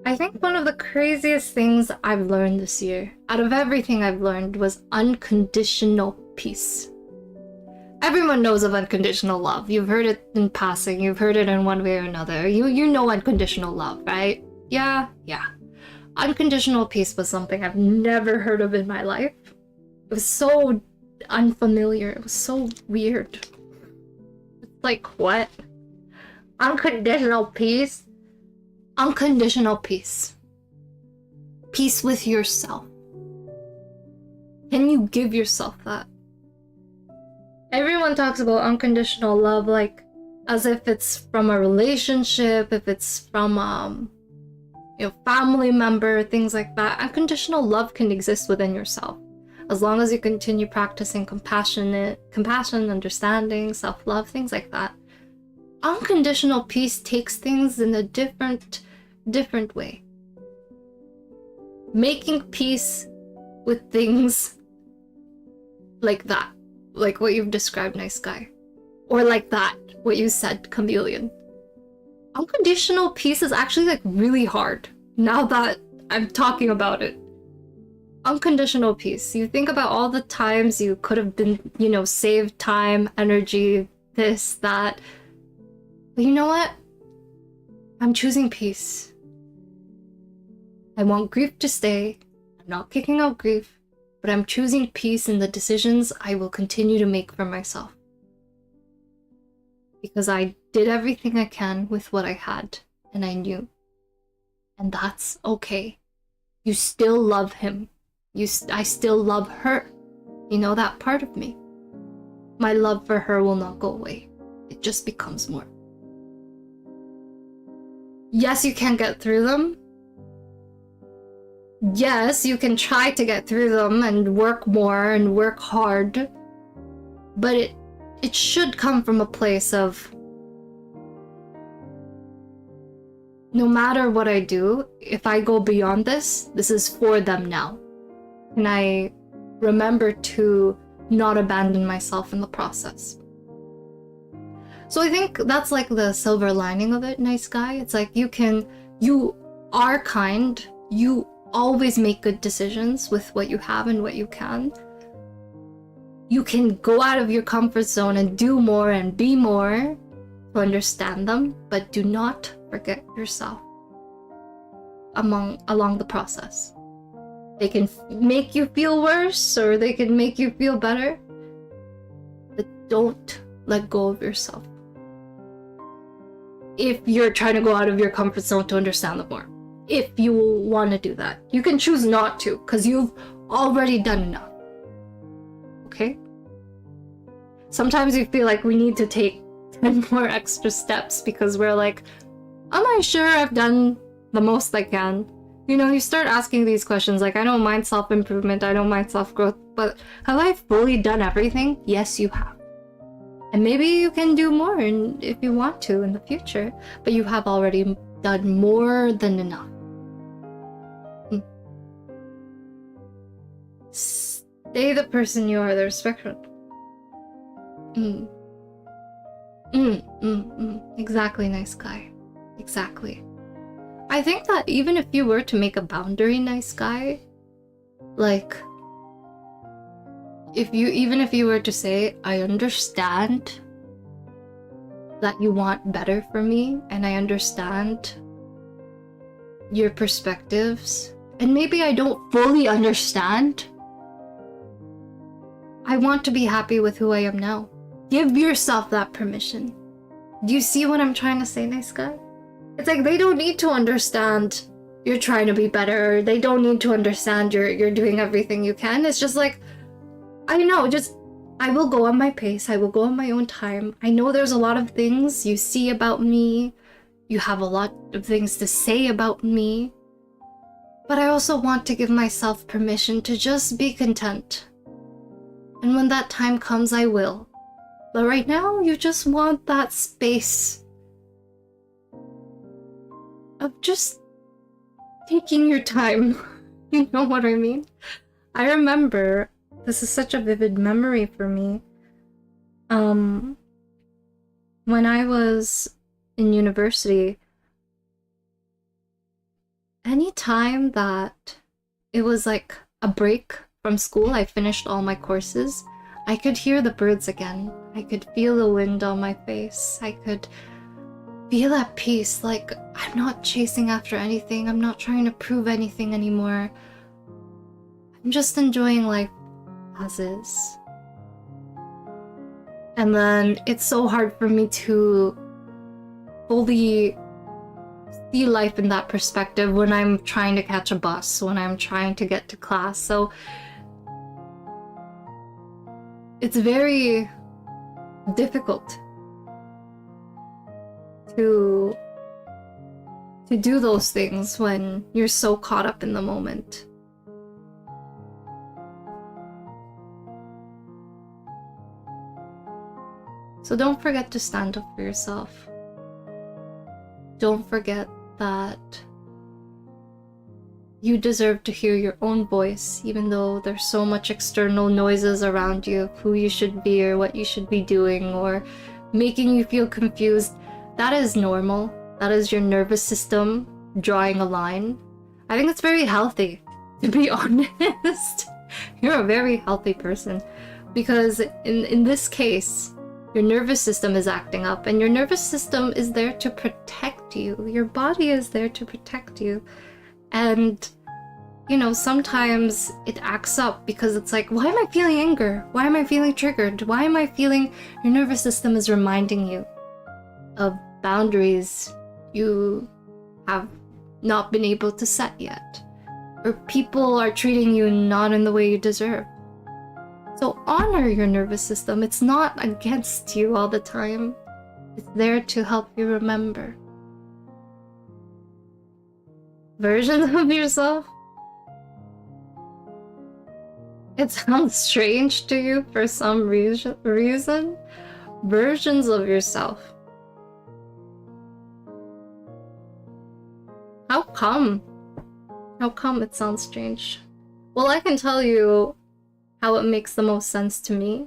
I think one of the craziest things I've learned this year, out of everything I've learned, was unconditional peace. Everyone knows of unconditional love. You've heard it in passing. You've heard it in one way or another. You know unconditional love, right? Yeah. Unconditional peace was something I've never heard of in my life. It was so unfamiliar. It was so weird. It's like, what? Unconditional peace? Unconditional peace. Peace with yourself. Can you give yourself that? Everyone talks about unconditional love like as if it's from a relationship, if it's from family member, things like that. Unconditional love can exist within yourself as long as you continue practicing compassion, understanding, self-love, things like that. Unconditional peace takes things in a different way. Making peace with things like that, like what you've described, nice guy, or like that, what you said, chameleon. Unconditional peace is actually like really hard now that I'm talking about it. Unconditional peace. You think about all the times you could have been, saved time, energy, this, that. But you know what? I'm choosing peace. I want grief to stay. I'm not kicking out grief, but I'm choosing peace in the decisions I will continue to make for myself. Because I did everything I can with what I had, and I knew. And that's okay. You still love him. I still love her. You know that part of me. My love for her will not go away. It just becomes more. Yes, you can get through them. Yes, you can try to get through them and work more and work hard. But it should come from a place of, no matter what I do, if I go beyond this is for them now. And I remember to not abandon myself in the process. So I think that's like the silver lining of it, nice guy. It's like you are kind, you always make good decisions with what you have and what you can. You can go out of your comfort zone and do more and be more to understand them, but do not forget yourself along the process. They can make you feel worse or they can make you feel better, but don't let go of yourself. If you're trying to go out of your comfort zone to understand them more, if you want to do that, you can choose not to because you've already done enough. Okay? Sometimes we feel like we need to take 10 more extra steps because we're like, am I sure I've done the most I can? You start asking these questions like, I don't mind self-improvement, I don't mind self-growth, but have I fully done everything? Yes, you have. And maybe you can do more if you want to in the future, but you have already done more than enough. Stay the person you are, the respectful. Exactly, nice guy. Exactly. I think that even if you were to make a boundary, nice guy, like, if you were to say, I understand that you want better for me, and I understand your perspectives, and maybe I don't fully understand, I want to be happy with who I am now. Give yourself that permission. Do you see what I'm trying to say, nice guy? It's like they don't need to understand you're trying to be better. They don't need to understand you're doing everything you can. It's just like, I know, I will go on my pace. I will go on my own time. I know there's a lot of things you see about me. You have a lot of things to say about me. But I also want to give myself permission to just be content. And when that time comes, I will. But right now, you just want that space of just taking your time. You know what I mean? I remember, this is such a vivid memory for me. when I was in university, any time that it was like a break from school, I finished all my courses, I could hear the birds again. I could feel the wind on my face. I could feel at peace, like I'm not chasing after anything. I'm not trying to prove anything anymore. I'm just enjoying life as is. And then it's so hard for me to fully see life in that perspective when I'm trying to catch a bus, when I'm trying to get to class. So it's very difficult to do those things when you're so caught up in the moment. So don't forget to stand up for yourself. Don't forget that you deserve to hear your own voice, even though there's so much external noises around you of who you should be or what you should be doing or making you feel confused. That is normal. That is your nervous system drawing a line. I think it's very healthy, to be honest. You're a very healthy person because in this case, your nervous system is acting up, and your nervous system is there to protect you. Your body is there to protect you. And, you know, sometimes it acts up because it's like, why am I feeling anger? Why am I feeling triggered? Why am I feeling... Your nervous system is reminding you of boundaries you have not been able to set yet. Or people are treating you not in the way you deserve. So honor your nervous system. It's not against you all the time. It's there to help you remember. Versions of yourself? It sounds strange to you for some reason. Versions of yourself. How come? How come it sounds strange? Well, I can tell you how it makes the most sense to me.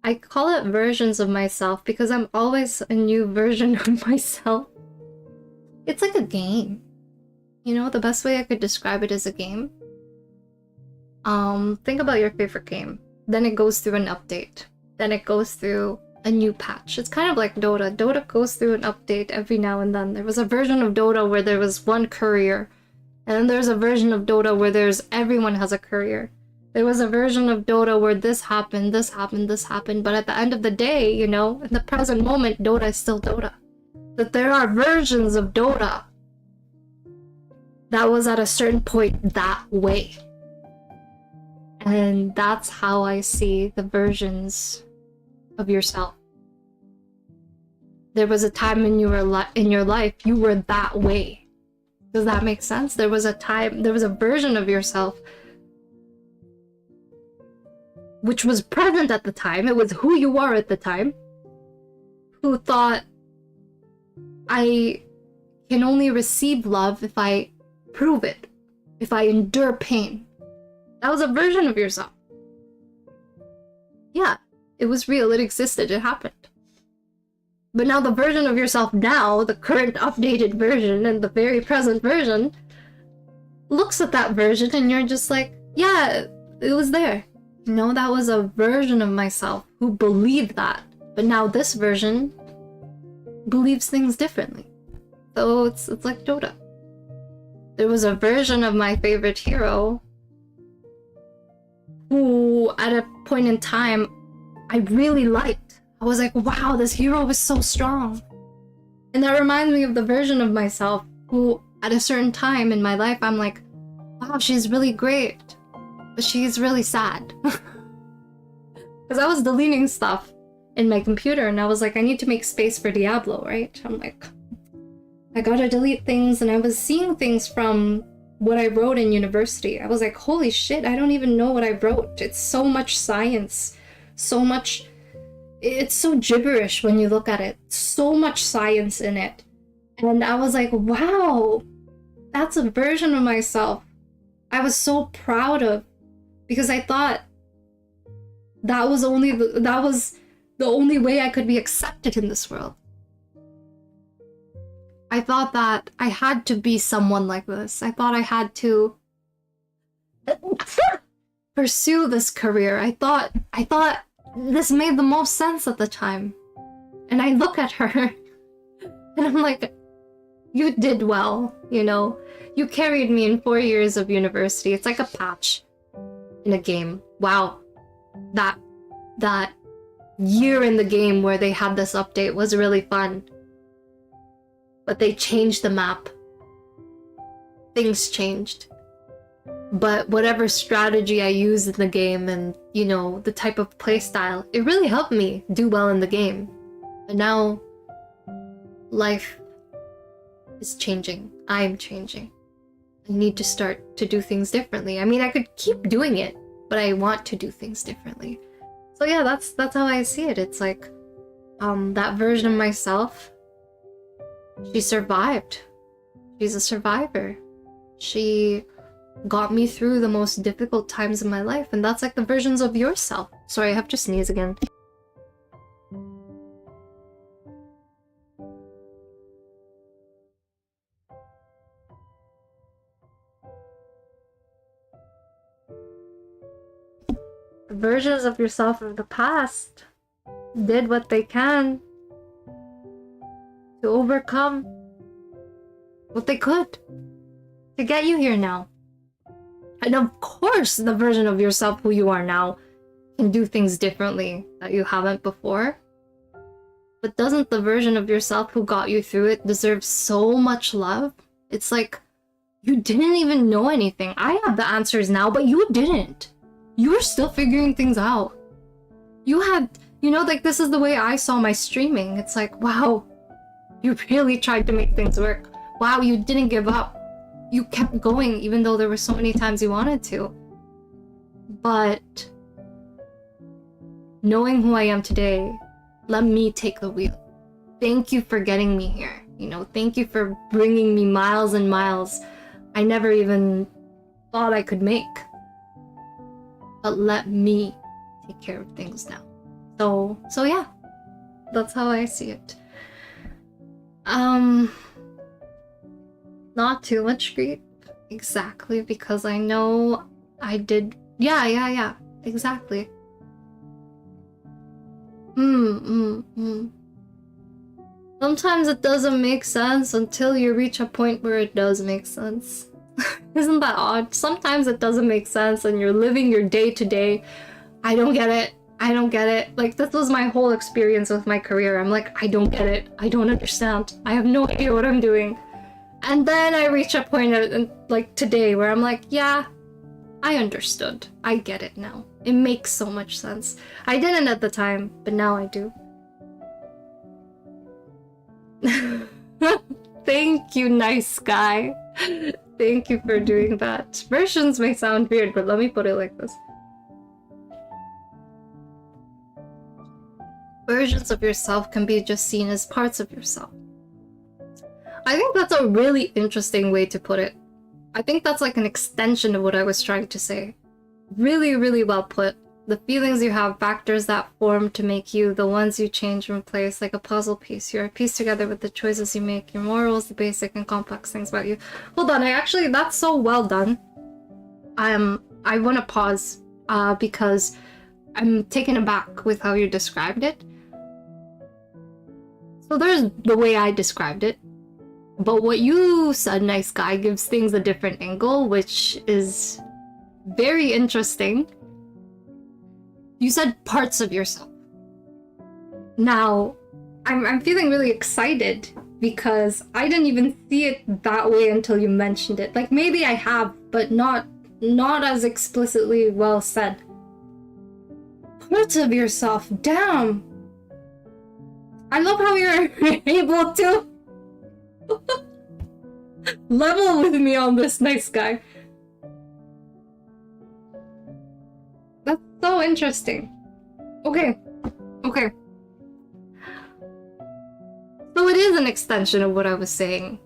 I call it versions of myself because I'm always a new version of myself. It's like a game. You know, the best way I could describe it is a game. Think about your favorite game. Then it goes through an update. Then it goes through a new patch. It's kind of like Dota. Dota goes through an update every now and then. There was a version of Dota where there was one courier. And then there's a version of Dota where everyone has a courier. There was a version of Dota where this happened, this happened, this happened, but at the end of the day, you know, in the present moment, Dota is still Dota. That there are versions of Dota that was at a certain point that way. And that's how I see the versions of yourself. There was a time in your life you were that way. Does that make sense? There was a version of yourself which was present at the time. It was who you are at the time, who thought, I can only receive love if I prove it, if I endure pain. That was a version of yourself. Yeah, it was real, it existed, it happened. But now the version of yourself now, the current updated version and the very present version, looks at that version and you're just like, yeah, it was there. You know, that was a version of myself who believed that. But now this version believes things differently. So it's like Dota. There was a version of my favorite hero who, at a point in time, I really liked. I was like, wow, this hero was so strong. And that reminds me of the version of myself who, at a certain time in my life, I'm like, wow, she's really great. But she's really sad. Because I was deleting stuff in my computer and I was like, I need to make space for Diablo, right? I'm like, I gotta delete things, and I was seeing things from what I wrote in university. I was like, holy shit, I don't even know what I wrote. It's so much science, so much, it's so gibberish when you look at it. So much science in it. And I was like, wow, that's a version of myself I was so proud of, because I thought that was the only way I could be accepted in this world. I thought that I had to be someone like this. I thought I had to pursue this career. I thought this made the most sense at the time. And I look at her and I'm like, you did well, you know? You carried me in 4 years of university. It's like a patch in a game. Wow. That year in the game where they had this update was really fun. But they changed the map. Things changed. But whatever strategy I used in the game and, you know, the type of playstyle, it really helped me do well in the game. But now, life is changing. I'm changing. I need to start to do things differently. I mean, I could keep doing it, but I want to do things differently. So yeah, that's how I see it. It's like, that version of myself, she survived. She's a survivor. She got me through the most difficult times in my life, and that's like the versions of yourself. Sorry, I have to sneeze again. The versions of yourself of the past did what they can to overcome what they could to get you here now. And of course, the version of yourself who you are now can do things differently that you haven't before. But doesn't the version of yourself who got you through it deserve so much love? It's like, you didn't even know anything. I have the answers now, but you didn't. You were still figuring things out. You had, you know, like, this is the way I saw my streaming. It's like, wow, you really tried to make things work. Wow, you didn't give up. You kept going even though there were so many times you wanted to. But knowing who I am today, let me take the wheel. Thank you for getting me here. You know, thank you for bringing me miles and miles I never even thought I could make. But let me take care of things now. So yeah, that's how I see it. Not too much grief, exactly, because I know I did. Yeah, exactly. Sometimes it doesn't make sense until you reach a point where it does make sense. Isn't that odd? Sometimes it doesn't make sense and you're living your day to day. I don't get it. I don't get it. Like, this was my whole experience with my career. I'm like, I don't get it. I don't understand. I have no idea what I'm doing. And then I reach a point like today where I'm like, yeah, I understood. I get it now. It makes so much sense. I didn't at the time, but now I do. Thank you, nice guy. Thank you for doing that. Versions may sound weird, but let me put it like this. Versions of yourself can be just seen as parts of yourself. I think that's a really interesting way to put it. I think that's like an extension of what I was trying to say. Really, really well put. The feelings you have, factors that form to make you, the ones you change and replace, like a puzzle piece. You're pieced together with the choices you make, your morals, the basic and complex things about you. Hold on, that's so well done. I want to pause because I'm taken aback with how you described it. So there's the way I described it. But what you said, nice guy, gives things a different angle, which is very interesting. You said parts of yourself. Now, I'm feeling really excited because I didn't even see it that way until you mentioned it. Like, maybe I have, but not as explicitly well said. Parts of yourself, damn. I love how you're able to level with me on this, nice guy. That's so interesting. Okay. So it is an extension of what I was saying,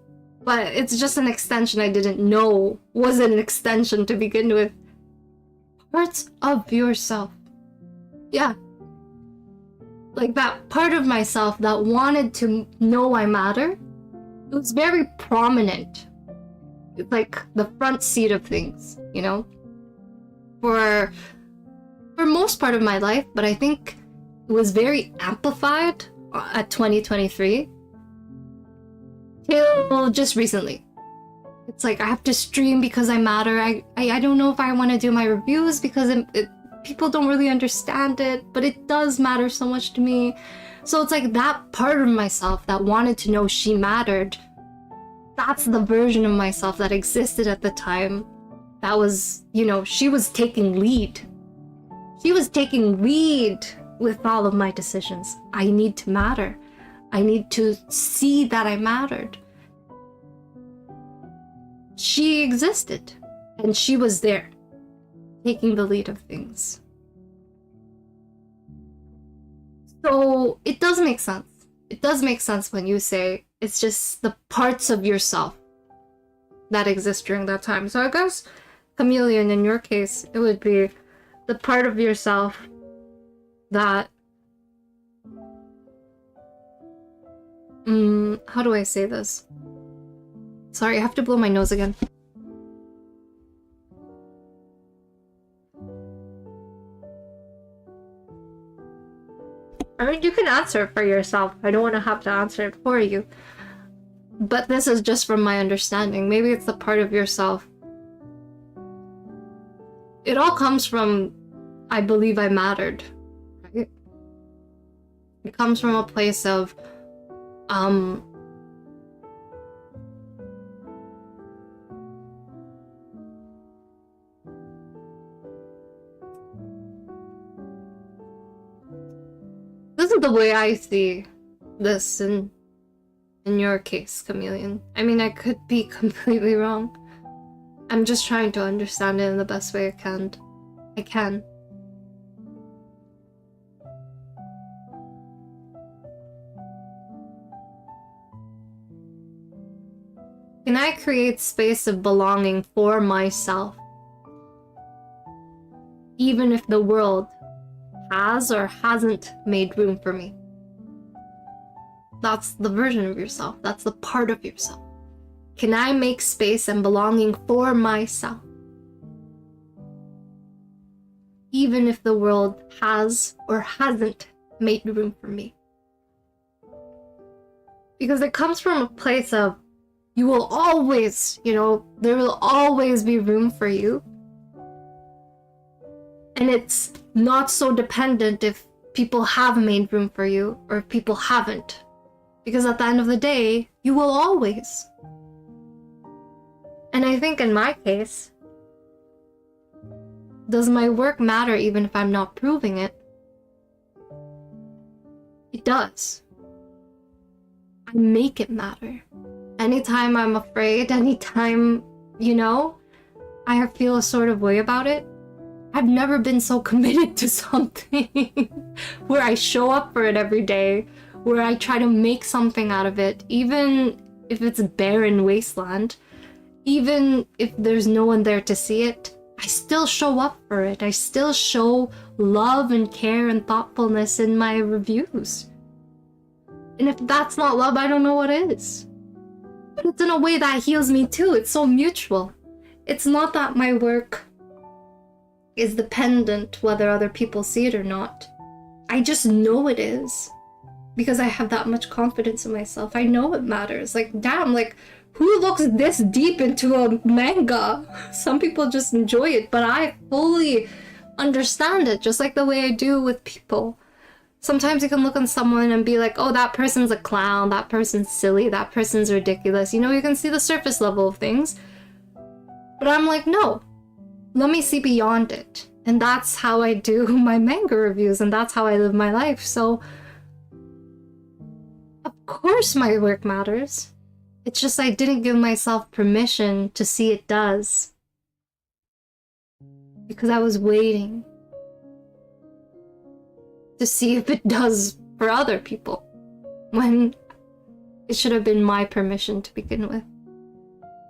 but it's just an extension I didn't know was an extension to begin with. Parts of yourself. Yeah. like that part of myself that wanted to know I matter, it was very prominent. It's like the front seat of things, you know? For most part of my life, but I think it was very amplified at 2023 till just recently. It's like I have to stream because I matter. I don't know if I want to do my reviews because people don't really understand it, but it does matter so much to me. So it's like that part of myself that wanted to know she mattered. That's the version of myself that existed at the time. That was, you know, she was taking lead. She was taking lead with all of my decisions. I need to matter. I need to see that I mattered. She existed, and she was there, taking the lead of things. So it does make sense. It does make sense when you say it's just the parts of yourself that exist during that time. So I guess, Chameleon, in your case, it would be the part of yourself that how do I say this? Sorry, I have to blow my nose again. I mean, you can answer it for yourself. I don't want to have to answer it for you. But this is just from my understanding. Maybe it's the part of yourself. It all comes from, I believe I mattered, right? It comes from a place of, this is the way I see this in your case, Chameleon. I mean, I could be completely wrong. I'm just trying to understand it in the best way I can. Can I create space of belonging for myself? Even if the world has or hasn't made room for me. That's the version of yourself. That's the part of yourself. Can I make space and belonging for myself? Even if the world has or hasn't made room for me. Because it comes from a place of, you will always, you know, there will always be room for you. And it's not so dependent if people have made room for you or if people haven't. Because at the end of the day, you will always. And I think in my case, does my work matter even if I'm not proving it? It does. I make it matter. Anytime I'm afraid, anytime, you know, I feel a sort of way about it, I've never been so committed to something where I show up for it every day, where I try to make something out of it, even if it's a barren wasteland, even if there's no one there to see it, I still show up for it. I still show love and care and thoughtfulness in my reviews. And if that's not love, I don't know what is. But it's in a way that heals me too. It's so mutual. It's not that my work is dependent whether other people see it or not. I just know it is. Because I have that much confidence in myself. I know it matters. Like, damn, like, who looks this deep into a manga? Some people just enjoy it, but I fully understand it, just like the way I do with people. Sometimes you can look on someone and be like, oh, that person's a clown, that person's silly, that person's ridiculous. You know, you can see the surface level of things. But I'm like, no, let me see beyond it. And that's how I do my manga reviews, and that's how I live my life. So, of course my work matters. It's just I didn't give myself permission to see it does. Because I was waiting to see if it does for other people, when it should have been my permission to begin with.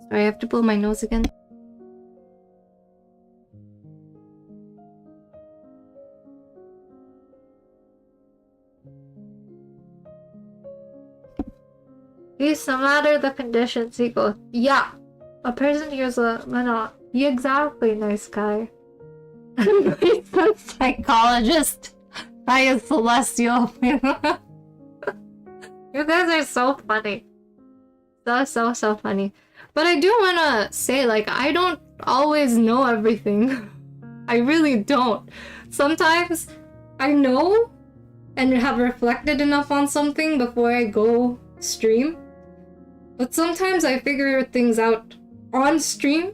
Sorry, I have to blow my nose again. He's no matter the conditions, he goes, yeah. A person hears a mana. Yeah, exactly, nice guy. He's a psychologist. I am celestial. You guys are so funny. So funny. But I do wanna say, like, I don't always know everything. I really don't. Sometimes I know and have reflected enough on something before I go stream. But sometimes I figure things out on stream.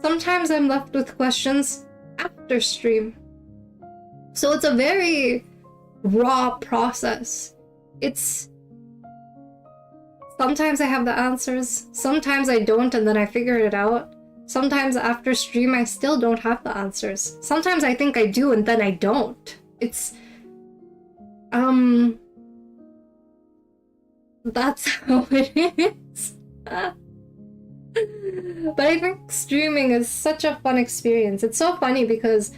Sometimes I'm left with questions after stream. So it's a very raw process. Sometimes I have the answers, sometimes I don't and then I figure it out. Sometimes after stream I still don't have the answers. Sometimes I think I do and then I don't. That's how it is. But I think streaming is such a fun experience. It's so funny because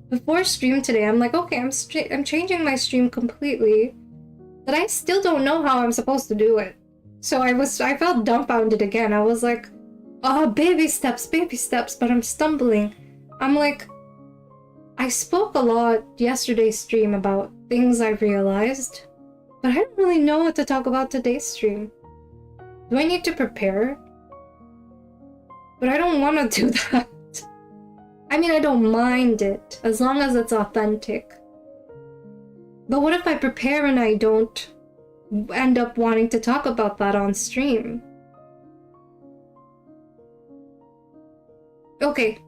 before stream today, I'm like, okay, I'm changing my stream completely, but I still don't know how I'm supposed to do it. So I felt dumbfounded again. I was like, oh, baby steps, but I'm stumbling. I'm like, I spoke a lot yesterday's stream about things I realized, but I don't really know what to talk about today's stream. Do I need to prepare? But I don't want to do that. I mean, I don't mind it, as long as it's authentic. But what if I prepare and I don't end up wanting to talk about that on stream? Okay,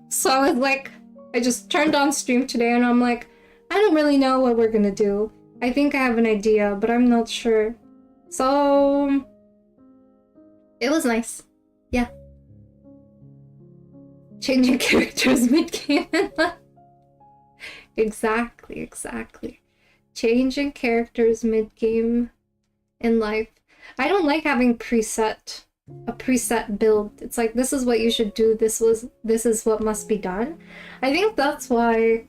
so I was like, I just turned on stream today and I'm like, I don't really know what we're gonna do. I think I have an idea, but I'm not sure. So, it was nice. Yeah. Changing characters mid-game. Exactly. Changing characters mid-game in life. I don't like having a preset build. It's like, this is what you should do, this is what must be done. I think that's why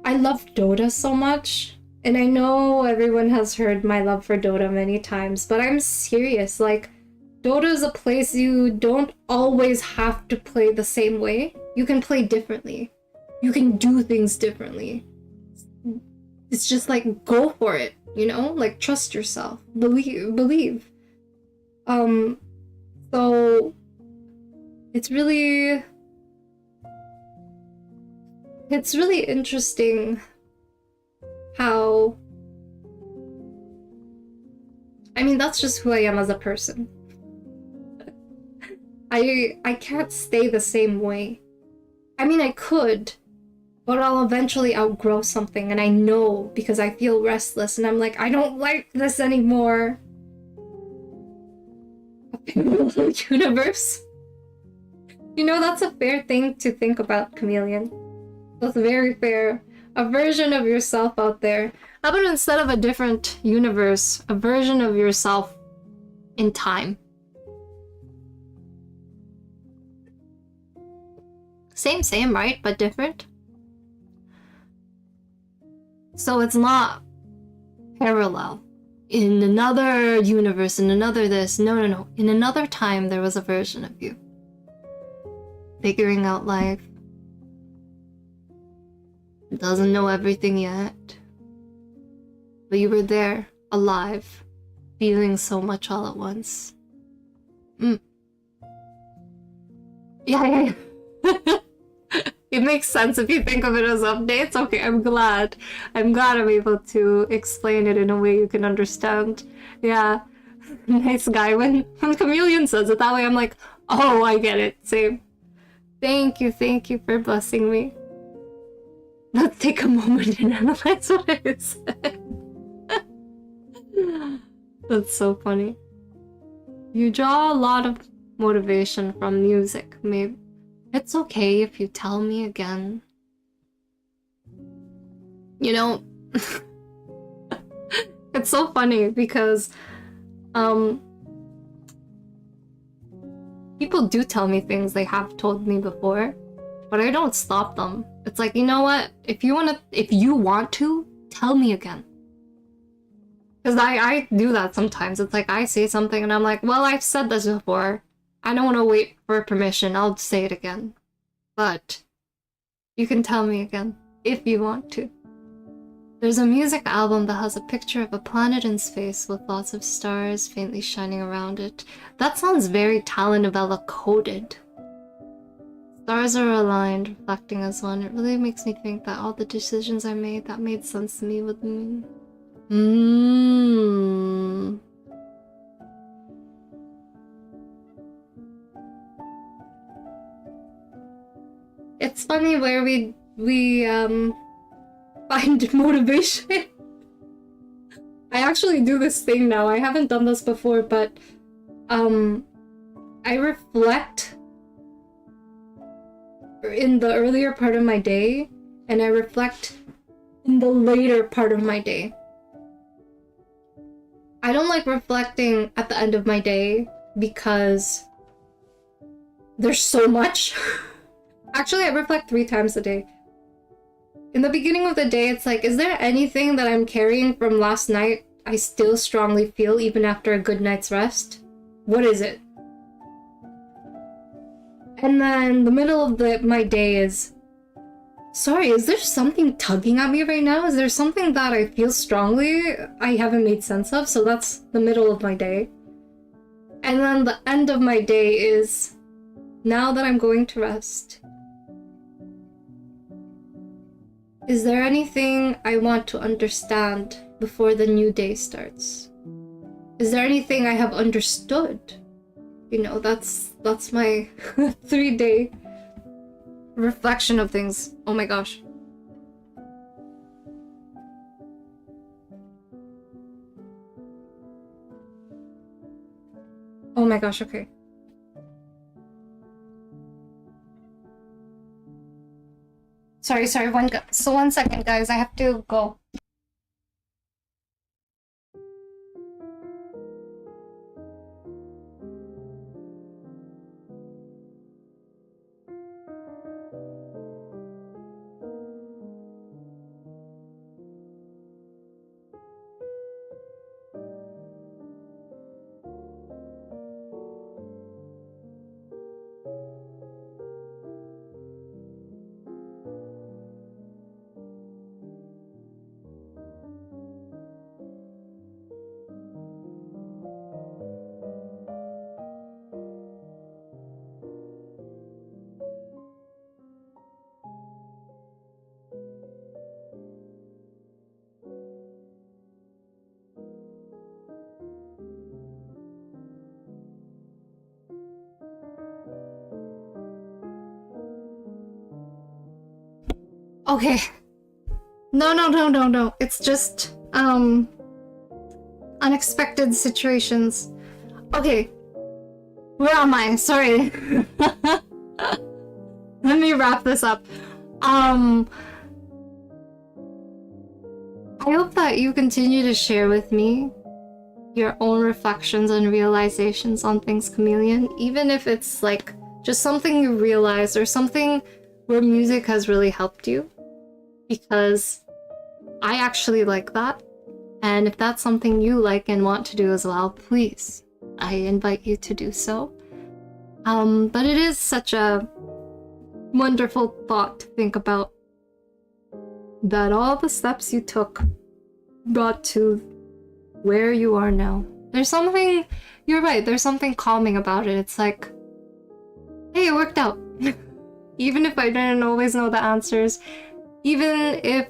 I love Dota so much. And I know everyone has heard my love for Dota many times, but I'm serious. Like, Dota is a place you don't always have to play the same way. You can play differently. You can do things differently. It's just like, go for it, you know? Like, trust yourself. Believe. So it's really interesting how, I mean, that's just who I am as a person. I can't stay the same way. I mean, I could, but I'll eventually outgrow something, and I know because I feel restless, and I'm like, I don't like this anymore. Universe. You know, that's a fair thing to think about, Chameleon. That's very fair. A version of yourself out there. How about instead of a different universe, a version of yourself in time? Same, right? But different? So it's not parallel. In another universe, in another this. No. In another time, there was a version of you. Figuring out life. Doesn't know everything yet. But you were there, alive, feeling so much all at once. Yeah. It makes sense if you think of it as updates. Okay, I'm glad I'm able to explain it in a way you can understand. Yeah, nice guy. When Chameleon says it that way, I'm like, oh, I get it. Same. Thank you for blessing me. Let's take a moment and analyze what I said. That's so funny. You draw a lot of motivation from music, maybe. It's okay if you tell me again. You know, it's so funny because people do tell me things they have told me before, but I don't stop them. It's like, you know what? If you want to, tell me again. Because I do that sometimes. It's like I say something and I'm like, well, I've said this before. I don't want to wait for permission. I'll say it again. But you can tell me again if you want to. There's a music album that has a picture of a planet in space with lots of stars faintly shining around it. That sounds very telenovela coded. Stars are aligned, reflecting as one. It really makes me think that all the decisions I made that made sense to me with the moon. It's funny where we find motivation. I actually do this thing now. I haven't done this before, but I reflect in the earlier part of my day, and I reflect in the later part of my day. I don't like reflecting at the end of my day because there's so much. Actually, I reflect 3 times a day. In the beginning of the day, it's like, is there anything that I'm carrying from last night I still strongly feel even after a good night's rest? What is it? And then the middle of my day is, sorry, is there something tugging at me right now? Is there something that I feel strongly I haven't made sense of? So that's the middle of my day. And then the end of my day is, now that I'm going to rest, is there anything I want to understand before the new day starts? Is there anything I have understood? You know, that's my 3-day reflection of things. Oh my gosh. Oh my gosh, okay. Sorry, one second, guys. I have to go. Okay. No. It's just, unexpected situations. Okay. Where am I? Sorry. Let me wrap this up. I hope that you continue to share with me your own reflections and realizations on things, Chameleon, even if it's like just something you realize or something where music has really helped you, because I actually like that. And if that's something you like and want to do as well, please, I invite you to do so. But it is such a wonderful thought to think about, that all the steps you took brought to where you are now. There's something, you're right, there's something calming about it. It's like, hey, it worked out. Even if I didn't always know the answers, even if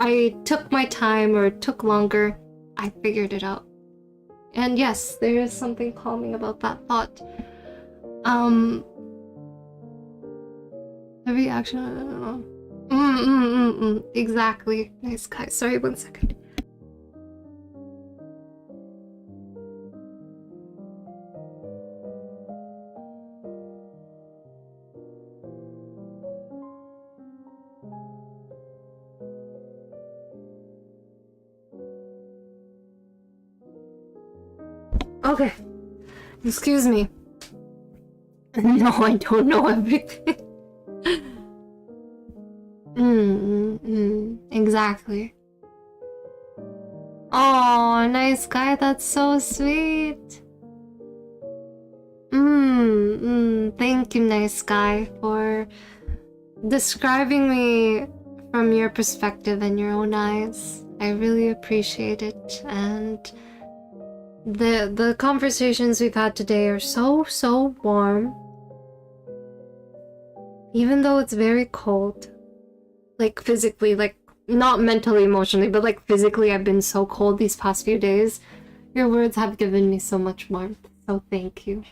I took my time or it took longer, I figured it out. And yes, there is something calming about that thought. The reaction, I don't know. Exactly. Nice guy. Sorry, 1 second. Okay. Excuse me. No, I don't know everything. Exactly. Oh, nice guy. That's so sweet. Thank you, nice guy, for describing me from your perspective and your own eyes. I really appreciate it, and the conversations we've had today are so warm. Even though it's very cold. Like physically, like not mentally, emotionally, but like physically I've been so cold these past few days. Your words have given me so much warmth, so thank you.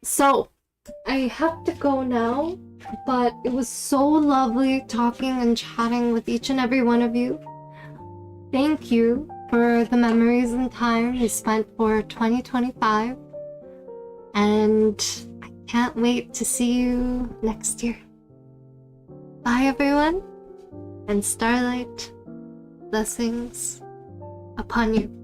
So I have to go now, but it was so lovely talking and chatting with each and every one of you. Thank you for the memories and time we spent for 2025. And I can't wait to see you next year. Bye, everyone. And starlight blessings upon you.